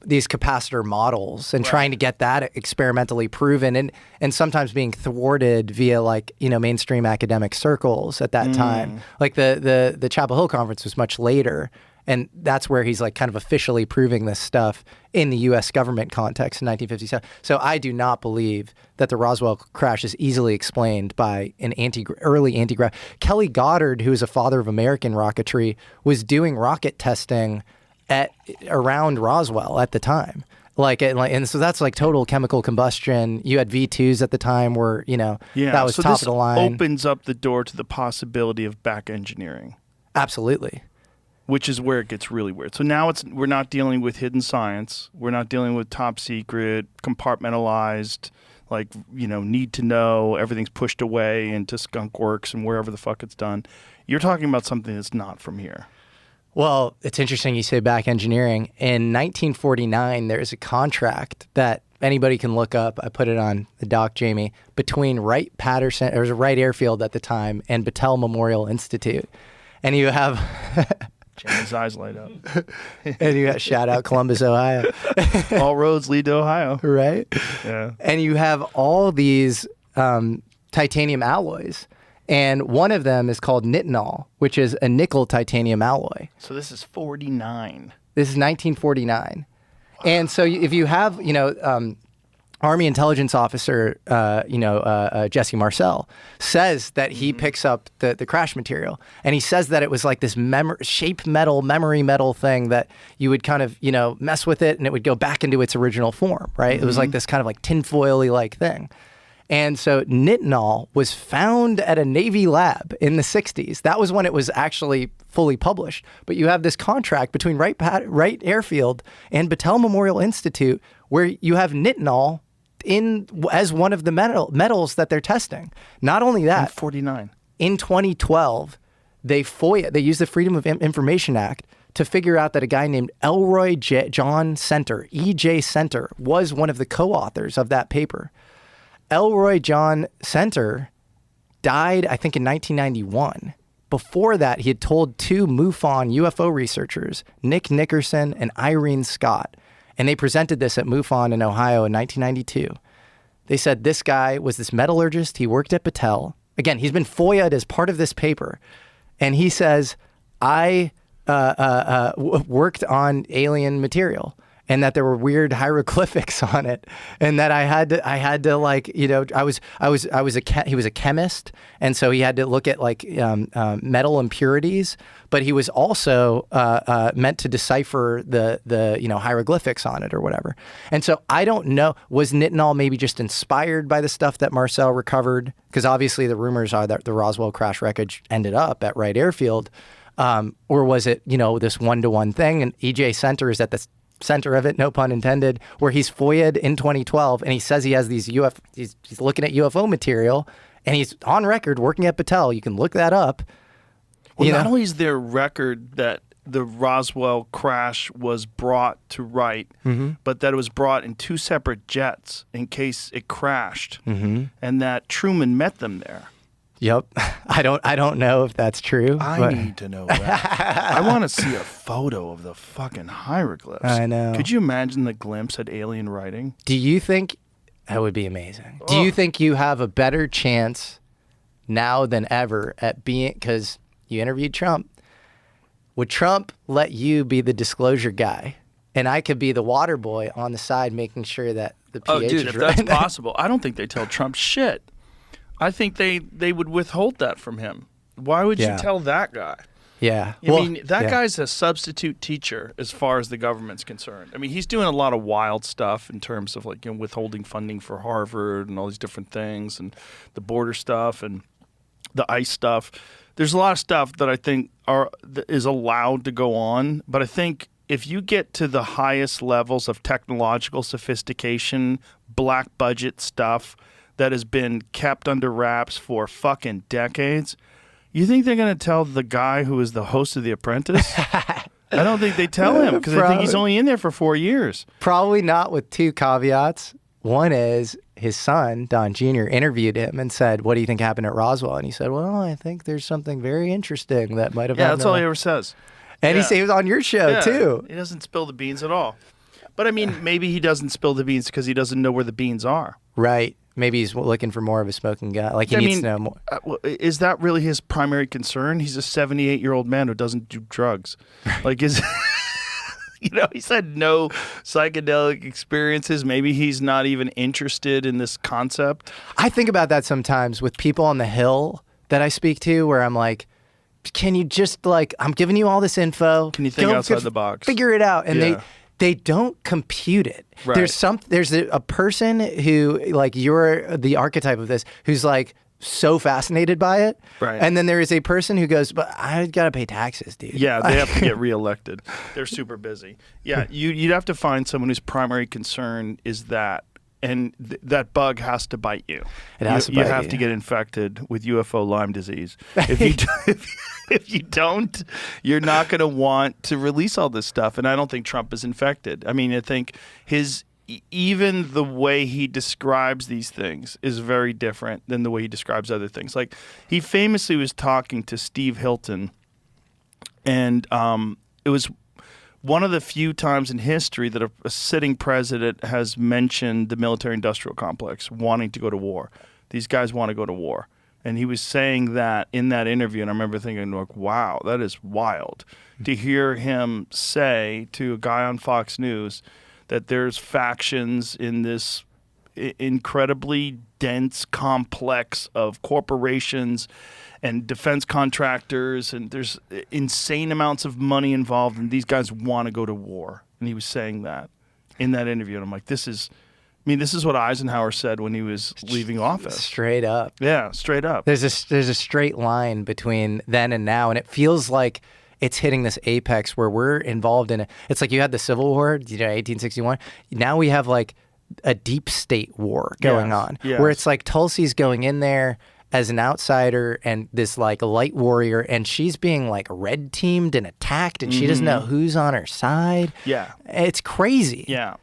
these capacitor models and trying to get that experimentally proven, and sometimes being thwarted via, like, you know, mainstream academic circles at that time. Like the Chapel Hill conference was much later. And that's where he's like kind of officially proving this stuff in the U.S. government context in 1957. So I do not believe that the Roswell crash is easily explained by an early anti-gravity. Kelly Goddard, who is a father of American rocketry, was doing rocket testing around Roswell at the time. And so that's like total chemical combustion. You had V2s at the time where, you know, that was so top of the line. Opens up the door to the possibility of back engineering. Absolutely. Which is where it gets really weird. So now we're not dealing with hidden science. We're not dealing with top secret, compartmentalized, like, you know, need to know. Everything's pushed away into Skunk Works and wherever the fuck it's done. You're talking about something that's not from here. Well, it's interesting you say back engineering. In 1949, there's a contract that anybody can look up. I put it on the doc, Jamie, between Wright-Patterson, there was a Wright Airfield at the time, and Battelle Memorial Institute. And you have... Jamie's eyes light up. And you got shout out Columbus, Ohio. All roads lead to Ohio. Right? Yeah. And you have all these titanium alloys. And one of them is called nitinol, which is a nickel titanium alloy. So this is 49. This is 1949. And so if you have, you know, Army intelligence officer, Jesse Marcel, says that he picks up the crash material, and he says that it was like this memory metal thing that you would kind of, you know, mess with it and it would go back into its original form, right? It was like this kind of like tinfoily like thing. And so nitinol was found at a Navy lab in the 60s. That was when it was actually fully published. But you have this contract between Wright Airfield and Battelle Memorial Institute where you have nitinol as one of the metals that they're testing. Not only that, 49. In 2012, they used the Freedom of Information Act to figure out that a guy named Elroy John Center, E.J. Center, was one of the co-authors of that paper. Elroy John Center died, I think, in 1991. Before that, he had told two MUFON UFO researchers, Nick Nickerson and Irene Scott, and they presented this at MUFON in Ohio in 1992. They said this guy was this metallurgist. He worked at Battelle. Again, he's been FOIA'd as part of this paper. And he says, I worked on alien material, and that there were weird hieroglyphics on it, and that I had to like, you know, he was a chemist, and so he had to look at like metal impurities, but he was also meant to decipher the you know, hieroglyphics on it or whatever. And so I don't know, was nitinol maybe just inspired by the stuff that Marcel recovered? Because obviously the rumors are that the Roswell crash wreckage ended up at Wright Airfield, or was it, you know, this one-to-one thing? And E.J. Center is at the center of it, no pun intended, where he's FOIA'd in 2012, and he says he has these he's looking at UFO material, and he's on record working at Battelle. You can look that up. Well, not only is there record that the Roswell crash was brought to Wright, but that it was brought in two separate jets in case it crashed, and that Truman met them there. Yep. I don't know if that's true. I need to know that. I want to see a photo of the fucking hieroglyphs. I know. Could you imagine the glimpse at alien writing? Do you think that would be amazing? Do you think you have a better chance now than ever at being, because you interviewed Trump, would Trump let you be the disclosure guy? And I could be the water boy on the side making sure that the pH is if right. that's possible. I don't think they tell Trump shit. I think they would withhold that from him. Why would you tell that guy? Yeah. I mean, that guy's a substitute teacher as far as the government's concerned. I mean, he's doing a lot of wild stuff in terms of like, withholding funding for Harvard and all these different things, and the border stuff and the ICE stuff. There's a lot of stuff that I think is allowed to go on, but I think if you get to the highest levels of technological sophistication, black budget stuff that has been kept under wraps for fucking decades, you think they're going to tell the guy who is the host of The Apprentice? I don't think they tell him, because I think he's only in there for 4 years. Probably not, with two caveats. One is his son, Don Jr., interviewed him and said, what do you think happened at Roswell? And he said, well, I think there's something very interesting that might have happened. Yeah, that's all he ever says. And he was on your show, too. He doesn't spill the beans at all. But, I mean, maybe he doesn't spill the beans because he doesn't know where the beans are. Right. Maybe he's looking for more of a smoking gun. Like, he needs to know more. Is that really his primary concern? He's a 78-year-old man who doesn't do drugs. Like, he's had no psychedelic experiences. Maybe he's not even interested in this concept. I think about that sometimes with people on the Hill that I speak to, where I'm like, can you just, like, I'm giving you all this info. Can you think outside the box? Figure it out. And they don't compute it. Right. There's a person who, like, you're the archetype of this, who's like so fascinated by it. Right. And then there is a person who goes, but I gotta pay taxes, dude. Yeah, they have to get reelected. They're super busy. Yeah, you'd have to find someone whose primary concern is that. And that bug has to bite you. It has to bite you. You have to get infected with UFO Lyme disease. If you don't, you're not going to want to release all this stuff. And I don't think Trump is infected. I mean, I think even the way he describes these things is very different than the way he describes other things. Like, he famously was talking to Steve Hilton, and it was one of the few times in history that a sitting president has mentioned the military-industrial complex wanting to go to war. These guys want to go to war. And he was saying that in that interview, and I remember thinking, like, wow, that is wild to hear him say to a guy on Fox News that there's factions in this incredibly dense complex of corporations and defense contractors, and there's insane amounts of money involved, and these guys want to go to war. And he was saying that in that interview, and I'm like, this is what Eisenhower said when he was leaving office. Straight up. Yeah, straight up. There's a straight line between then and now, and it feels like it's hitting this apex where we're involved in it. It's like you had the Civil War, 1861. Now we have like a deep state war going on, where it's like Tulsi's going in there as an outsider and this like light warrior, and she's being like red teamed and attacked, and she doesn't know who's on her side. Yeah, it's crazy. Yeah,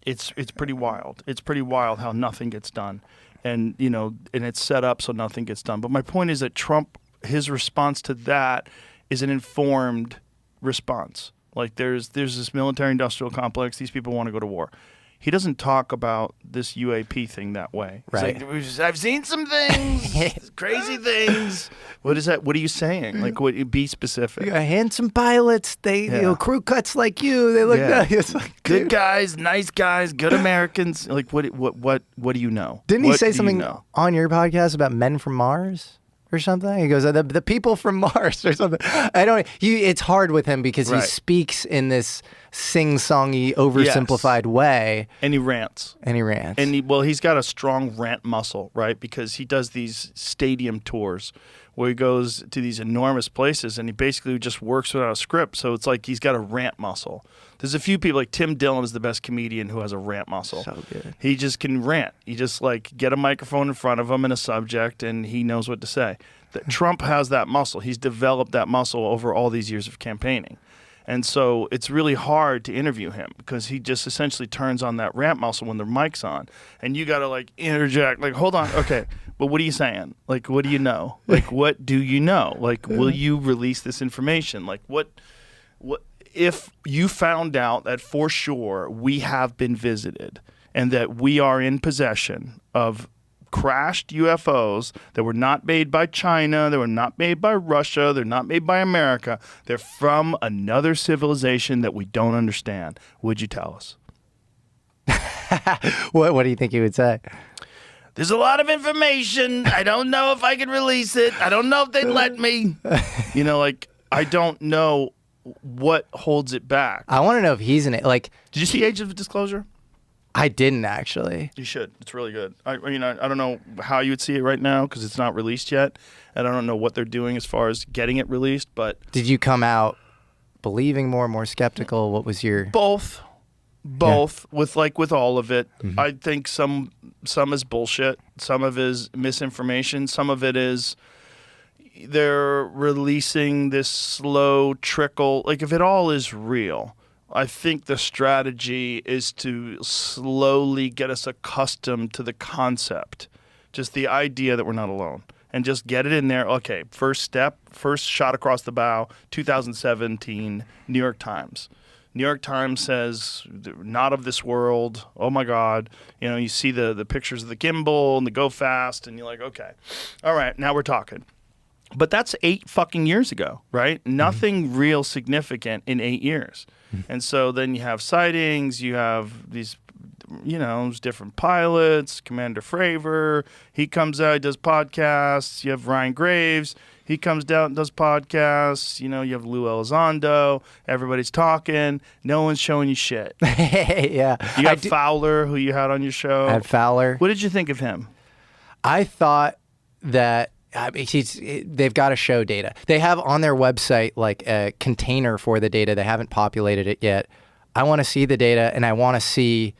it's pretty wild. It's pretty wild how nothing gets done, and and it's set up so nothing gets done. But my point is that Trump, his response to that is an informed response. Like there's this military-industrial complex. These people want to go to war. He doesn't talk about this UAP thing that way. He's right. like, I've seen some things, crazy things. What is that? What are you saying? Like, be specific. You got handsome pilots. They, crew cuts like you. They look nice. Like, good guys, nice guys, good Americans. Like, what do you know? Didn't he say something on your podcast about men from Mars? Or something. He goes, the people from Mars or something. It's hard with him because he speaks in this sing-songy, oversimplified way. And he rants. And he's got a strong rant muscle, right? Because he does these stadium tours where he goes to these enormous places and he basically just works without a script. So it's like he's got a rant muscle. There's a few people, like Tim Dillon is the best comedian who has a rant muscle. So good. He just can rant. You just like get a microphone in front of him and a subject and he knows what to say. Trump has that muscle. He's developed that muscle over all these years of campaigning. And so it's really hard to interview him because he just essentially turns on that rant muscle when the mic's on. And you got to like interject, like, hold on, okay, but what are you saying? Like, what do you know? Like, what do you know? Like, will you release this information? Like, what if you found out that for sure we have been visited and that we are in possession of crashed UFOs that were not made by China, they were not made by Russia, they're not made by America, they're from another civilization that we don't understand, would you tell us? What do you think he would say? There's a lot of information. I don't know if I can release it. I don't know if they'd let me. I don't know what holds it back. I want to know if he's in it. Like, did you see Age of Disclosure? I didn't actually. You should. It's really good. I mean, I don't know how you would see it right now because it's not released yet, and I don't know what they're doing as far as getting it released. But did you come out believing more skeptical? What was your both? With all of it. Mm-hmm. I think some is bullshit, some of it is misinformation, some of it is they're releasing this slow trickle. Like, if it all is real, I think the strategy is to slowly get us accustomed to the concept, just the idea that we're not alone, and just get it in there. Okay, first step, first shot across the bow, 2017, New York Times. New York Times says, not of this world. Oh, my God. You know, you see the pictures of the gimbal and the go fast, and you're like, okay. All right, now we're talking. But that's 8 fucking years ago, right? Nothing real significant in 8 years. And so then you have sightings, you have these, you know, there's different pilots, Commander Fravor, he comes out, he does podcasts. You have Ryan Graves, he comes down and does podcasts. You know, you have Lou Elizondo, everybody's talking, no one's showing you shit. Yeah. You got Fowler, who you had on your show. I had Fowler. What did you think of him? I thought that they've got to show data. They have on their website like a container for the data. They haven't populated it yet. I want to see the data, and I want to see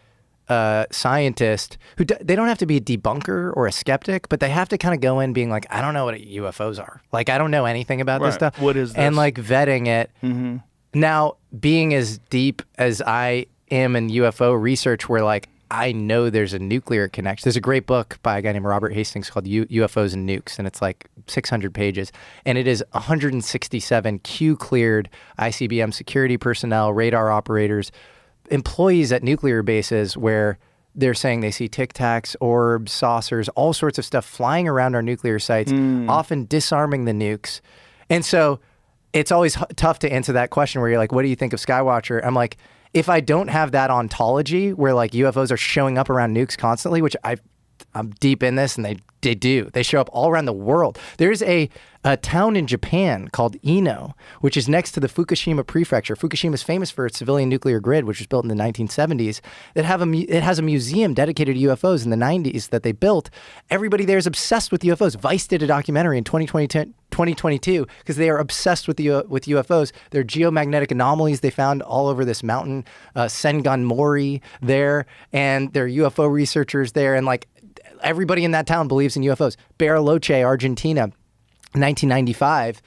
scientists who they don't have to be a debunker or a skeptic, but they have to kind of go in being like, I don't know what UFOs are. Like, I don't know anything about this stuff. What is this? And like vetting it. Mm-hmm. Now, being as deep as I am in UFO research, where like I know there's a nuclear connection. There's a great book by a guy named Robert Hastings called UFOs and Nukes, and it's like 600 pages. And it is 167 Q-cleared ICBM security personnel, radar operators, employees at nuclear bases where they're saying they see tic tacs, orbs, saucers, all sorts of stuff flying around our nuclear sites, often disarming the nukes. And so it's always tough to answer that question where you're like, what do you think of Skywatcher? I'm like, if I don't have that ontology where like UFOs are showing up around nukes constantly, which I'm deep in this, and they do. They show up all around the world. There's a town in Japan called Ino, which is next to the Fukushima prefecture. Fukushima is famous for its civilian nuclear grid, which was built in the 1970s. It has a museum dedicated to UFOs in the 90s that they built. Everybody there is obsessed with UFOs. Vice did a documentary in 2022 because they are obsessed with UFOs. There are geomagnetic anomalies they found all over this mountain, Sengan Mori there, and there are UFO researchers there, and like everybody in that town believes in UFOs. Bariloche, Argentina, 1995.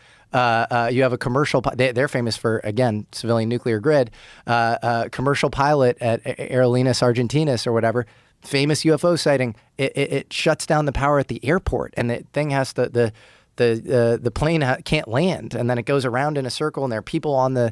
You have a commercial. They're famous for, again, civilian nuclear grid. Commercial pilot at Aerolíneas Argentinas or whatever. Famous UFO sighting. It shuts down the power at the airport, and the thing has the plane can't land, and then it goes around in a circle, and there are people on the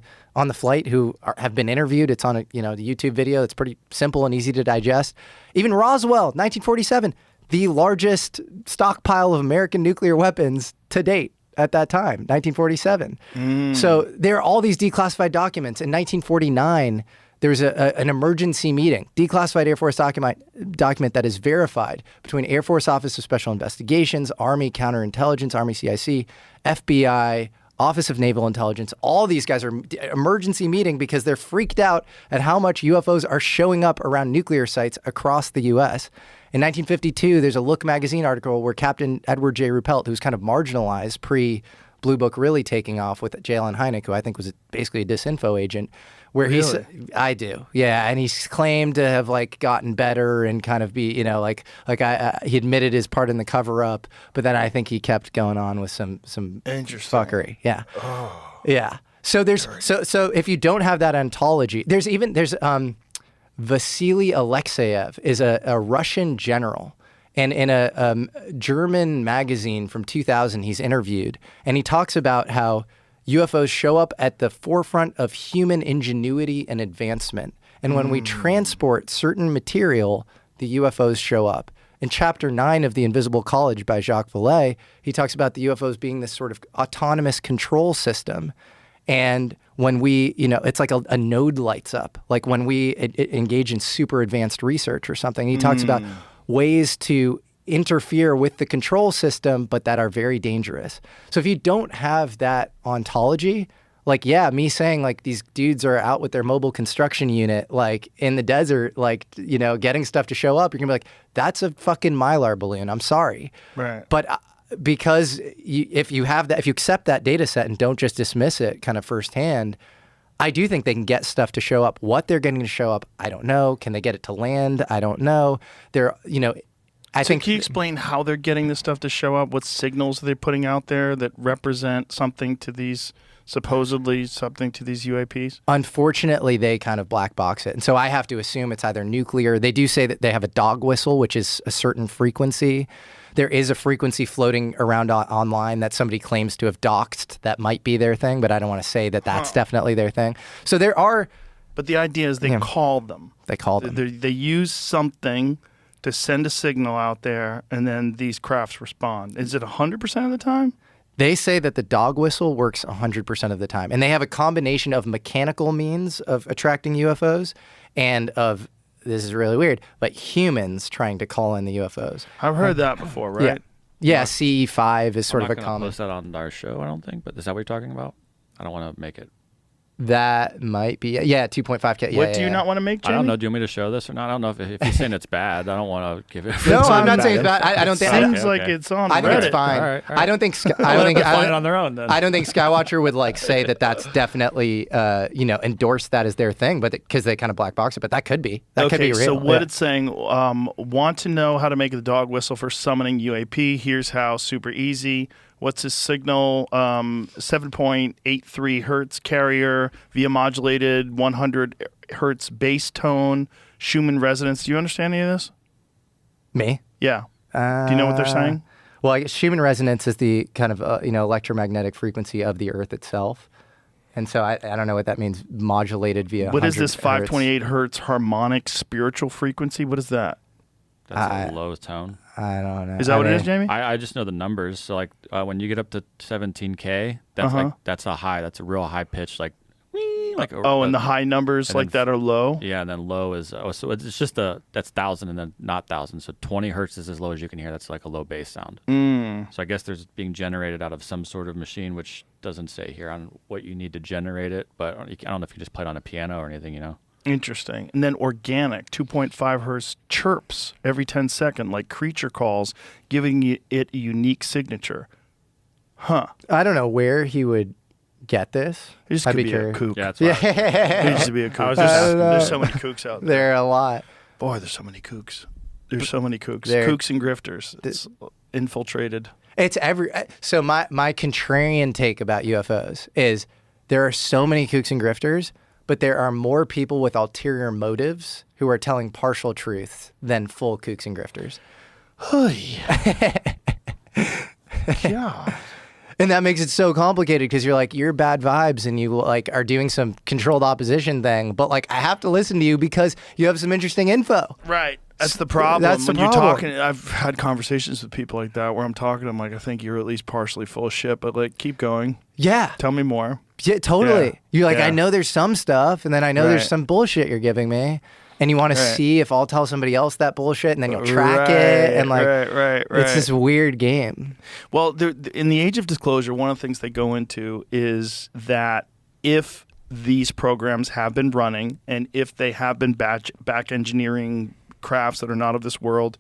flight who have been interviewed. It's on the YouTube video. It's pretty simple and easy to digest. Even Roswell, 1947, the largest stockpile of American nuclear weapons to date at that time, 1947. So there are all these declassified documents. In 1949, there was an emergency meeting, declassified Air Force document that is verified between Air Force Office of Special Investigations, Army Counterintelligence, Army CIC, FBI, Office of Naval Intelligence. All these guys are emergency meeting because they're freaked out at how much UFOs are showing up around nuclear sites across the U.S. In 1952, there's a Look magazine article where Captain Edward J. Ruppelt, who's kind of marginalized pre-Blue Book really taking off with J. Allen Hynek, who I think was basically a disinfo agent, where I do, yeah, and he's claimed to have like gotten better and kind of be, he admitted his part in the cover up, but then I think he kept going on with some fuckery, yeah, yeah. So there's so if you don't have that ontology, there's Vasily Alexeyev is a Russian general. And in a German magazine from 2000, he's interviewed, and he talks about how UFOs show up at the forefront of human ingenuity and advancement. And when we transport certain material, the UFOs show up. In Chapter 9 of The Invisible College by Jacques Vallée, he talks about the UFOs being this sort of autonomous control system. And when we, it's like a node lights up, like when we engage in super advanced research or something. He talks about ways to interfere with the control system, but that are very dangerous. So if you don't have that ontology, like, yeah, me saying like these dudes are out with their mobile construction unit, like in the desert, like, you know, getting stuff to show up, you're gonna be like, that's a fucking Mylar balloon. I'm sorry. Right. But because if you have that, if you accept that data set and don't just dismiss it kind of firsthand, I do think they can get stuff to show up. What they're getting to show up, I don't know. Can they get it to land? I don't know. They're, you know, I think. Can you explain how they're getting this stuff to show up? What signals are they putting out there that represent something to these, supposedly something to these UAPs? Unfortunately, they kind of black box it. And so I have to assume it's either nuclear. They do say that they have a dog whistle, which is a certain frequency. There is a frequency floating around online that somebody claims to have doxed that might be their thing, but I don't want to say that that's definitely their thing. So there are... But the idea is they call them. They call them. They use something to send a signal out there, and then these crafts respond. Is it 100% of the time? They say that the dog whistle works 100% of the time. And they have a combination of mechanical means of attracting UFOs and of, this is really weird, but humans trying to call in the UFOs. I've heard that before, right? Yeah, CE5 is sort of a I'm not common. going to post that on our show, I don't think, but is that what you're talking about? I don't want to make it. That might be, 2.5K. Yeah, What do you not want to make, Jamie? I don't know. Do you want me to show this or not? I don't know if you're saying it's bad. I don't want to give it. No, I'm not saying it's bad. I don't think. Seems like it's on Reddit. I think it's fine. All right. I don't think. I don't think it's fine on their own. Then. I don't think Skywatcher would like say that that's definitely, endorse that as their thing, but because they kind of black box it. But that could be. That could be real. So what it's saying, want to know how to make the dog whistle for summoning UAP? Here's how. Super easy. What's his signal? 7.83 hertz carrier via modulated 100 hertz bass tone, Schumann resonance. Do you understand any of this? Me? Yeah. Do you know what they're saying? Well, I guess Schumann resonance is the kind of electromagnetic frequency of the Earth itself. And so I don't know what that means, modulated via What is 100 this 528 hertz harmonic spiritual frequency? What is that? That's a low tone. I don't know. Is that what it is, Jamie? I just know the numbers. So like when you get up to 17K, that's that's a high. That's a real high pitch, like and the high numbers like that are low? Yeah, and then low is so it's just that's 1,000 and then not 1,000. So 20 hertz is as low as you can hear. That's like a low bass sound. So I guess there's being generated out of some sort of machine, which doesn't say here on what you need to generate it. But I don't know if you just play it on a piano or anything, Interesting. And then organic, 2.5 hertz chirps every 10 seconds, like creature calls, giving it a unique signature. Huh. I don't know where he would get this. He just could be a kook. Yeah, that's right. He used to be a kook. There's so many kooks out there. There are a lot. Boy, there's so many kooks. There's so many kooks. Kooks and grifters. It's infiltrated. It's so my contrarian take about UFOs is there are so many kooks and grifters, but there are more people with ulterior motives who are telling partial truths than full kooks and grifters. Yeah. And that makes it so complicated because you're like, you're bad vibes and you like are doing some controlled opposition thing, but like I have to listen to you because you have some interesting info. Right. That's the problem. That's the when problem. You're talking, I've had conversations with people like that where I'm talking to them like, I think you're at least partially full of shit, but like, keep going. Yeah. Tell me more. Yeah, totally. Yeah. You're like, Yeah. I know there's some stuff, and then I know there's some bullshit you're giving me, and you want to see if I'll tell somebody else that bullshit, and then you'll track it, and like, it's this weird game. Well, in the age of disclosure, one of the things they go into is that if these programs have been running, and if they have been back engineering crafts that are not of this world,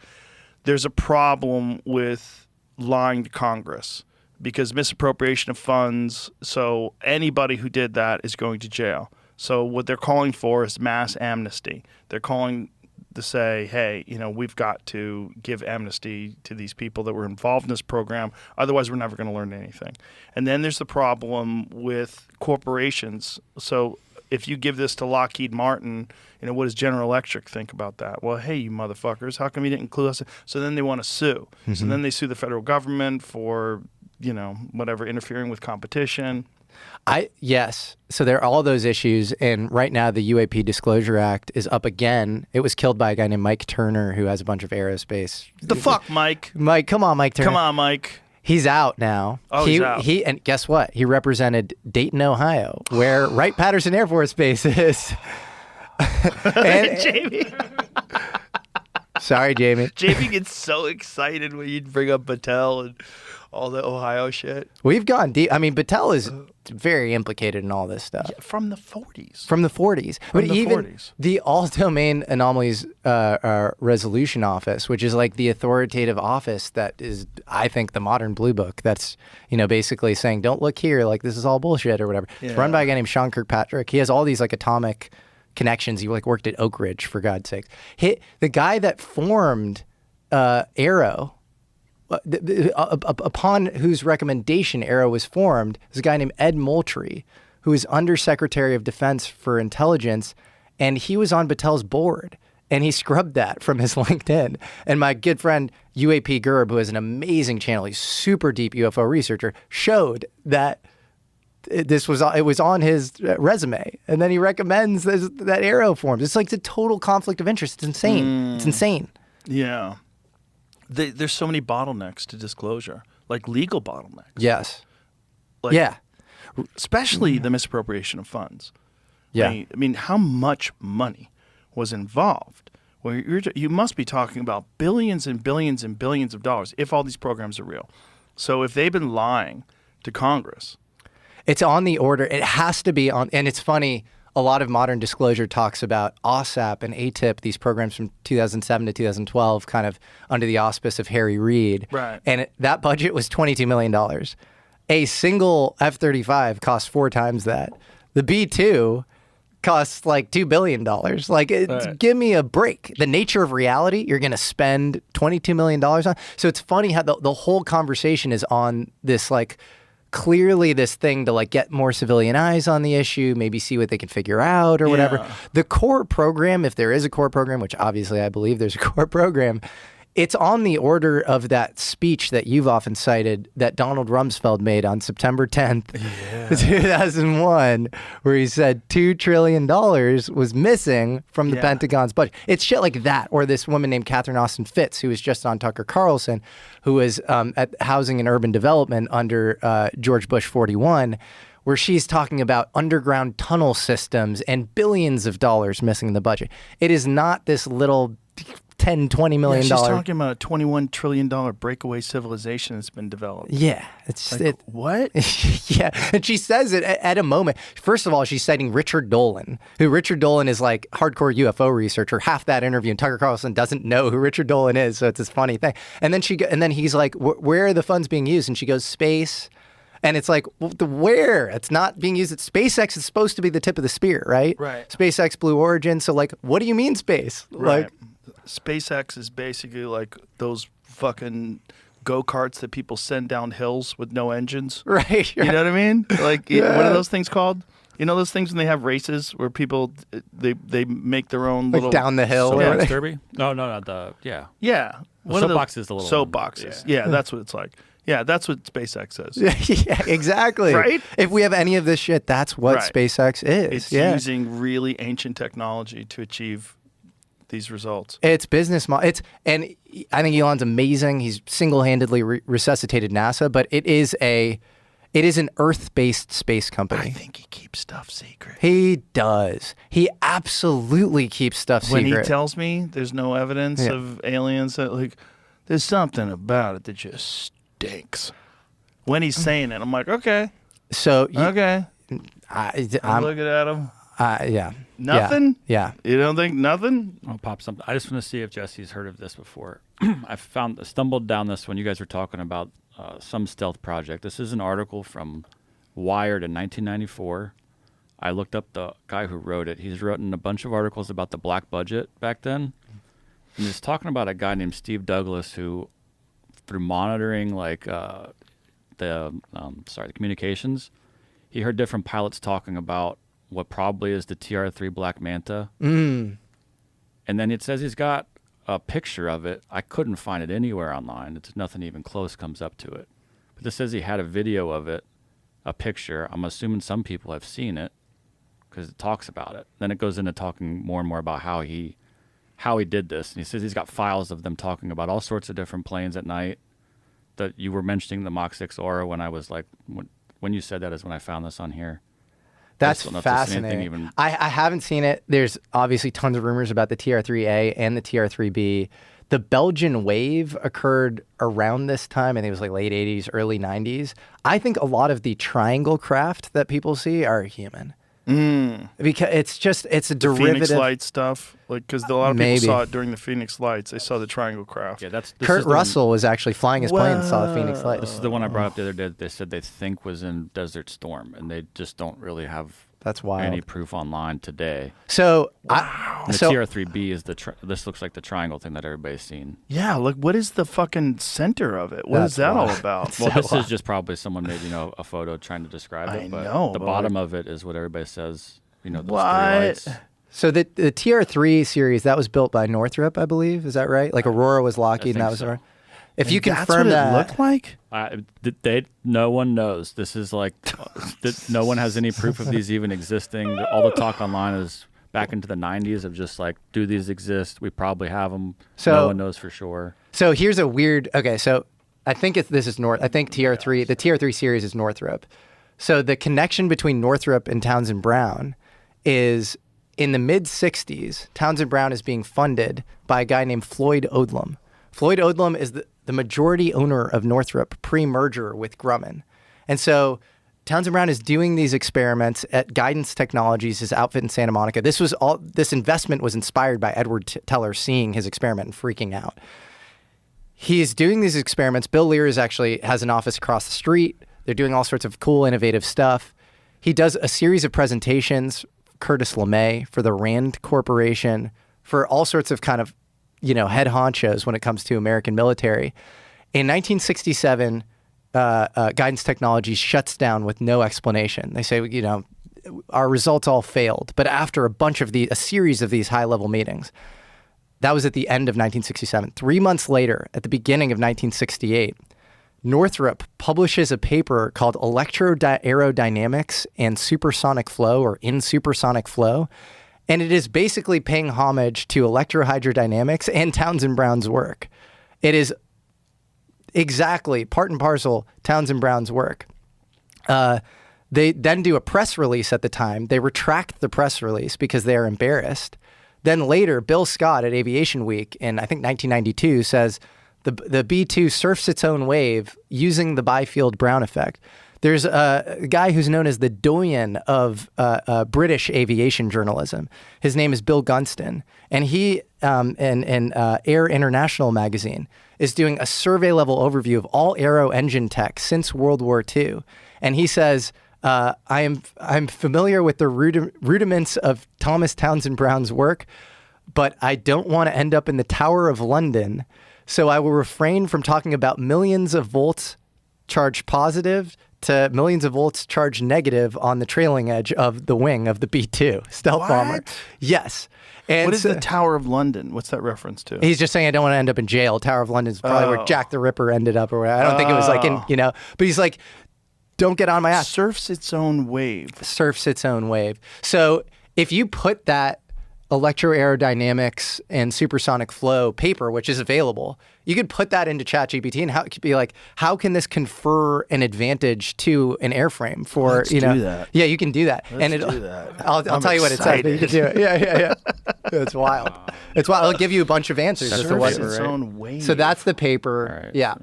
there's a problem with lying to Congress. Because misappropriation of funds, so anybody who did that is going to jail. So what they're calling for is mass amnesty. They're calling to say, hey, we've got to give amnesty to these people that were involved in this program. Otherwise, we're never going to learn anything. And then there's the problem with corporations. So if you give this to Lockheed Martin, what does General Electric think about that? Well, hey, you motherfuckers, how come you didn't include us? So then they want to sue. Mm-hmm. So then they sue the federal government for whatever, interfering with competition. Yes. So there are all those issues, and right now the UAP Disclosure Act is up again. It was killed by a guy named Mike Turner, who has a bunch of aerospace. The fuck, Mike? Mike, come on, Mike Turner. Come on, Mike. He's out now. Oh, he's out. And guess what? He represented Dayton, Ohio, where Wright-Patterson Air Force Base is. Jamie. Sorry, Jamie. Jamie gets so excited when you bring up Battelle and all the Ohio shit. We've gone deep. I mean, Battelle is very implicated in all this stuff. Yeah, from the 40s. From the 40s. But the even 40s. the All-Domain Anomalies Resolution Office, which is like the authoritative office that is, I think, the modern Blue Book. That's, basically saying, don't look here, like this is all bullshit or whatever. Yeah. It's run by a guy named Sean Kirkpatrick. He has all these like atomic connections. He like worked at Oak Ridge, for God's sake. The guy that formed Arrow, upon whose recommendation Arrow was formed, is a guy named Ed Moultrie, who is Undersecretary of Defense for Intelligence, and he was on Battelle's board, and he scrubbed that from his LinkedIn. And my good friend UAP Gerb, who has an amazing channel, he's super deep UFO researcher, showed that it was on his resume, and then he recommends that Arrow forms. It's like the total conflict of interest. It's insane. It's insane. Yeah. There's so many bottlenecks to disclosure, like legal bottlenecks. Yes. Like, Yeah. Especially the misappropriation of funds. Yeah. I mean, how much money was involved? Well, you must be talking about billions and billions and billions of dollars if all these programs are real. So if they've been lying to Congress. It's on the order. It has to be on. And it's funny, a lot of modern disclosure talks about OSAP and ATIP, these programs from 2007 to 2012, kind of under the auspice of Harry Reid. Right. And that budget was $22 million. A single F-35 costs 4 times that. The B-2 costs like $2 billion. Like, give me a break. The nature of reality, you're going to spend $22 million on. So it's funny how the whole conversation is on this, like, clearly this thing to like get more civilian eyes on the issue, maybe see what they can figure out or whatever. Yeah. The core program, if there is a core program, which obviously I believe there's a core program, it's on the order of that speech that you've often cited that Donald Rumsfeld made on September 10th, 2001, where he said $2 trillion was missing from the Pentagon's budget. It's shit like that. Or this woman named Catherine Austin Fitts, who was just on Tucker Carlson, who was at Housing and Urban Development under George Bush 41, where she's talking about underground tunnel systems and billions of dollars missing in the budget. It is not this little $10-20 million. Yeah, she's talking about a $21 trillion breakaway civilization that's been developed. Yeah. It's like, what? Yeah. And she says it at a moment. First of all, she's citing Richard Dolan, who Richard Dolan is like hardcore UFO researcher. Half that interview, and Tucker Carlson doesn't know who Richard Dolan is. So it's this funny thing. And then he's like, where are the funds being used? And she goes, space. And it's like, well, where? It's not being used. SpaceX is supposed to be the tip of the spear, right? Right. SpaceX Blue Origin. So like, what do you mean space? Right. Like, SpaceX is basically like those fucking go-karts that people send down hills with no engines. Right. You know what I mean? Like, what are those things called? You know those things when they have races where people, they make their own like little... down the hill. Soapbox derby? No, Yeah. Well, soapbox is the little... Soapboxes. Yeah, that's what it's like. Yeah, that's what SpaceX is. Yeah, exactly. Right? If we have any of this shit, that's what Right. SpaceX is. It's using really ancient technology to achieve these results. It's business model. And I think Elon's amazing. He's single-handedly resuscitated NASA, but it is an Earth-based space company. I think he keeps stuff secret. He does. He absolutely keeps stuff When secret. he tells me there's no evidence of aliens, that like there's something about it that just stinks. When he's saying it, I'm like, okay, so okay. I'm I'm looking at him. yeah. Nothing? Yeah. You don't think nothing? I'll pop something. I just want to see if Jesse's heard of this before. I stumbled down this when you guys were talking about some stealth project. This is an article from Wired in 1994. I looked up the guy who wrote it. He's written a bunch of articles about the black budget back then. And he's talking about a guy named Steve Douglas who, through monitoring like the communications, he heard different pilots talking about what probably is the TR-3 Black Manta. And then it says he's got a picture of it. I couldn't find it anywhere online. It's nothing even close comes up to it. But this says he had a video of it, a picture. I'm assuming some people have seen it because it talks about it. Then it goes into talking more and more about how he did this. And he says he's got files of them talking about all sorts of different planes at night. That you were mentioning the Mach 6 Aurora when I was like, when you said that is when I found this on here. That's fascinating. I haven't seen it. There's obviously tons of rumors about the TR-3A and the TR-3B. the Belgian wave occurred around this time. I think it was like late 80s, early 90s. I think a lot of the triangle craft that people see are human. Because it's a derivative. Phoenix Lights stuff, like because a lot of Maybe. people saw it during the Phoenix Lights. They saw the triangle craft. Yeah, this Kurt is the Russell was actually flying his plane and saw the Phoenix One, Lights. this is the one I brought up the other day that they said they think was in Desert Storm, and they just don't really have That's wild. any proof online today. So, And the TR3B is this looks like the triangle thing that everybody's seen. Yeah, like what is the fucking center of it? What That's is that all wild. about? Well, this is just probably someone made a photo trying to describe it. I But know, the but bottom of it is what everybody says. Those three What? lights. So the TR3 series, that was built by Northrup, I believe. Is that right? Like Aurora was Lockheed, and that was so. Aurora. If you That's confirm what that, it looked like. No one knows. This is like no one has any proof of these even existing. All the talk online is back into the 90s of just like, do these exist? We probably have them. So- no one knows for sure. So here's a weird. Okay, so I think this is North. I think TR3. The TR3 series is Northrup. So the connection between Northrup and Townsend Brown is in the mid '60s. Townsend Brown is being funded by a guy named Floyd Odlum. Floyd Odlum is the majority owner of Northrup pre-merger with Grumman, and so Townsend Brown is doing these experiments at Guidance Technologies, his outfit in Santa Monica. This investment was inspired by Edward Teller seeing his experiment and freaking out. He's doing these experiments. Bill Lear has an office across the street. They're doing all sorts of cool, innovative stuff. He does a series of presentations, Curtis LeMay, for the Rand Corporation, for all sorts of kind of, head honchos when it comes to American military. In 1967, Guidance Technologies shuts down with no explanation. They say, our results all failed. But after a series of these high-level meetings, that was at the end of 1967. 3 months later, at the beginning of 1968, Northrup publishes a paper called Electroaerodynamics and Supersonic Flow, or In Supersonic Flow. And it is basically paying homage to electrohydrodynamics and Townsend Brown's work. It is exactly part and parcel Townsend Brown's work. They then do a press release at the time. They retract the press release because they are embarrassed. Then later, Bill Scott at Aviation Week in, I think, 1992 says the B-2 surfs its own wave using the Biefield-Brown effect. There's a guy who's known as the doyen of British aviation journalism. His name is Bill Gunston, and he, in Air International magazine, is doing a survey-level overview of all aero engine tech since World War II. And he says, I'm familiar with the rudiments of Thomas Townsend Brown's work, but I don't want to end up in the Tower of London, so I will refrain from talking about millions of volts charged positive to millions of volts charged negative on the trailing edge of the wing of the B-2 stealth bomber. Yes. And What is the Tower of London? What's that reference to? He's just saying, I don't want to end up in jail. Tower of London is probably where Jack the Ripper ended up, or whatever. I don't think it was like but he's like, don't get on my ass. Surfs its own wave. Surfs its own wave. So if you put that electroaerodynamics and supersonic flow paper, which is available, you could put that into ChatGPT, and it could be like, how can this confer an advantage to an airframe for, Let's do that. Yeah, you can do that. Let's do that. I'll tell you what it says, but you can do it. Yeah. It's wild. It's wild. It'll give you a bunch of answers as to what. Surfs its own wave. So that's the paper. All right, Yeah.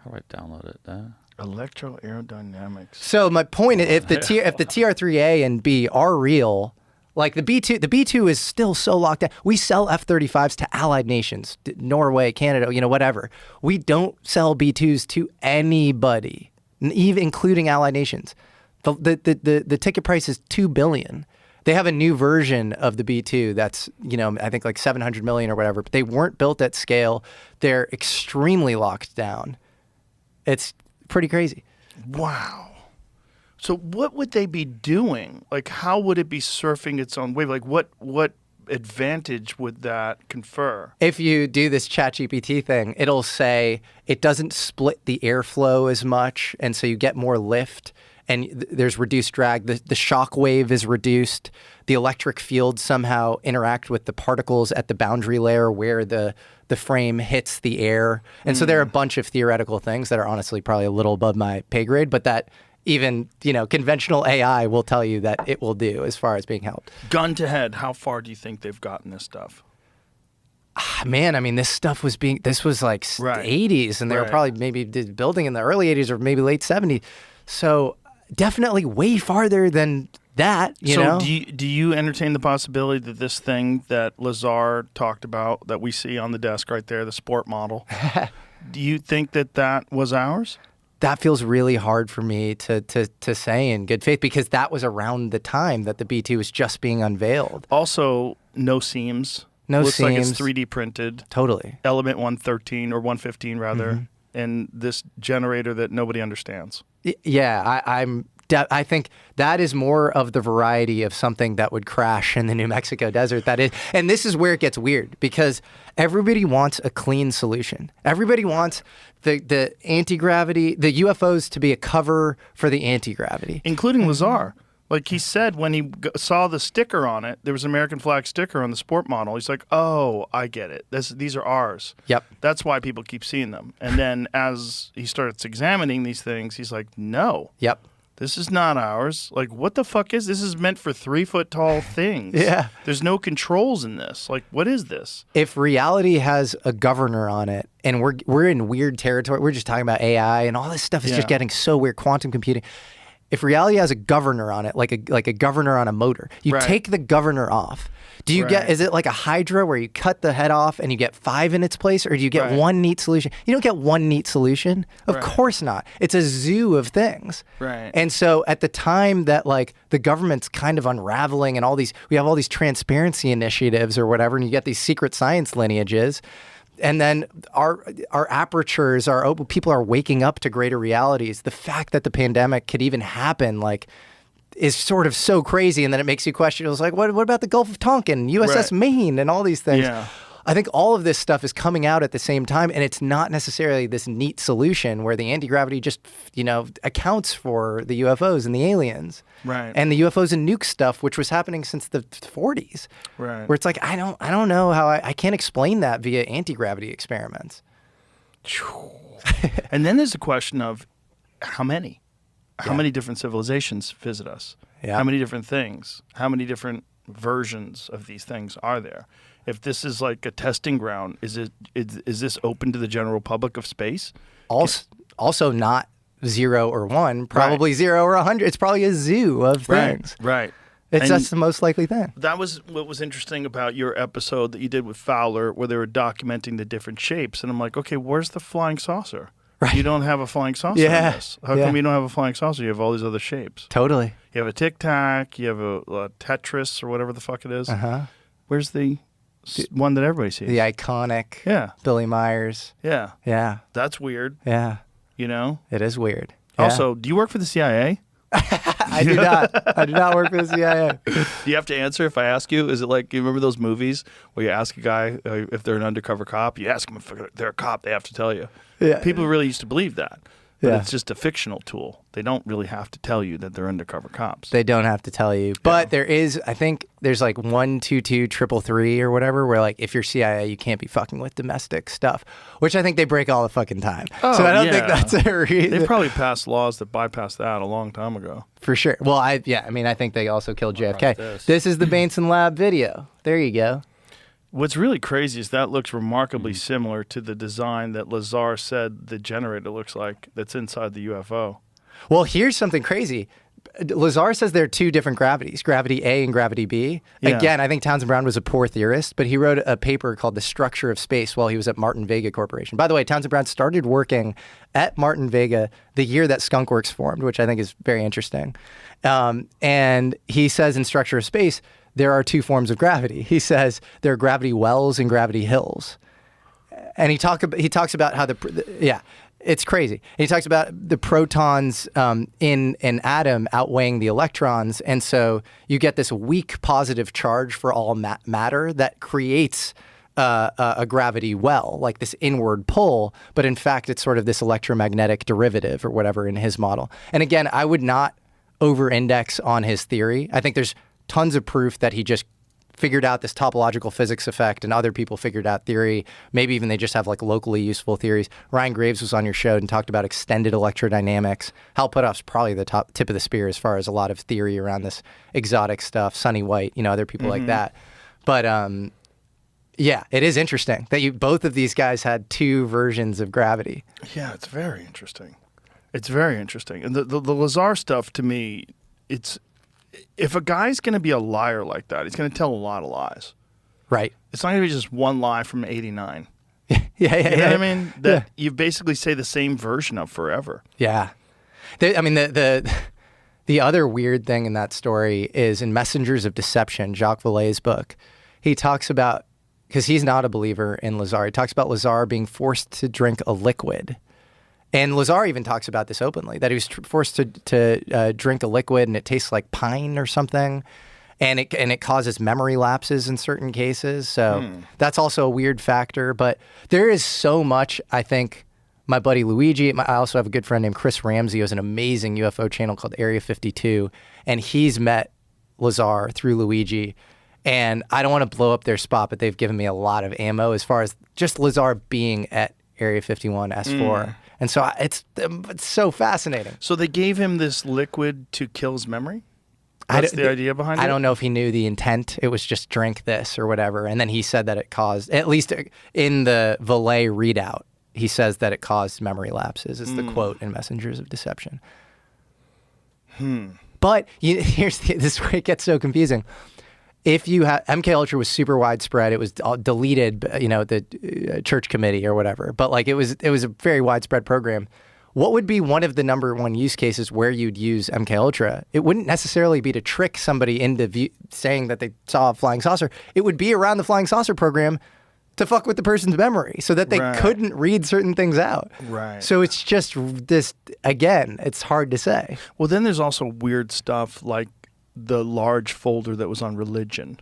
How do I download it? Electroaerodynamics. So my point is, if the TR3A and B are real, like the B2 is still so locked down. We sell F-35s to allied nations, Norway, Canada, whatever. We don't sell B2s to anybody, even including allied nations. The ticket price is $2 billion. They have a new version of the B2 that's, I think like 700 million or whatever, but they weren't built at scale. They're extremely locked down. It's pretty crazy. Wow. So what would they be doing? Like, how would it be surfing its own wave? Like, what advantage would that confer? If you do this ChatGPT thing, it'll say it doesn't split the airflow as much, and so you get more lift, and there's reduced drag. The shock wave is reduced. The electric fields somehow interact with the particles at the boundary layer where the frame hits the air. And so there are a bunch of theoretical things that are honestly probably a little above my pay grade, but that even, conventional AI will tell you that it will do as far as being helped. Gun to head, how far do you think they've gotten this stuff? Man, I mean, this was like Right. 80s, and they were Right. probably maybe building in the early 80s or maybe late 70s. So definitely way farther than that, you know? Do you entertain the possibility that this thing that Lazar talked about that we see on the desk right there, the sport model, do you think that was ours? That feels really hard for me to say in good faith, because that was around the time that the B2 was just being unveiled. Also, no seams. No Looks like it's seams. 3D printed. Totally. Element 113 or 115 rather, Mm-hmm. and this generator that nobody understands. Yeah, I think that is more of the variety of something that would crash in the New Mexico desert. That is, and this is where it gets weird, because everybody wants a clean solution. Everybody wants the anti-gravity, the UFOs to be a cover for the anti-gravity. Including Lazar. Like he said when he saw the sticker on it, there was an American flag sticker on the sport model. He's like, oh, I get it. These are ours. Yep. That's why people keep seeing them. And then as he starts examining these things, he's like, no. Yep. This is not ours. Like, what the fuck is this? This is meant for 3-foot tall things. Yeah. There's no controls in this. Like, what is this? If reality has a governor on it, and we're in weird territory, we're just talking about AI and all this stuff is just getting so weird, quantum computing. If reality has a governor on it, like a governor on a motor, you Right. take the governor off. Do you get, is it like a Hydra where you cut the head off and you get 5 in its place, or do you get Right. one neat solution? You don't get one neat solution. Of Right. course not. It's a zoo of things. Right. And so at the time that like the government's kind of unraveling and we have all these transparency initiatives or whatever, and you get these secret science lineages, and then our apertures are open, people are waking up to greater realities. The fact that the pandemic could even happen, like, is sort of so crazy, and then it makes you question. It was like, what about the Gulf of Tonkin, USS Right. Maine, and all these things? Yeah. I think all of this stuff is coming out at the same time, and it's not necessarily this neat solution where the anti-gravity just, accounts for the UFOs and the aliens. Right. And the UFOs and nuke stuff, which was happening since the 40s. Right. Where it's like, I don't know how I can't explain that via anti-gravity experiments. And then there's the question of how many? How many different civilizations visit us? Yeah. How many different things? How many different versions of these things are there? If this is like a testing ground, is this open to the general public of space? Also not 0 or 1, probably 0 or 100. It's probably a zoo of things. Right. It's And just the most likely thing. that was what was interesting about your episode that you did with Fowler, where they were documenting the different shapes. And I'm like, okay, where's the flying saucer? Right. You don't have a flying saucer Yeah. in this. How Yeah. come you don't have a flying saucer? You have all these other shapes. Totally. You have a Tic Tac. You have a Tetris or whatever the fuck it is. Uh-huh. Where's the one that everybody sees? The iconic Yeah. Billy Myers. Yeah. Yeah. That's weird. Yeah. You know? It is weird. Yeah. Also, do you work for the CIA? I do not. I do not work for the CIA. Do you have to answer if I ask you? Is it like, you remember those movies where you ask a guy if they're an undercover cop? You ask them if they're a cop, they have to tell you. Yeah. People really used to believe that. But Yeah. it's just a fictional tool. They don't really have to tell you that they're undercover cops. They don't have to tell you. But there is, I think there's like 122 333 or whatever, where like if you're CIA, you can't be fucking with domestic stuff, which I think they break all the fucking time. Oh, so I don't think yeah. that's a reason. They probably passed laws that bypassed that a long time ago. For sure. Well, I think they also killed JFK. this. This is the Bainson Lab video. There you go. What's really crazy is that looks remarkably Mm-hmm. similar to the design that Lazar said the generator looks like that's inside the UFO. Well, here's something crazy. Lazar says there are 2 different gravities, gravity A and gravity B. Yeah. Again, I think Townsend Brown was a poor theorist, but he wrote a paper called The Structure of Space while he was at Martin Vega Corporation. By the way, Townsend Brown started working at Martin Vega the year that Skunkworks formed, which I think is very interesting. And he says in Structure of Space, there are 2 forms of gravity. He says there are gravity wells and gravity hills. And he talks about how it's crazy. And he talks about the protons in an atom outweighing the electrons, and so you get this weak positive charge for all matter that creates a gravity well, like this inward pull. But in fact, it's sort of this electromagnetic derivative or whatever in his model. And again, I would not over-index on his theory. I think there's tons of proof that he just figured out this topological physics effect, and other people figured out theory. Maybe even they just have like locally useful theories. Ryan Graves was on your show and talked about extended electrodynamics. Hal Puthoff's probably the tip of the spear as far as a lot of theory around this exotic stuff. Sonny White, other people like that. But Yeah, it is interesting that both of these guys had two versions of gravity. Yeah, it's very interesting. It's very interesting. And the Lazar stuff, to me, it's if a guy's going to be a liar like that, he's going to tell a lot of lies. Right. It's not going to be just one lie from '89. yeah. You know what I mean? That you basically say the same version of forever. Yeah. The other weird thing in that story is in Messengers of Deception, Jacques Vallée's book, he talks about, because he's not a believer in Lazar, he talks about Lazar being forced to drink a liquid. And Lazar even talks about this openly, that he was forced to drink a liquid and it tastes like pine or something. And it causes memory lapses in certain cases. So that's also a weird factor. But there is so much, I think, my buddy Luigi, I also have a good friend named Chris Ramsey, who has an amazing UFO channel called Area 52. And he's met Lazar through Luigi. And I don't want to blow up their spot, but they've given me a lot of ammo as far as just Lazar being at Area 51 S4. And so it's so fascinating. So they gave him this liquid to kill his memory? That's the idea behind it? I don't know if he knew the intent. It was just drink this or whatever. And then he said that it caused, at least in the Vallee readout, he says that it caused memory lapses, is the quote in Messengers of Deception. But this is where it gets so confusing. If you have MK Ultra was super widespread, it was deleted, the church committee or whatever. But like it was a very widespread program. What would be one of the number one use cases where you'd use MK Ultra? It wouldn't necessarily be to trick somebody into saying that they saw a flying saucer. It would be around the flying saucer program to fuck with the person's memory so that they couldn't read certain things out. Right. So it's just this, again, it's hard to say. Well, then there's also weird stuff like the large folder that was on religion.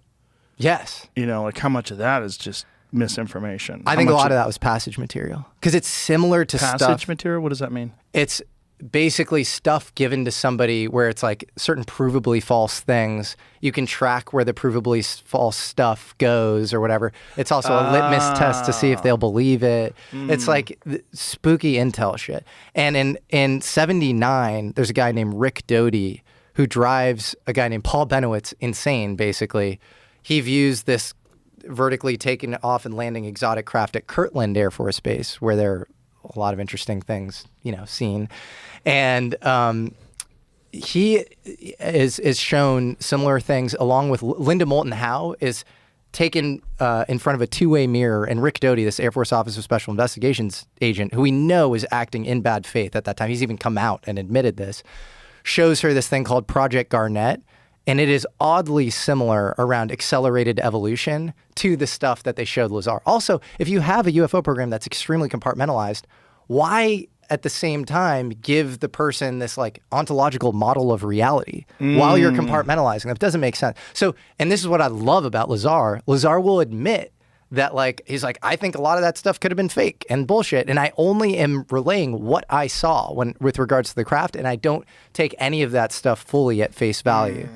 Yes. Like how much of that is just misinformation? I think a lot of that was passage material because it's similar to passage material. What does that mean? It's basically stuff given to somebody where it's like certain provably false things. You can track where the provably false stuff goes or whatever. It's also a litmus test to see if they'll believe it. It's like spooky intel shit. And in 79, there's a guy named Rick Doty who drives a guy named Paul Benowitz insane, basically. He views this vertically taking off and landing exotic craft at Kirtland Air Force Base, where there are a lot of interesting things, seen. And he is shown similar things along with Linda Moulton Howe is taken in front of a two-way mirror, and Rick Doty, this Air Force Office of Special Investigations agent, who we know is acting in bad faith at that time, he's even come out and admitted this, shows her this thing called Project Garnet, and it is oddly similar around accelerated evolution to the stuff that they showed Lazar. Also, if you have a UFO program that's extremely compartmentalized, why at the same time give the person this like ontological model of reality while you're compartmentalizing? That doesn't make sense. So, and this is what I love about Lazar. Lazar will admit that he's like, I think a lot of that stuff could have been fake and bullshit. And I only am relaying what I saw with regards to the craft. And I don't take any of that stuff fully at face value.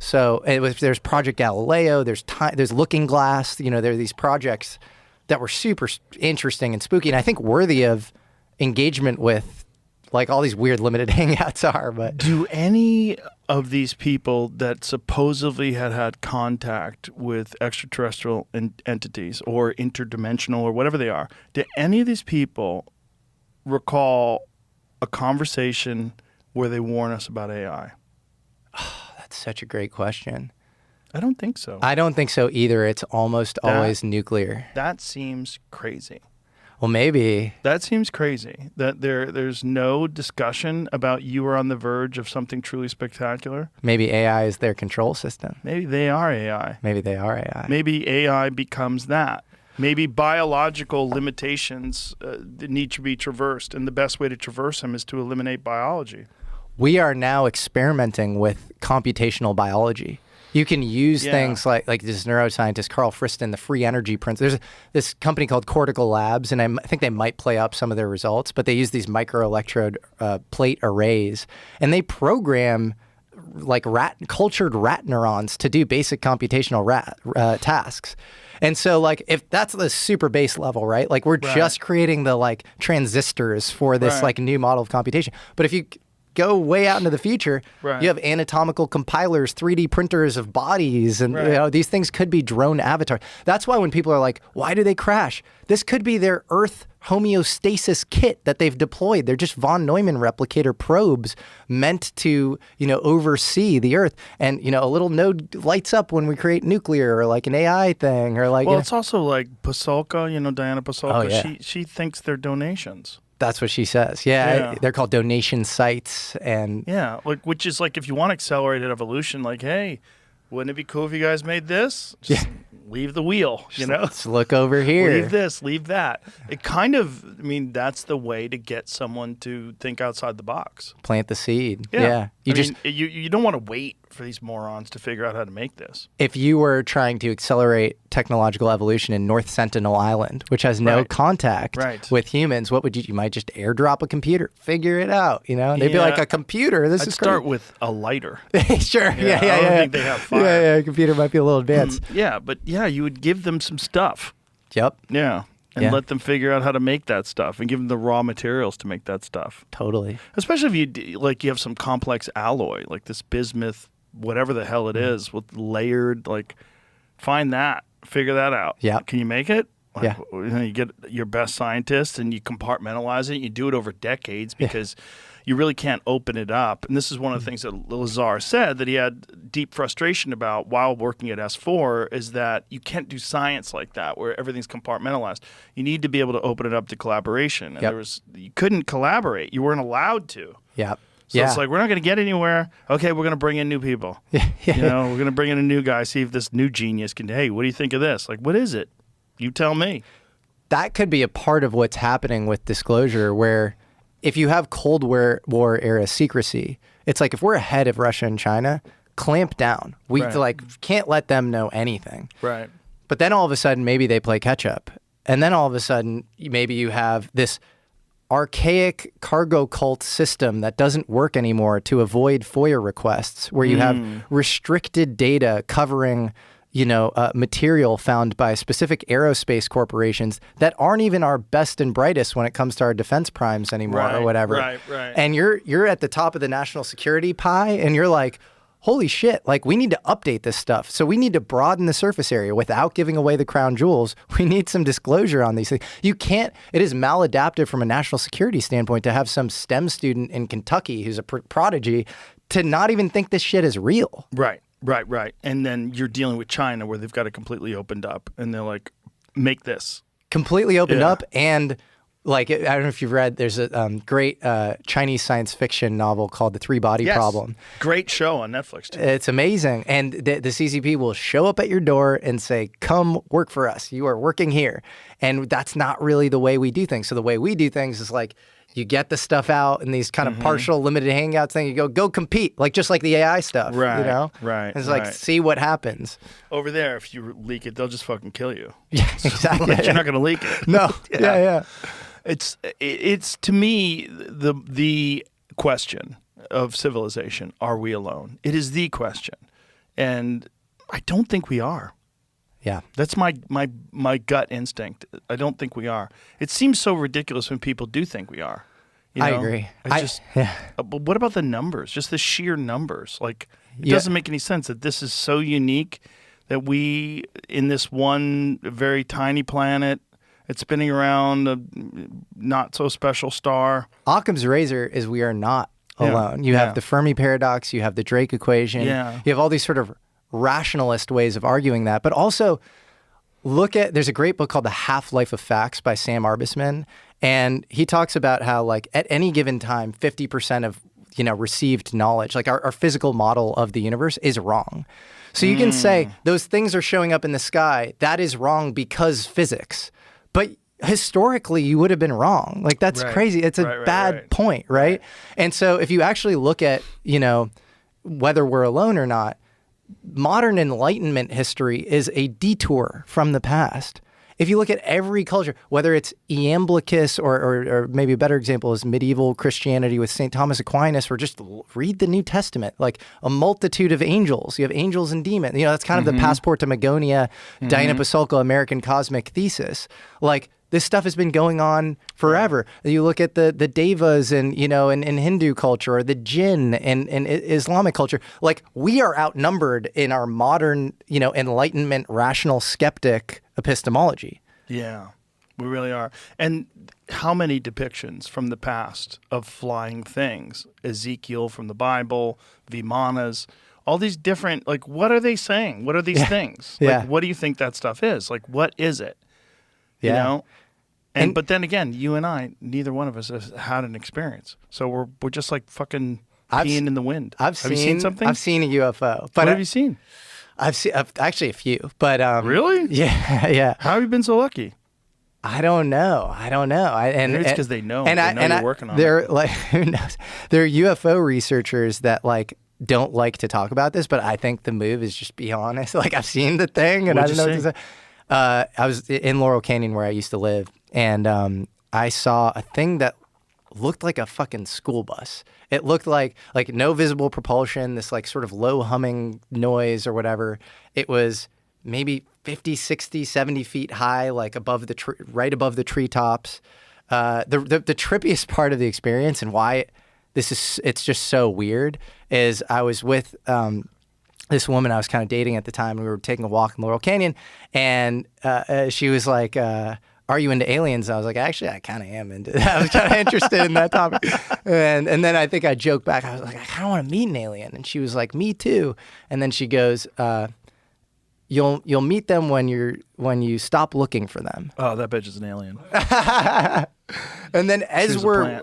So there's Project Galileo, there's Looking Glass, there are these projects that were super interesting and spooky. And I think worthy of engagement with like all these weird limited hangouts are. But do any of these people that supposedly had contact with extraterrestrial entities or interdimensional or whatever they are, do any of these people recall a conversation where they warn us about AI? Oh, that's such a great question. I don't think so. I don't think so either. It's almost always nuclear. That seems crazy. Well, maybe. That seems crazy. That there's no discussion about you are on the verge of something truly spectacular. Maybe AI is their control system. Maybe they are AI. Maybe they are AI. Maybe AI becomes that. Maybe biological limitations need to be traversed, and the best way to traverse them is to eliminate biology. We are now experimenting with computational biology. You can use things like this neuroscientist, Carl Friston, the free energy principle. There's this company called Cortical Labs, and I think they might play up some of their results, but they use these microelectrode plate arrays, and they program like cultured rat neurons to do basic computational tasks. And so like if that's the super base level, right? Like we're just creating the like transistors for this like new model of computation. But if you go way out into the future. Right. You have anatomical compilers, 3D printers of bodies, and these things could be drone avatars. That's why when people are like, why do they crash? This could be their Earth homeostasis kit that they've deployed. They're just von Neumann replicator probes meant to, oversee the Earth. And, a little node lights up when we create nuclear or like an AI thing or like. Well, it's also like Pasulka, Diana Pasulka. Oh, yeah. She thinks they're donations. That's what she says. Yeah. They're called donation sites. And yeah, which is like if you want accelerated evolution, like, hey, wouldn't it be cool if you guys made this? Just leave the wheel, Let's look over here. Leave this, leave that. It kind of, that's the way to get someone to think outside the box. Plant the seed. Yeah. You you don't want to wait for these morons to figure out how to make this. If you were trying to accelerate technological evolution in North Sentinel Island, which has no contact with humans, what would you might just airdrop a computer, figure it out, and they'd be like, a computer, this I'd is start crazy. with a lighter. Sure. Yeah. I don't think they have fire. Yeah, a computer might be a little advanced. But you would give them some stuff. Yep. Yeah. And let them figure out how to make that stuff and give them the raw materials to make that stuff. Totally. Especially if you have some complex alloy, like this bismuth, whatever the hell it is, with layered, find that, figure that out. Yeah. Can you make it? You get your best scientists and you compartmentalize it. You do it over decades because you really can't open it up. And this is one of the things that Lazar said that he had deep frustration about while working at S4 is that you can't do science like that where everything's compartmentalized. You need to be able to open it up to collaboration. And you couldn't collaborate. You weren't allowed to. Yep. So it's like, we're not going to get anywhere. Okay, we're going to bring in new people. We're going to bring in a new guy, see if this new genius can, hey, what do you think of this? Like, what is it? You tell me. That could be a part of what's happening with disclosure, where if you have Cold War era secrecy, it's like if we're ahead of Russia and China, clamp down. We can't let them know anything. Right. But then all of a sudden, maybe they play catch up. And then all of a sudden, maybe you have this archaic cargo cult system that doesn't work anymore to avoid FOIA requests, where you have restricted data covering material found by specific aerospace corporations that aren't even our best and brightest when it comes to our defense primes anymore or whatever. Right. And you're at the top of the national security pie, and you're like, holy shit, we need to update this stuff. So we need to broaden the surface area without giving away the crown jewels. We need some disclosure on these things. It is maladaptive from a national security standpoint to have some STEM student in Kentucky who's a prodigy to not even think this shit is real. Right. And then you're dealing with China where they've got it completely opened up and they're like, make this. Completely opened up. And I don't know if you've read, there's a great Chinese science fiction novel called The Three Body Problem. Great show on Netflix too. It's amazing. And the CCP will show up at your door and say, come work for us. You are working here. And that's not really the way we do things. So the way we do things is you get the stuff out in these kind of partial limited hangouts thing. You go compete, just like the AI stuff. Right. Right. It's see what happens. Over there, if you leak it, they'll just fucking kill you. Yeah, exactly. You're not going to leak it. No. Yeah. It's to me the question of civilization. Are we alone? It is the question, and I don't think we are. Yeah, that's my gut instinct. I don't think we are. It seems so ridiculous when people do think we are. I agree. But what about the numbers? Just the sheer numbers. It doesn't make any sense that this is so unique that we, in this one very tiny planet, it's spinning around a not so special star. Occam's razor is we are not alone. You have the Fermi paradox. You have the Drake equation. Yeah. You have all these sort of rationalist ways of arguing that, but also there's a great book called The Half-Life of Facts by Sam Arbesman, and he talks about how at any given time 50% of received knowledge, our physical model of the universe, is wrong. So you can say those things are showing up in the sky, that is wrong because physics, but historically you would have been wrong. That's crazy. It's a bad point, right? And so if you actually look at whether we're alone or not, modern Enlightenment history is a detour from the past. If you look at every culture, whether it's Iamblichus or maybe a better example is medieval Christianity with St. Thomas Aquinas, or just read the New Testament, a multitude of angels. You have angels and demons. That's kind of the passport to Magonia, Diana Pasulka, American cosmic thesis. This stuff has been going on forever. You look at the devas in Hindu culture, or the jinn in Islamic culture. Like, we are outnumbered in our modern, Enlightenment, rational skeptic epistemology. Yeah, we really are. And how many depictions from the past of flying things? Ezekiel from the Bible, Vimanas, all these different, like, what are they saying? What are these things? Like, what do you think that stuff is? Like, what is it? You know? And but then again, you and I, neither one of us has had an experience. So we're just like fucking peeing in the wind. Have you seen something? I've seen a UFO. But what have you seen? I've seen actually a few. But really? Yeah. How have you been so lucky? I don't know. Maybe it's because they know. And you're working on they're it. like, who knows? There are UFO researchers that like don't like to talk about this, but I think the move is just be honest. Like, I've seen the thing, and What'd I don't know you what to say. I was in Laurel Canyon where I used to live, and I saw a thing that looked like a fucking school bus. It looked like no visible propulsion, this like sort of low humming noise or whatever. It was maybe 50, 60, 70 feet high, like right above the treetops. The trippiest part of the experience, and why it's just so weird, is I was with this woman I was kind of dating at the time, and we were taking a walk in Laurel Canyon, and she was like, are you into aliens? And I was like, actually, I kind of am into that. I was kind of interested in that topic. And then I think I joked back. I was like, I kind of want to meet an alien. And she was like, me too. And then she goes, you'll meet them when you stop looking for them. Oh, that bitch is an alien. And then as we're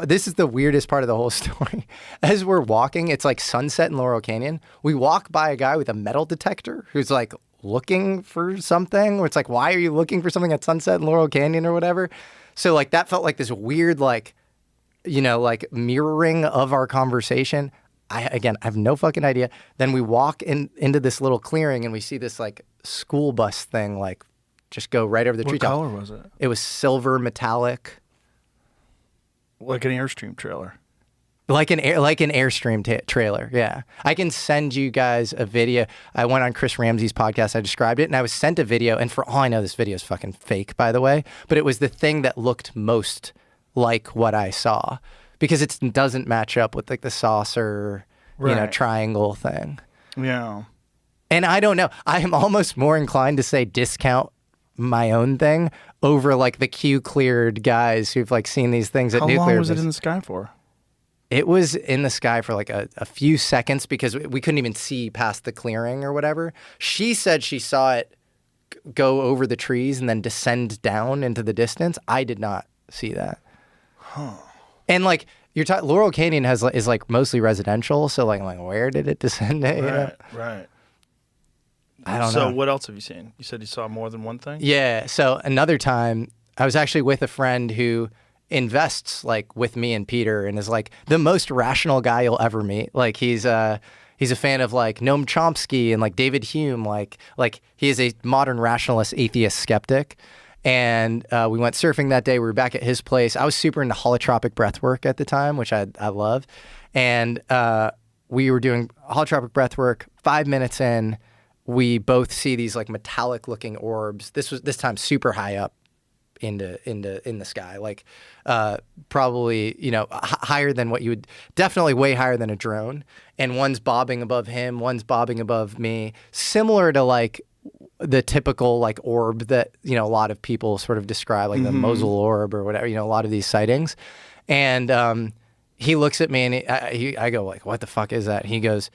this is the weirdest part of the whole story. As we're walking, it's like sunset in Laurel Canyon. We walk by a guy with a metal detector who's like looking for something. Where it's like, why are you looking for something at sunset in Laurel Canyon or whatever? So like that felt like this weird like mirroring of our conversation. I have no fucking idea. Then we walk into this little clearing and we see this like school bus thing like just go right over the treetop. What color was it? It was silver metallic. Like an Airstream trailer. Like an Airstream trailer, yeah. I can send you guys a video. I went on Chris Ramsey's podcast. I described it, and I was sent a video. And for all I know, this video is fucking fake, by the way. But it was the thing that looked most like what I saw, because it doesn't match up with like the saucer, triangle thing. Yeah. And I don't know. I am almost more inclined to say discount my own thing over like the Q cleared guys who've like seen these things at nuclear. How long was it in the sky for? It was in the sky for like a few seconds because we couldn't even see past the clearing or whatever. She said she saw it go over the trees and then descend down into the distance. I did not see that. Huh. And like you're talking, Laurel Canyon is like mostly residential, so like I'm like, where did it descend? Right. I don't know. So what else have you seen? You said you saw more than one thing? Yeah. So another time, I was actually with a friend who invests like with me and Peter, and is like the most rational guy you'll ever meet. Like he's a fan of like Noam Chomsky and like David Hume. Like he is a modern rationalist, atheist skeptic. And we went surfing that day. We were back at his place. I was super into holotropic breathwork at the time, which I love. And we were doing holotropic breathwork. 5 minutes in, we both see these like metallic looking orbs. This time super high up in the sky, like probably higher than what you would, definitely way higher than a drone. And one's bobbing above him, one's bobbing above me, similar to like the typical like orb that a lot of people sort of describe, like the Mosul orb or whatever. A lot of these sightings. And he looks at me and I go like, "What the fuck is that?" He goes,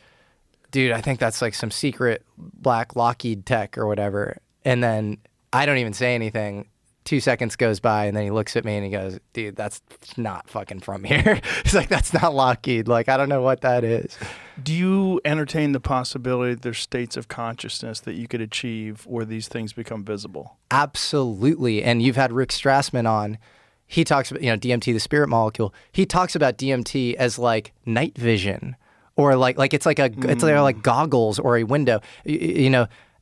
"Dude, I think that's like some secret black Lockheed tech or whatever." And then I don't even say anything. 2 seconds goes by, and then he looks at me and he goes, "Dude, that's not fucking from here." He's like, "That's not Lockheed. Like, I don't know what that is." Do you entertain the possibility that there's states of consciousness that you could achieve where these things become visible? Absolutely. And you've had Rick Strassman on. He talks about, DMT, the spirit molecule. He talks about DMT as like night vision, or like it's like it's like goggles or a window.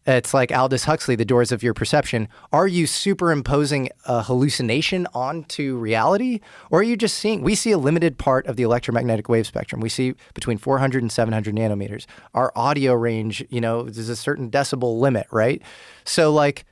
It's like Aldous Huxley, the doors of your perception. Are you superimposing a hallucination onto reality? Or are you just seeing, we see a limited part of the electromagnetic wave spectrum. We see between 400 and 700 nanometers. Our audio range, there's a certain decibel limit, right? So like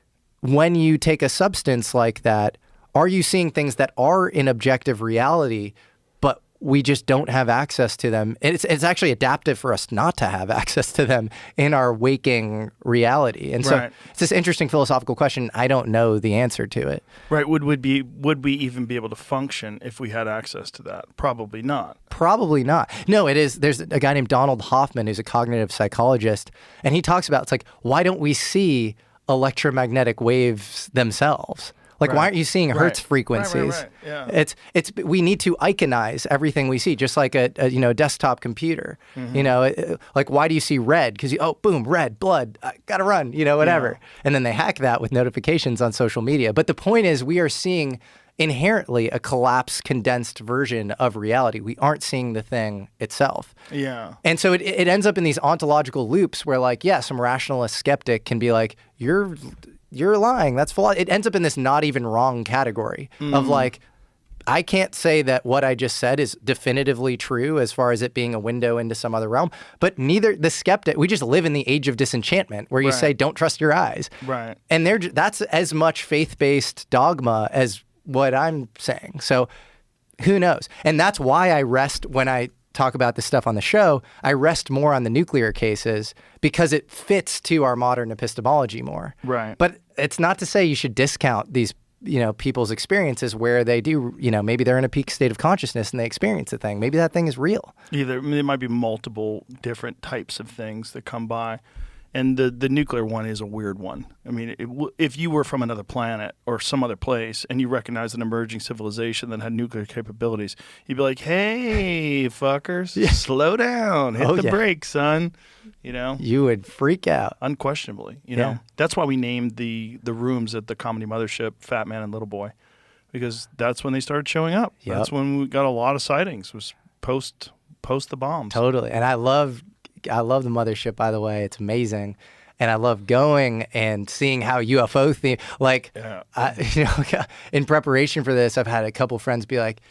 when you take a substance like that, are you seeing things that are in objective reality, but we just don't have access to them? It's actually adaptive for us not to have access to them in our waking reality. And so it's this interesting philosophical question. I don't know the answer to it. Right. Would we even be able to function if we had access to that? Probably not. Probably not. No, it is. There's a guy named Donald Hoffman who's a cognitive psychologist, and he talks about, it's like, why don't we see electromagnetic waves themselves? Like, why aren't you seeing Hertz frequencies? Yeah. It's we need to iconize everything we see, just like a desktop computer. Like, why do you see red? Because boom, red, blood, I gotta run, whatever. Yeah. And then they hack that with notifications on social media. But the point is, we are seeing inherently a collapsed, condensed version of reality. We aren't seeing the thing itself. Yeah. And so it ends up in these ontological loops where, like, some rationalist skeptic can be like, you're lying. That's full. It ends up in this not even wrong category of, like, I can't say that what I just said is definitively true as far as it being a window into some other realm, but neither the skeptic, we just live in the age of disenchantment where you say, don't trust your eyes. Right. And that's as much faith-based dogma as what I'm saying. So who knows? And that's why I rest when I talk about this stuff on the show. I rest more on the nuclear cases because it fits to our modern epistemology more. Right. But it's not to say you should discount these, people's experiences where they do, maybe they're in a peak state of consciousness and they experience a thing. Maybe that thing is real. There might be multiple different types of things that come by. And the nuclear one is a weird one. I mean, if you were from another planet or some other place and you recognized an emerging civilization that had nuclear capabilities, you'd be like, hey, fuckers, slow down. Hit the brakes, son. You would freak out. Unquestionably. You know, that's why we named the rooms at the comedy mothership Fat Man and Little Boy, because that's when they started showing up. Yep. That's when we got a lot of sightings, was post the bombs. Totally. And I love the mothership, by the way. It's amazing. And I love going and seeing how UFO theme, in preparation for this, I've had a couple friends be like,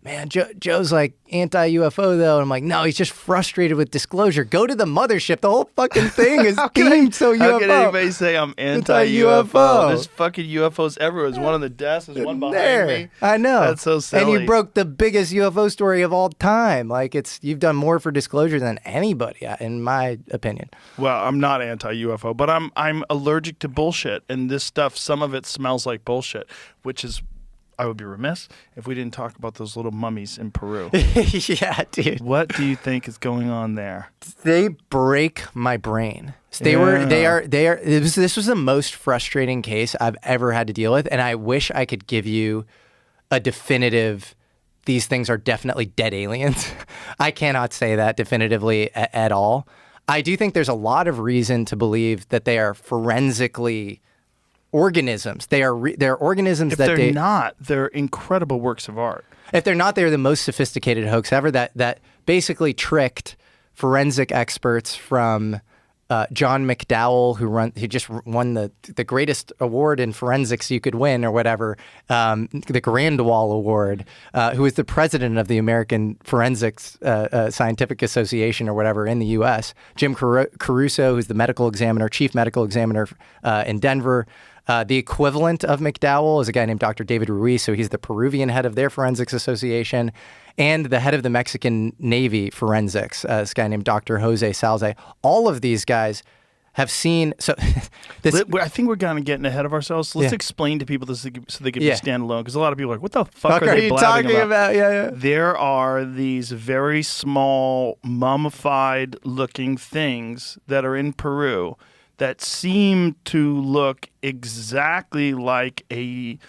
man, Joe's like anti-UFO though. And I'm like, no, he's just frustrated with disclosure. Go to the mothership. The whole fucking thing is themed so UFO. How can anybody say I'm anti-UFO? There's fucking UFOs everywhere. There's one on the desk. There's one behind me. I know. That's so silly. And you broke the biggest UFO story of all time. Like, you've done more for disclosure than anybody, in my opinion. Well, I'm not anti-UFO, but I'm allergic to bullshit. And this stuff, some of it smells like bullshit, which is, I would be remiss if we didn't talk about those little mummies in Peru. Yeah, dude. What do you think is going on there? They break my brain. This was the most frustrating case I've ever had to deal with, and I wish I could give you a definitive, these things are definitely dead aliens. I cannot say that definitively at all. I do think there's a lot of reason to believe that they are forensically organisms. They're organisms if that they're not, they're incredible works of art. If they're not, they're the most sophisticated hoax ever that basically tricked forensic experts from John McDowell, who just won the greatest award in forensics you could win or whatever, the Grand Wall Award, who is the president of the American Forensics Scientific Association or whatever in the U.S., Jim Caruso, who's the chief medical examiner in Denver. The equivalent of McDowell is a guy named Dr. David Ruiz, so he's the Peruvian head of their forensics association, and the head of the Mexican Navy forensics, this guy named Dr. Jose Salze. All of these guys have seen. So I think we're kind of getting ahead of ourselves. Let's explain to people this so they can be standalone, because a lot of people are like, what the fuck are they blabbing talking about? Yeah. There are these very small, mummified looking things that are in Peru that seem to look exactly like a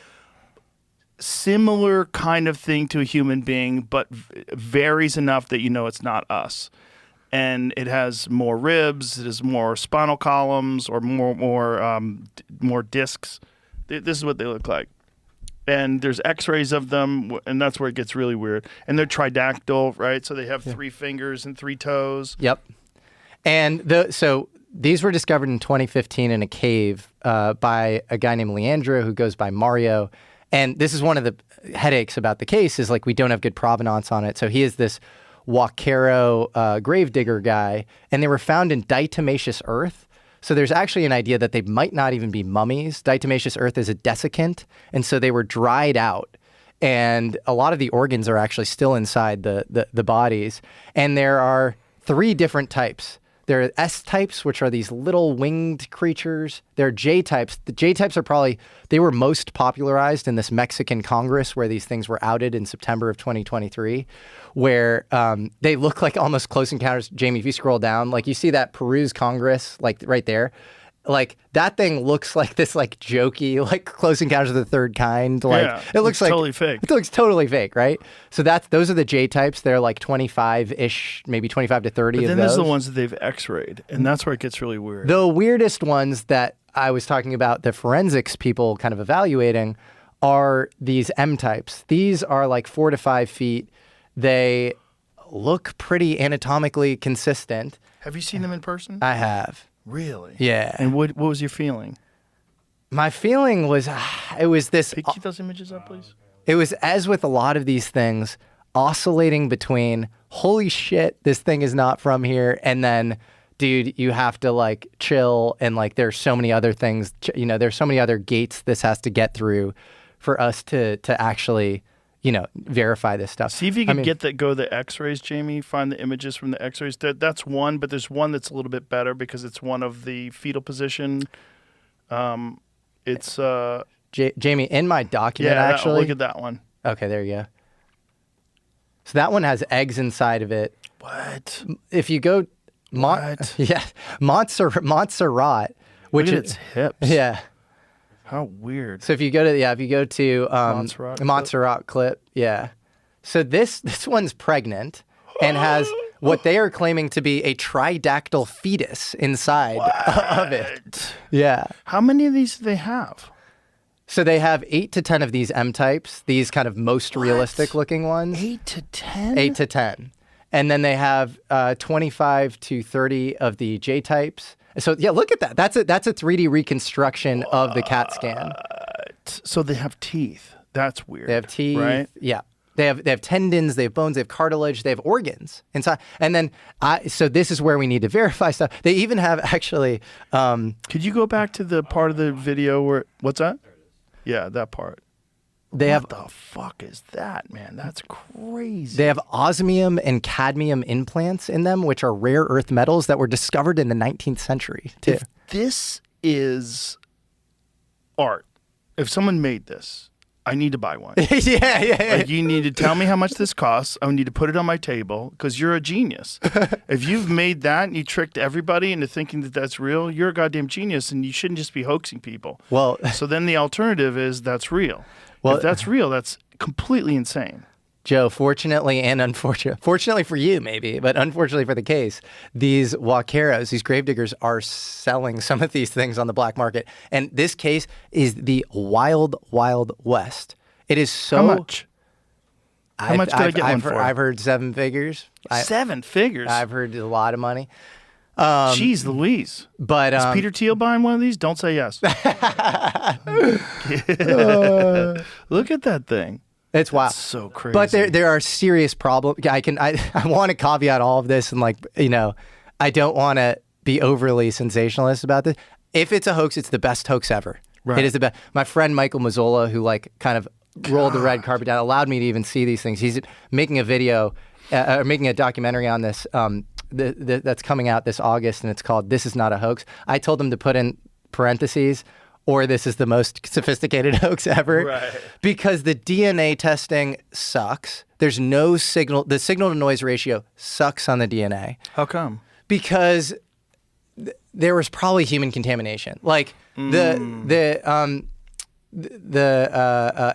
similar kind of thing to a human being, but varies enough that you know it's not us. And it has more ribs, it has more spinal columns, or more discs. This is what they look like. And there's x-rays of them, and that's where it gets really weird. And they're tridactyl, right? So they have 3 fingers and 3 toes. Yep. And so these were discovered in 2015 in a cave by a guy named Leandro, who goes by Mario. And this is one of the headaches about the case, is like we don't have good provenance on it. So he is this Huaquero gravedigger guy, and they were found in diatomaceous earth. So there's actually an idea that they might not even be mummies. Diatomaceous earth is a desiccant, and so they were dried out. And a lot of the organs are actually still inside the bodies. And there are 3 different types. There are S types, which are these little winged creatures. There are J types. The J types are probably, they were most popularized in this Mexican Congress where these things were outed in September of 2023, where they look like almost close encounters. Jamie, if you scroll down, like you see that Peru's Congress, like right there. Like that thing looks like this like jokey, like Close Encounters of the Third Kind. Like Yeah, it looks like totally fake. It looks totally fake, right? So those are the J types. They're like 25-ish, maybe 25 to 30 But of then those. there's the ones that they've X-rayed, and that's where it gets really weird. The weirdest ones that I was talking about, the forensics people kind of evaluating, are these M types. These are like 4 to 5 feet. They look pretty anatomically consistent. Have you seen them in person? I have. Really? Yeah. And what was your feeling? My feeling was, it was this. Keep those images up, please. It was, as with a lot of these things, oscillating between, holy shit, this thing is not from here, and then, dude, you have to like chill, and like there's so many other things, there's so many other gates this has to get through for us to actually, verify this stuff. See if you can go the X-rays, Jamie. Find the images from the X-rays. That's one, but there's one that's a little bit better because it's one of the fetal position. It's Jamie, in my document, actually. Look at that one. Okay, there you go. So that one has eggs inside of it. What? If you go, yeah, Montserrat, which Look at is its hips. Yeah. How weird. So if you go to Montserrat clip, yeah. So this one's pregnant and has what they are claiming to be a tridactyl fetus inside of it. Yeah. How many of these do they have? So they have 8 to 10 of these M types, these kind of most realistic looking ones. 8 to 10? 8 to 10. And then they have 25 to 30 of the J types. So yeah, look at that. That's a 3D reconstruction of the CAT scan. So they have teeth. That's weird. They have teeth, right? Yeah. They have tendons, they have bones, they have cartilage, they have organs inside. And then so this is where we need to verify stuff. They even have actually. Could you go back to the part of the video where what's that? Yeah, that part. What the fuck is that, man? That's crazy. They have osmium and cadmium implants in them, which are rare earth metals that were discovered in the 19th century, too. If this is art, if someone made this, I need to buy one. Yeah. Like, you need to tell me how much this costs. I need to put it on my table because you're a genius. If you've made that and you tricked everybody into thinking that that's real, you're a goddamn genius, and you shouldn't just be hoaxing people. Well, so then the alternative is that's real. Well, if that's real, that's completely insane. Joe, fortunately and fortunately for you maybe, but unfortunately for the case, these Waqueros, these gravediggers, are selling some of these things on the black market. And this case is the wild, wild west. It is so... How much? How much could I get one for? I've heard 7 figures. 7 figures? I've heard a lot of money. Jeez Louise. But is Peter Thiel buying one of these? Don't say yes. Look at that thing. It's wild. That's so crazy. But there are serious problems. I want to caveat all of this, and I don't want to be overly sensationalist about this. If it's a hoax, it's the best hoax ever. Right. It is the best. My friend Michael Mazzola, who kind of rolled the red carpet down, allowed me to even see these things. He's making a video, making a documentary on this that's coming out this August, and it's called "This Is Not a Hoax." I told him to put in parentheses, or this is the most sophisticated hoax ever. Right. Because the DNA testing sucks. There's no signal. The signal to noise ratio sucks on the DNA. How come? Because there was probably human contamination. Like the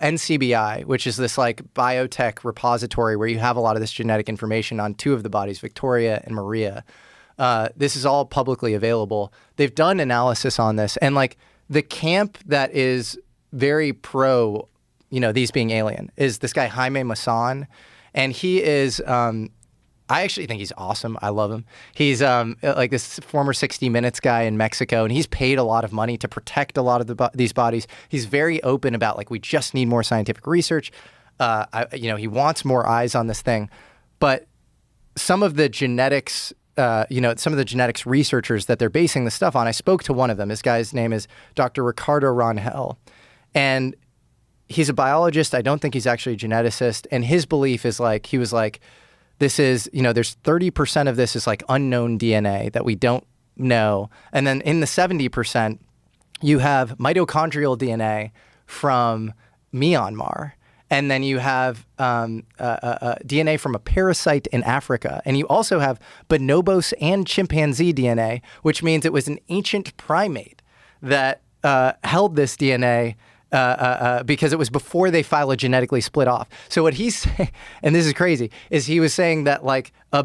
NCBI, which is this biotech repository where you have a lot of this genetic information on 2 of the bodies, Victoria and Maria. This is all publicly available. They've done analysis on this, and the camp that is very pro, these being alien, is this guy Jaime Maussan, and he is. I actually think he's awesome. I love him. He's this former 60 Minutes guy in Mexico, and he's paid a lot of money to protect a lot of these bodies. He's very open about we just need more scientific research. He wants more eyes on this thing, but some of the genetics some of the genetics researchers that they're basing the stuff on. I spoke to one of them. This guy's name is Dr. Ricardo Rangel, and he's a biologist. I don't think he's actually a geneticist. And his belief is like, he was like, this is, there's 30% of this is like unknown DNA that we don't know. And then in the 70%, you have mitochondrial DNA from Myanmar. And then you have DNA from a parasite in Africa. And you also have bonobos and chimpanzee DNA, which means it was an ancient primate that held this DNA because it was before they phylogenetically split off. So what he's saying, and this is crazy, is he was saying that like a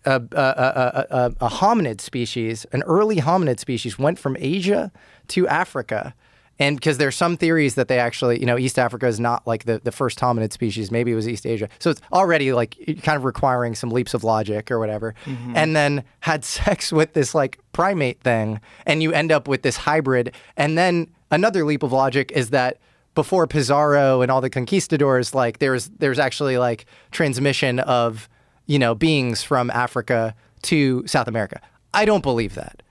hominid species, an early hominid species, went from Asia to Africa. And because there's some theories that they actually, East Africa is not like the first hominid species. Maybe it was East Asia. So it's already like kind of requiring some leaps of logic or whatever. Mm-hmm. And then had sex with this like primate thing. And you end up with this hybrid. And then another leap of logic is that before Pizarro and all the conquistadors, like there's actually like transmission of, beings from Africa to South America. I don't believe that.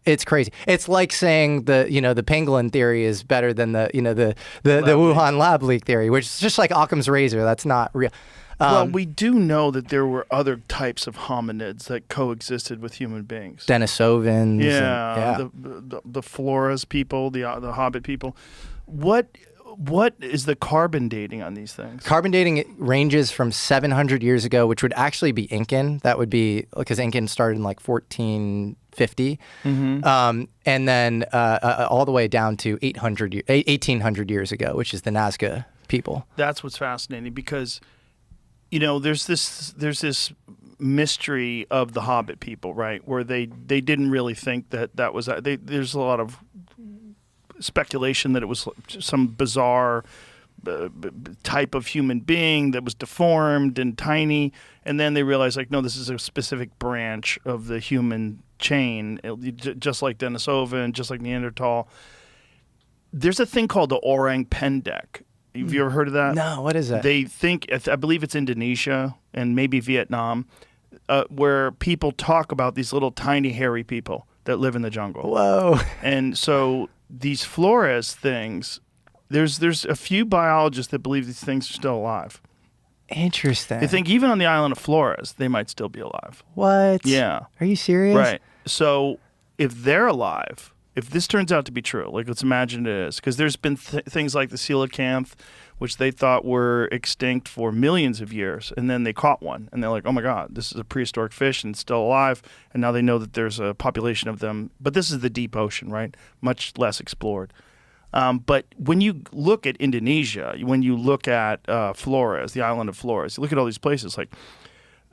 It's crazy. It's like saying the pangolin theory is better than the Wuhan lab leak theory, which is just like Occam's razor. That's not real. Well, we do know that there were other types of hominids that coexisted with human beings. Denisovans. Yeah. The Floras people, the Hobbit people. What is the carbon dating on these things? Carbon dating ranges from 700 years ago, which would actually be Incan. That would be because Incan started in like 1450, and then all the way down to 1800 years ago, which is the Nazca people. That's what's fascinating because, there's this mystery of the Hobbit people, right? Where they didn't really think that was there's a lot of speculation that it was some bizarre type of human being that was deformed and tiny, and then they realized like, no, this is a specific branch of the human chain, just like Denisovan, just like Neanderthal. There's a thing called the Orang Pendek. Have you ever heard of that? No, what is that? They think, I believe it's Indonesia and maybe Vietnam, where people talk about these little tiny hairy people that live in the jungle. Whoa. And so these Flores things, there's a few biologists that believe these things are still alive. Interesting. They think even on the island of Flores, they might still be alive. What? Yeah. Are you serious? Right. So if they're alive, if this turns out to be true, like let's imagine it is, because there's been things like the coelacanth, which they thought were extinct for millions of years, and then they caught one, and they're like, oh my God, this is a prehistoric fish and it's still alive, and now they know that there's a population of them. But this is the deep ocean, right? Much less explored. But when you look at Indonesia, when you look at Flores, the island of Flores, you look at all these places, like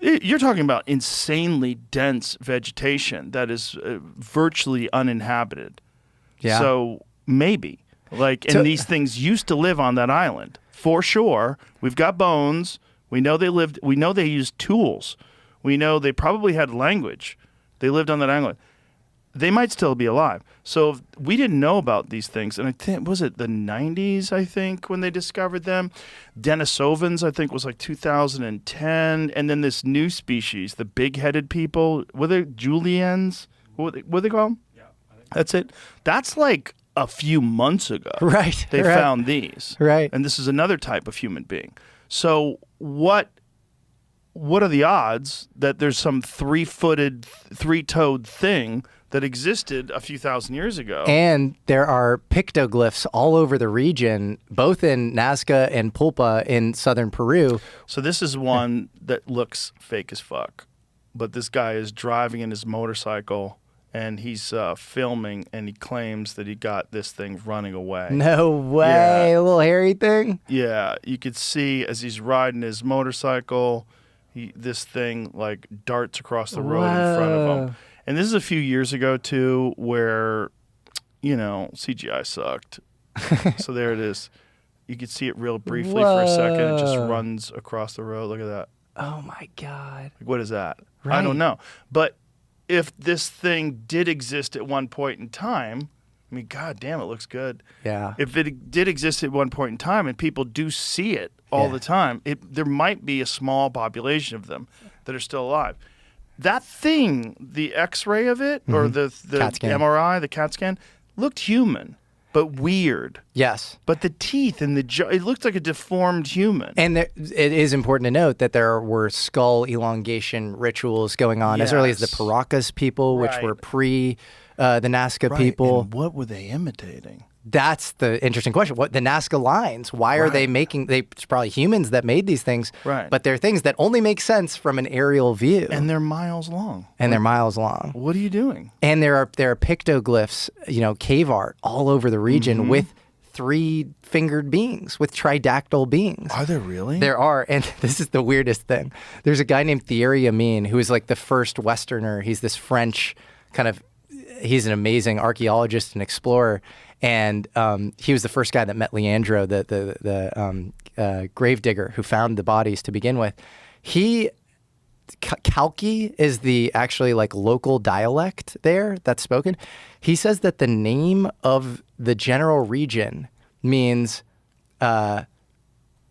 you're talking about insanely dense vegetation that is virtually uninhabited. Yeah. So maybe. And these things used to live on that island, for sure. We've got bones. We know they lived. We know they used tools. We know they probably had language. They lived on that island. They might still be alive. So we didn't know about these things. And I think, was it the 90s, I think, when they discovered them? Denisovans, I think, was like 2010. And then this new species, the big-headed people, were they Julians? What they call them? Yeah. That's it. That's like a few months ago. Right. They found these. Right. And this is another type of human being. So what are the odds that there's some three-footed, three-toed thing that existed a few thousand years ago? And there are pictoglyphs all over the region, both in Nazca and Pulpa in southern Peru. So this is one that looks fake as fuck. But this guy is driving in his motorcycle, and he's filming, and he claims that he got this thing running away. No way. Yeah. A little hairy thing? Yeah. You could see as he's riding his motorcycle, this thing like darts across the road in front of him. And this is a few years ago, too, where, CGI sucked. So there it is. You could see it real briefly for a second. It just runs across the road. Look at that. Oh, my God. What is that? Right. I don't know. But if this thing did exist at one point in time, I mean, God damn, it looks good. Yeah. If it did exist at one point in time and people do see it all the time, there might be a small population of them that are still alive. that thing, the X-ray of it, or the CAT scan. MRI, the CAT scan, looked human, but weird. Yes. But the teeth and the jaw, it looked like a deformed human. And it is important to note that there were skull elongation rituals going on as early as the Yes. Paracas people, which Right. were pre the Nazca Right, people. and what were they imitating? That's the interesting question. What the Nazca lines? Why are they Right. making? It's probably humans that made these things, Right. but they're things that only make sense from an aerial view, And they're miles long. and they're miles long. What are you doing? And there are pictoglyphs, cave art all over the region Mm-hmm. with 3-fingered beings, with tridactyl beings. Are there really? There are, and this is the weirdest thing. There's a guy named Thierry Amin who is like the first Westerner. He's this French he's an amazing archaeologist and explorer, and he was the first guy that met Leandro, the gravedigger who found the bodies to begin with. Kalki is the actually like local dialect there that's spoken. He says that the name of the general region means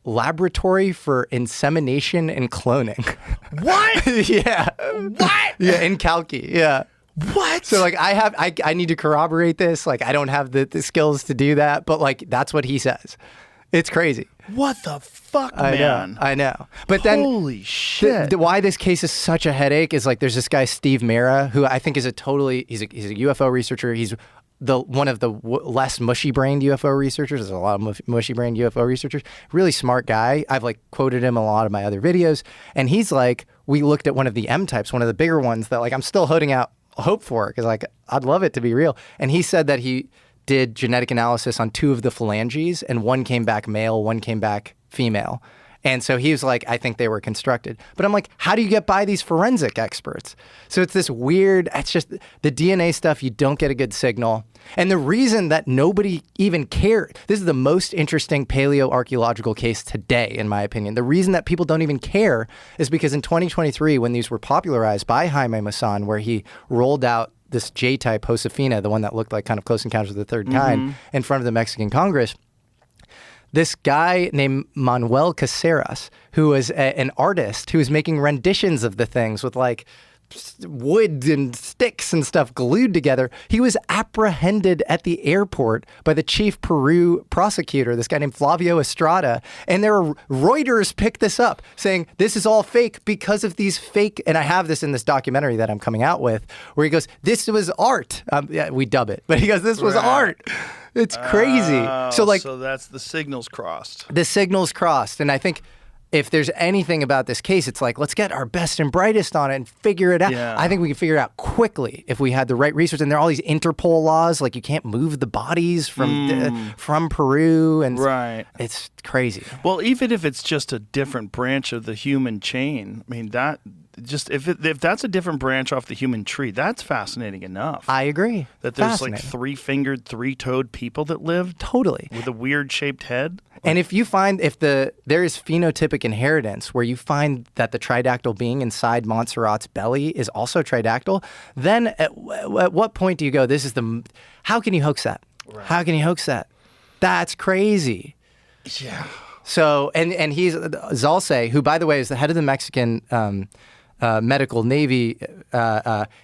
laboratory for insemination and cloning. What? Yeah. What? Yeah, in Kalki. Yeah. What? So like I need to corroborate this. Like I don't have the skills to do that, but like that's what he says. It's crazy. What the fuck, man? I know. But then Holy shit. why this case is such a headache is like there's this guy Steve Mera who I think is he's a UFO researcher. He's one of the less mushy-brained UFO researchers. There's a lot of mushy-brained UFO researchers. Really smart guy. I've like quoted him in a lot of my other videos, and he's like, we looked at one of the M types, one of the bigger ones that like I'm still holding out hope for because like I'd love it to be real. And he said that he did genetic analysis on 2 of the phalanges, and one came back male, one came back female. And so he was like, I think they were constructed. But I'm like, how do you get by these forensic experts? So it's this weird, it's just the DNA stuff, you don't get a good signal. And the reason that nobody even cared, this is the most interesting paleoarchaeological case today, in my opinion. The reason that people don't even care is because in 2023, when these were popularized by Jaime Maussan, where he rolled out this J-type Josefina, the one that looked like kind of Close Encounters of the Third Kind, in front of the Mexican Congress, this guy named Manuel Caceres, who was an artist who was making renditions of the things with like wood and sticks and stuff glued together. He was apprehended at the airport by the chief Peru prosecutor, this guy named Flavio Estrada. And Reuters picked this up saying this is all fake because of these fake. And I have this in this documentary that I'm coming out with where he goes, this was art. Yeah, we dub it, but he goes, this was art. It's crazy. So that's the signals crossed. The signals crossed. And I think if there's anything about this case, it's like, let's get our best and brightest on it and figure it out. Yeah. I think we can figure it out quickly if we had the right research. And there are all these Interpol laws, like you can't move the bodies from Peru. And Right. it's crazy. Well, even if it's just a different branch of the human chain, I mean, that just if that's a different branch off the human tree, that's fascinating enough. I agree. That there's like Fascinating. 3-fingered, 3-toed people that lived Totally. with a weird shaped head. And if you find there is phenotypic inheritance where you find that the tridactyl being inside Montserrat's belly is also tridactyl, then at what point do you go, how can you hoax that? Right. How can you hoax that? That's crazy. Yeah. So, and he's Zalce, who, by the way, is the head of the Mexican medical Navy.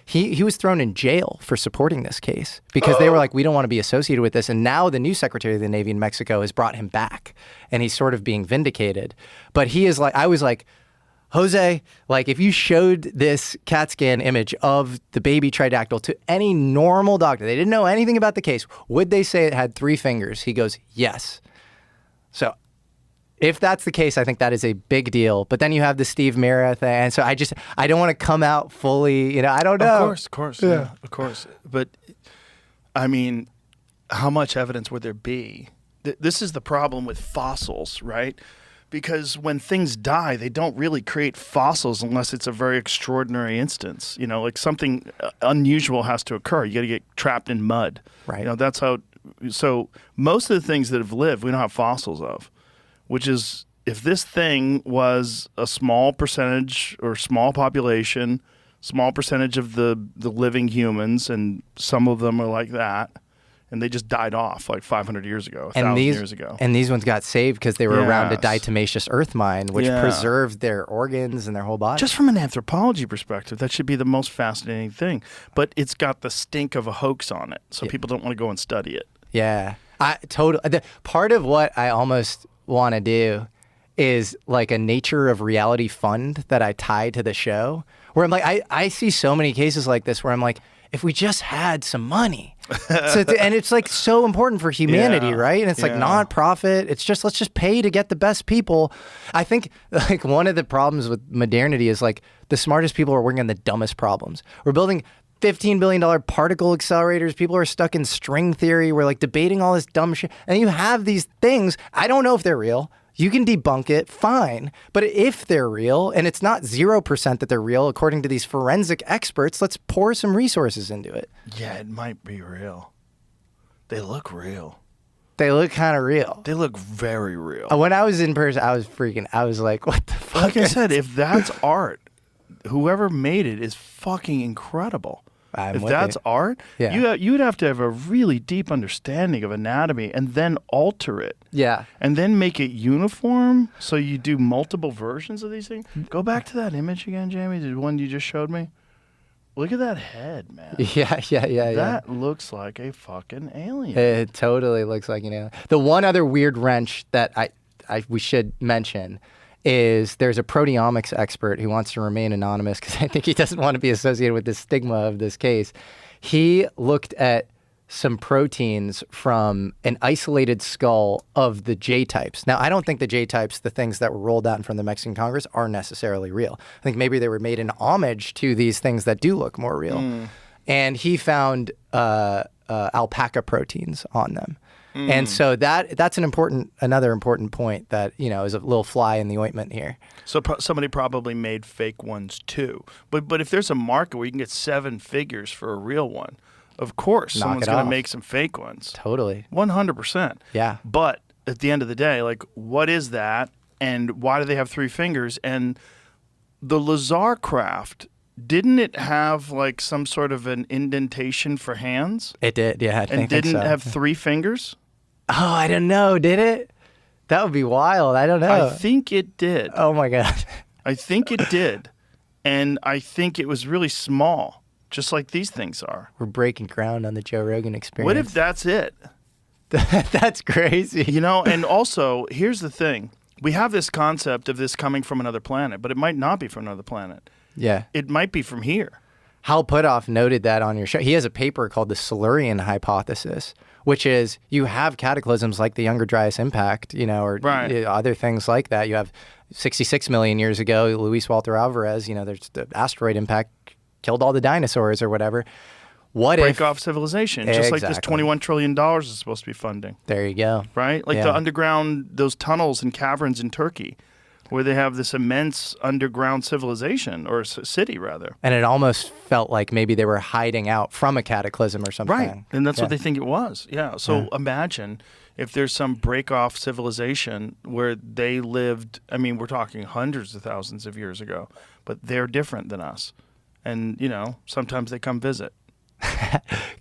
He was thrown in jail for supporting this case because they were like, we don't want to be associated with this. And now the new Secretary of the Navy in Mexico has brought him back, and he's sort of being vindicated. But he is like, I was like, Jose, like if you showed this CAT scan image of the baby tridactyl to any normal doctor, they didn't know anything about the case, would they say it had 3 fingers? He goes, yes. So if that's the case, I think that is a big deal. But then you have the Steve Mera thing. And so I don't want to come out fully, I don't know. Of course. Yeah, of course. But I mean, how much evidence would there be? This is the problem with fossils, right? Because when things die, they don't really create fossils unless it's a very extraordinary instance. Like something unusual has to occur. You got to get trapped in mud. Right. That's how. So most of the things that have lived, we don't have fossils of. Which is, if this thing was a small percentage or small population, small percentage of the living humans, and some of them are like that, and they just died off like 500 years ago, and 1,000 these years ago. and these ones got saved because they were around a Yes. diatomaceous earth mine, which Yeah. preserved their organs and their whole body. Just from an anthropology perspective, that should be the most fascinating thing. But it's got the stink of a hoax on it, so people don't want to go and study it. Yeah, part of what I almost want to do is like a nature of reality fund that I tie to the show, where I'm like, I see so many cases like this where I'm like, if we just had some money, and it's like so important for humanity, Yeah, right? And it's like yeah. non-profit. It's just, let's just pay to get the best people. I think like one of the problems with modernity is like the smartest people are working on the dumbest problems. We're building $15 billion particle accelerators. People are stuck in string theory. We're like debating all this dumb shit. And you have these things. I don't know if they're real. You can debunk it, fine. But if they're real, and it's not 0% that they're real, according to these forensic experts, let's pour some resources into it. Yeah, it might be real. They look real. They look kind of real. They look very real. When I was in person, I was like, what the fuck? Like I said, if that's art, whoever made it is fucking incredible. I'm if with that's you. art, Yeah. you'd have to have a really deep understanding of anatomy and then alter it. Yeah. And then make it uniform so you do multiple versions of these things. Go back to that image again, Jamie, the one you just showed me. Look at that head, man. Yeah. That looks like a fucking alien. It totally looks like, the one other weird wrench that we should mention is there's a proteomics expert who wants to remain anonymous because I think he doesn't want to be associated with the stigma of this case. He looked at some proteins from an isolated skull of the J-types. Now, I don't think the J-types, the things that were rolled out in front of the Mexican Congress, are necessarily real. I think maybe they were made in homage to these things that do look more real. And he found alpaca proteins on them. And so that's another important point that, is a little fly in the ointment here. So somebody probably made fake ones too. But if there's a market where you can get 7 figures for a real one, of course Knock someone's it going to off. make some fake ones. Totally. 100%. Yeah. But at the end of the day, like, what is that? And why do they have 3 fingers? And the Lazar craft, didn't it have like some sort of an indentation for hands? It did, yeah. I think didn't so. have 3 fingers? Oh, I don't know. Did it? That would be wild. I don't know. I think it did. Oh, my God. I think it did. And I think it was really small, just like these things are. We're breaking ground on the Joe Rogan experience. What if that's it? That's crazy. And also, here's the thing. We have this concept of this coming from another planet, but it might not be from another planet. Yeah. It might be from here. Hal Puthoff noted that on your show. He has a paper called the Silurian hypothesis, which is you have cataclysms like the Younger Dryas impact, or Right. other things like that. You have 66 million years ago, Luis Walter Alvarez, there's the asteroid impact killed all the dinosaurs or whatever. What Break if off civilization, just like this Exactly. $21 trillion is supposed to be funding, There you go. right? Like Yeah. the underground, those tunnels and caverns in Turkey, where they have this immense underground civilization, or city, rather. And it almost felt like maybe they were hiding out from a cataclysm or something. Right. And that's Yeah. what they think it was. Yeah. So imagine if there's some break off civilization where they lived, we're talking hundreds of thousands of years ago, but they're different than us. And, sometimes they come visit,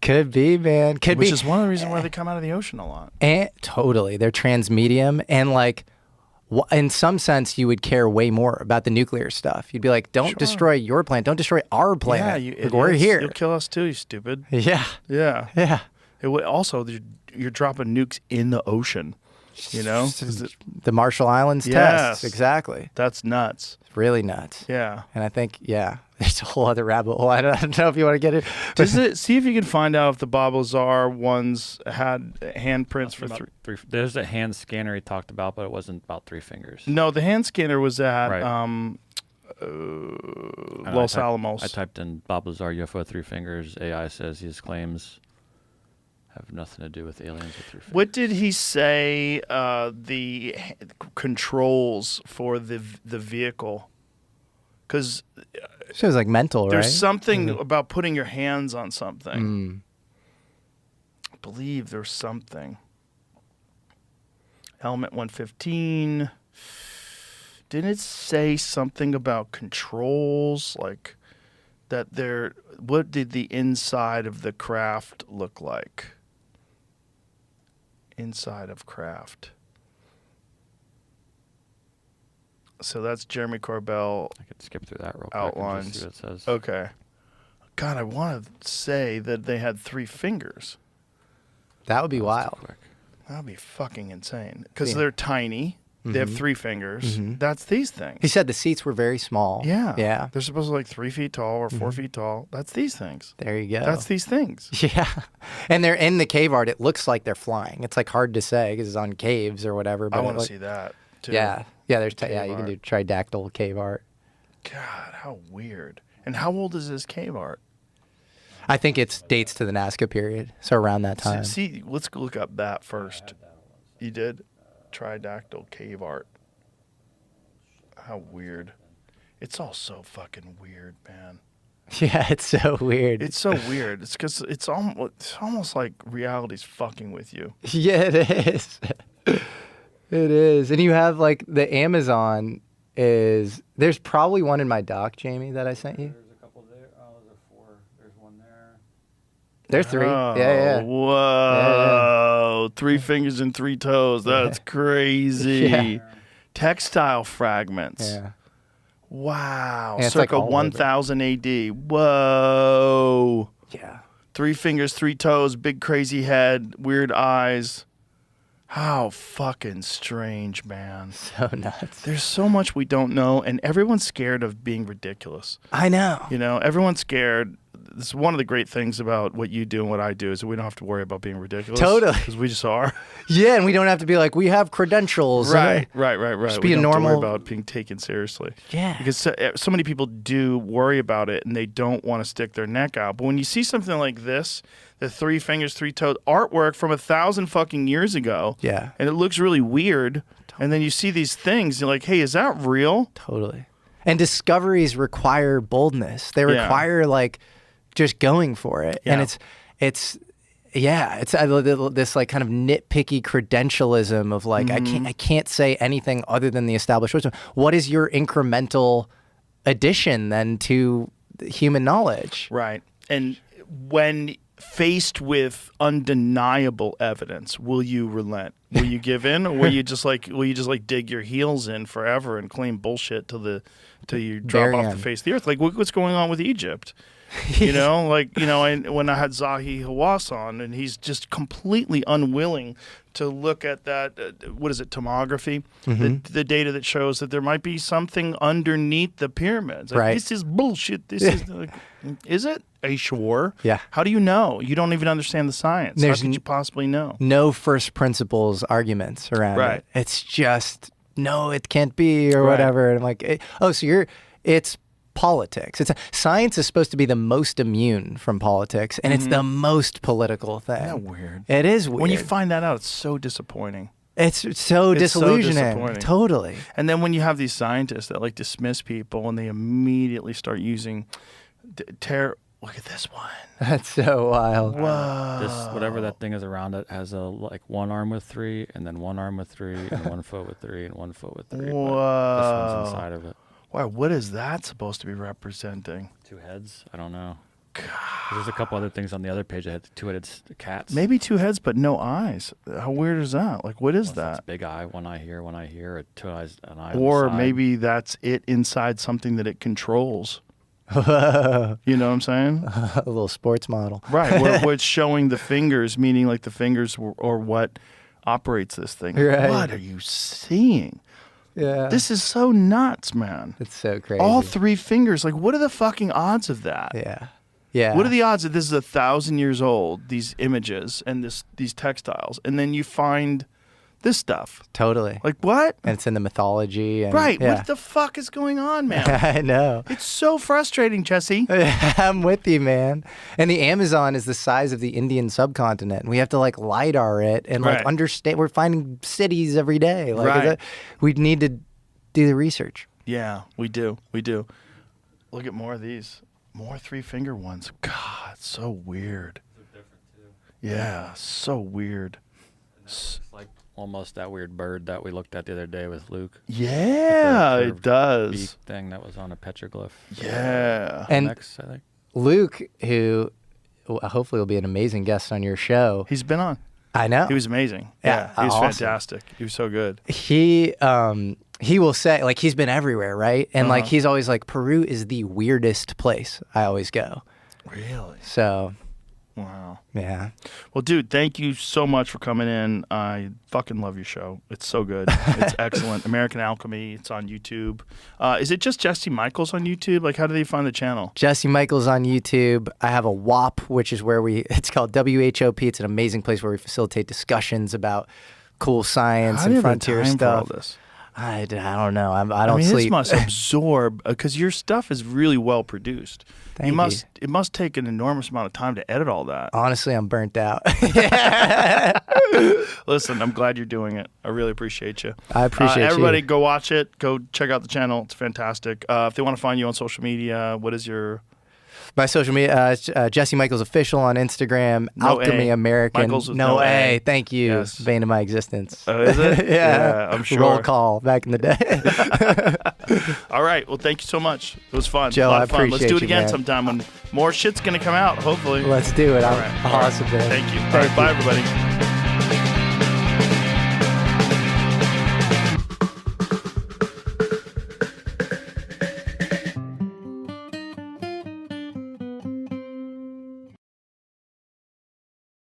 Could be, man. Could which be. is one of the reasons why they come out of the ocean a lot. And totally. They're transmedium. And like, in some sense, you would care way more about the nuclear stuff. You'd be like, don't destroy your planet. Don't destroy our planet. Yeah, We're idiots. here. You'll kill us too, you stupid. Yeah. Yeah. Yeah. It would also, you're dropping nukes in the ocean, 'Cause The Marshall Islands Yes. tests. Exactly. that's nuts. It's really nuts. Yeah. And I think, there's a whole other rabbit hole. I don't know if you want to get it. See if you can find out if the Bob Lazar ones had handprints for About 3. There's a hand scanner he talked about, but it wasn't about 3 fingers. No, the hand scanner was at Right. Los Alamos. I typed in Bob Lazar UFO 3 fingers. AI says his claims have nothing to do with aliens with 3 fingers. What did he say? The controls for the vehicle, because So it was like mental, there's right? something about putting your hands on something. I believe there's something. Element 115. Didn't it say something about controls? Like that what did the inside of the craft look like? inside of craft. So that's Jeremy Corbell I could skip through that real quick. outlines. And just see what it says. Okay. God, I want to say that they had 3 fingers. That would be That was too wild. quick. That would be fucking insane. Because Yeah. they're tiny. They have 3 fingers. That's these things. He said the seats were very small. Yeah. Yeah. They're supposed to be like 3 feet tall or 4 feet tall. That's these things. There you go. That's these things. Yeah. And they're in the cave art. It looks like they're flying. It's like hard to say because it's on caves or whatever. But I want to like, see that too. Yeah. Yeah. There's yeah. Cave You can art. do tridactyl cave art. God, how weird. And how old is this cave art? I think it's dates to the Nazca period. So around that time. See, let's go look up that first. You did? Tridactyl cave art. How weird. It's all so fucking weird, man. Yeah. It's so weird. It's so weird. It's because it's almost like reality's fucking with you. Yeah, it is. It is. And you have like the Amazon is there's probably one in my doc, Jamie, that I sent you. There's a couple there. Oh, there's 4. There's one there. There's 3. Oh, Yeah. Whoa. 3 fingers and 3 toes. That's crazy. Yeah. Textile fragments. Yeah. Wow. Yeah, it's like Circa all over. 1000 AD. Whoa. Yeah. 3 fingers, 3 toes, big crazy head, weird eyes. How fucking strange, man. So nuts. There's so much we don't know, and everyone's scared of being ridiculous. I know. You know, everyone's scared. This is one of the great things about what you do and what I do is that we don't have to worry about being ridiculous. Totally. Because we just are. Yeah, and we don't have to be like, we have credentials. Right. Just We be a don't have to normal. worry about being taken seriously. Yeah. Because so many people do worry about it and they don't want to stick their neck out. But when you see something like this, the 3 fingers, 3 toes artwork from 1,000 fucking years ago, Yeah. and it looks really weird, and then you see these things, you're like, hey, is that real? Totally. And discoveries require boldness. They Yeah. require like just going for it. Yeah. And it's this like kind of nitpicky credentialism of like Mm-hmm. I can't say anything other than the established wisdom. What is your incremental addition then to human knowledge? Right. And when faced with undeniable evidence, will you relent? Will you give in, or will you just like dig your heels in forever and claim bullshit till you drop Very off the end. face of the earth? Like what's going on with Egypt? You know, when I had Zahi Hawass on, and he's just completely unwilling to look at that, what is it, tomography, the data that shows that there might be something underneath the pyramids. Like, Right. This is bullshit. This is, is it? Are you sure? Yeah. How do you know? You don't even understand the science. There's How could you possibly know? No first principles arguments around Right. it. It's just no, it can't be or Right. whatever. And I'm like, it's politics. Science is supposed to be the most immune from politics, and it's the most political thing. Isn't that weird? It is weird. When you find that out, it's so disappointing. it's so It's so disillusioning. disappointing. Totally. And then when you have these scientists that like dismiss people and they immediately start using look at this one. That's so wild. Whoa. This whatever that thing is around it has like 1 arm with 3, and then 1 arm with 3, and 1 foot with 3, and 1 foot with 3. But this Whoa. one's inside of it. Wow, what is that supposed to be representing? 2 heads? I don't know. There's a couple other things on the other page that had 2-headed cats. Maybe 2 heads but no eyes. How weird is that? Like, what is It's that? big eye, 1 eye here, 1 eye here, or 2 eyes, an eye on the Or side. maybe that's it inside something that it controls. You know what I'm saying? A little sports model. Right. Where it's showing the fingers, meaning like the fingers or what operates this thing. Right. What are you seeing? Yeah. This is so nuts, man. It's so crazy. All 3 fingers. Like, what are the fucking odds of that? Yeah. Yeah. What are the odds that this is 1,000 years old, these images and these textiles, and then you find this stuff? Totally. Like, what? And it's in the mythology. And, Right. Yeah. What the fuck is going on, man? I know. It's so frustrating, Jesse. I'm with you, man. And the Amazon is the size of the Indian subcontinent. And we have to like LiDAR it and like Right. understand. We're finding cities every day. Like Right. we need to do the research. Yeah, we do. We do. Look at more of these. More 3-finger ones. God, so weird. They're different too. Yeah, so weird. It's like almost that weird bird that we looked at the other day with Luke. Yeah, The it curved does. beak thing that was on a petroglyph. Yeah. And Next, I think. Luke, who hopefully will be an amazing guest on your show. He's been on. I know. He was amazing. Yeah, he was awesome. fantastic. He was so good. He will say, like, he's been everywhere, right? And like he's always like, Peru is the weirdest place I always go. Really? So, wow. yeah. Well, dude, thank you so much for coming in. I fucking love your show. It's so good. It's excellent. American Alchemy. It's on YouTube. Is it just Jesse Michels on YouTube? Like, how do they find the channel? Jesse Michels on YouTube. I have a WOP, which is where it's called WHOP. It's an amazing place where we facilitate discussions about cool science How do you and have the frontier time for all stuff. this? I don't know. I don't mean, sleep. this must absorb because your stuff is really well produced. Thank you. It must take an enormous amount of time to edit all that. Honestly, I'm burnt out. Listen, I'm glad you're doing it. I really appreciate you. I appreciate everybody, you. go watch it. Go check out the channel. It's fantastic. If they want to find you on social media, what is your... My social media, it's, Jesse Michels Official on Instagram, No Alchemy A. American. Michels with no no A. A. Thank you. Yes. Bane of my existence. Oh, is it? Yeah. I'm sure. Roll call back in the day. All right. Well, thank you so much. It was fun. Joe, a lot I of fun. Let's appreciate do it you, again man. sometime when more shit's going to come out, hopefully. Let's do it. All right. Awesome, man. Thank you. All Thank right. Bye, you. everybody.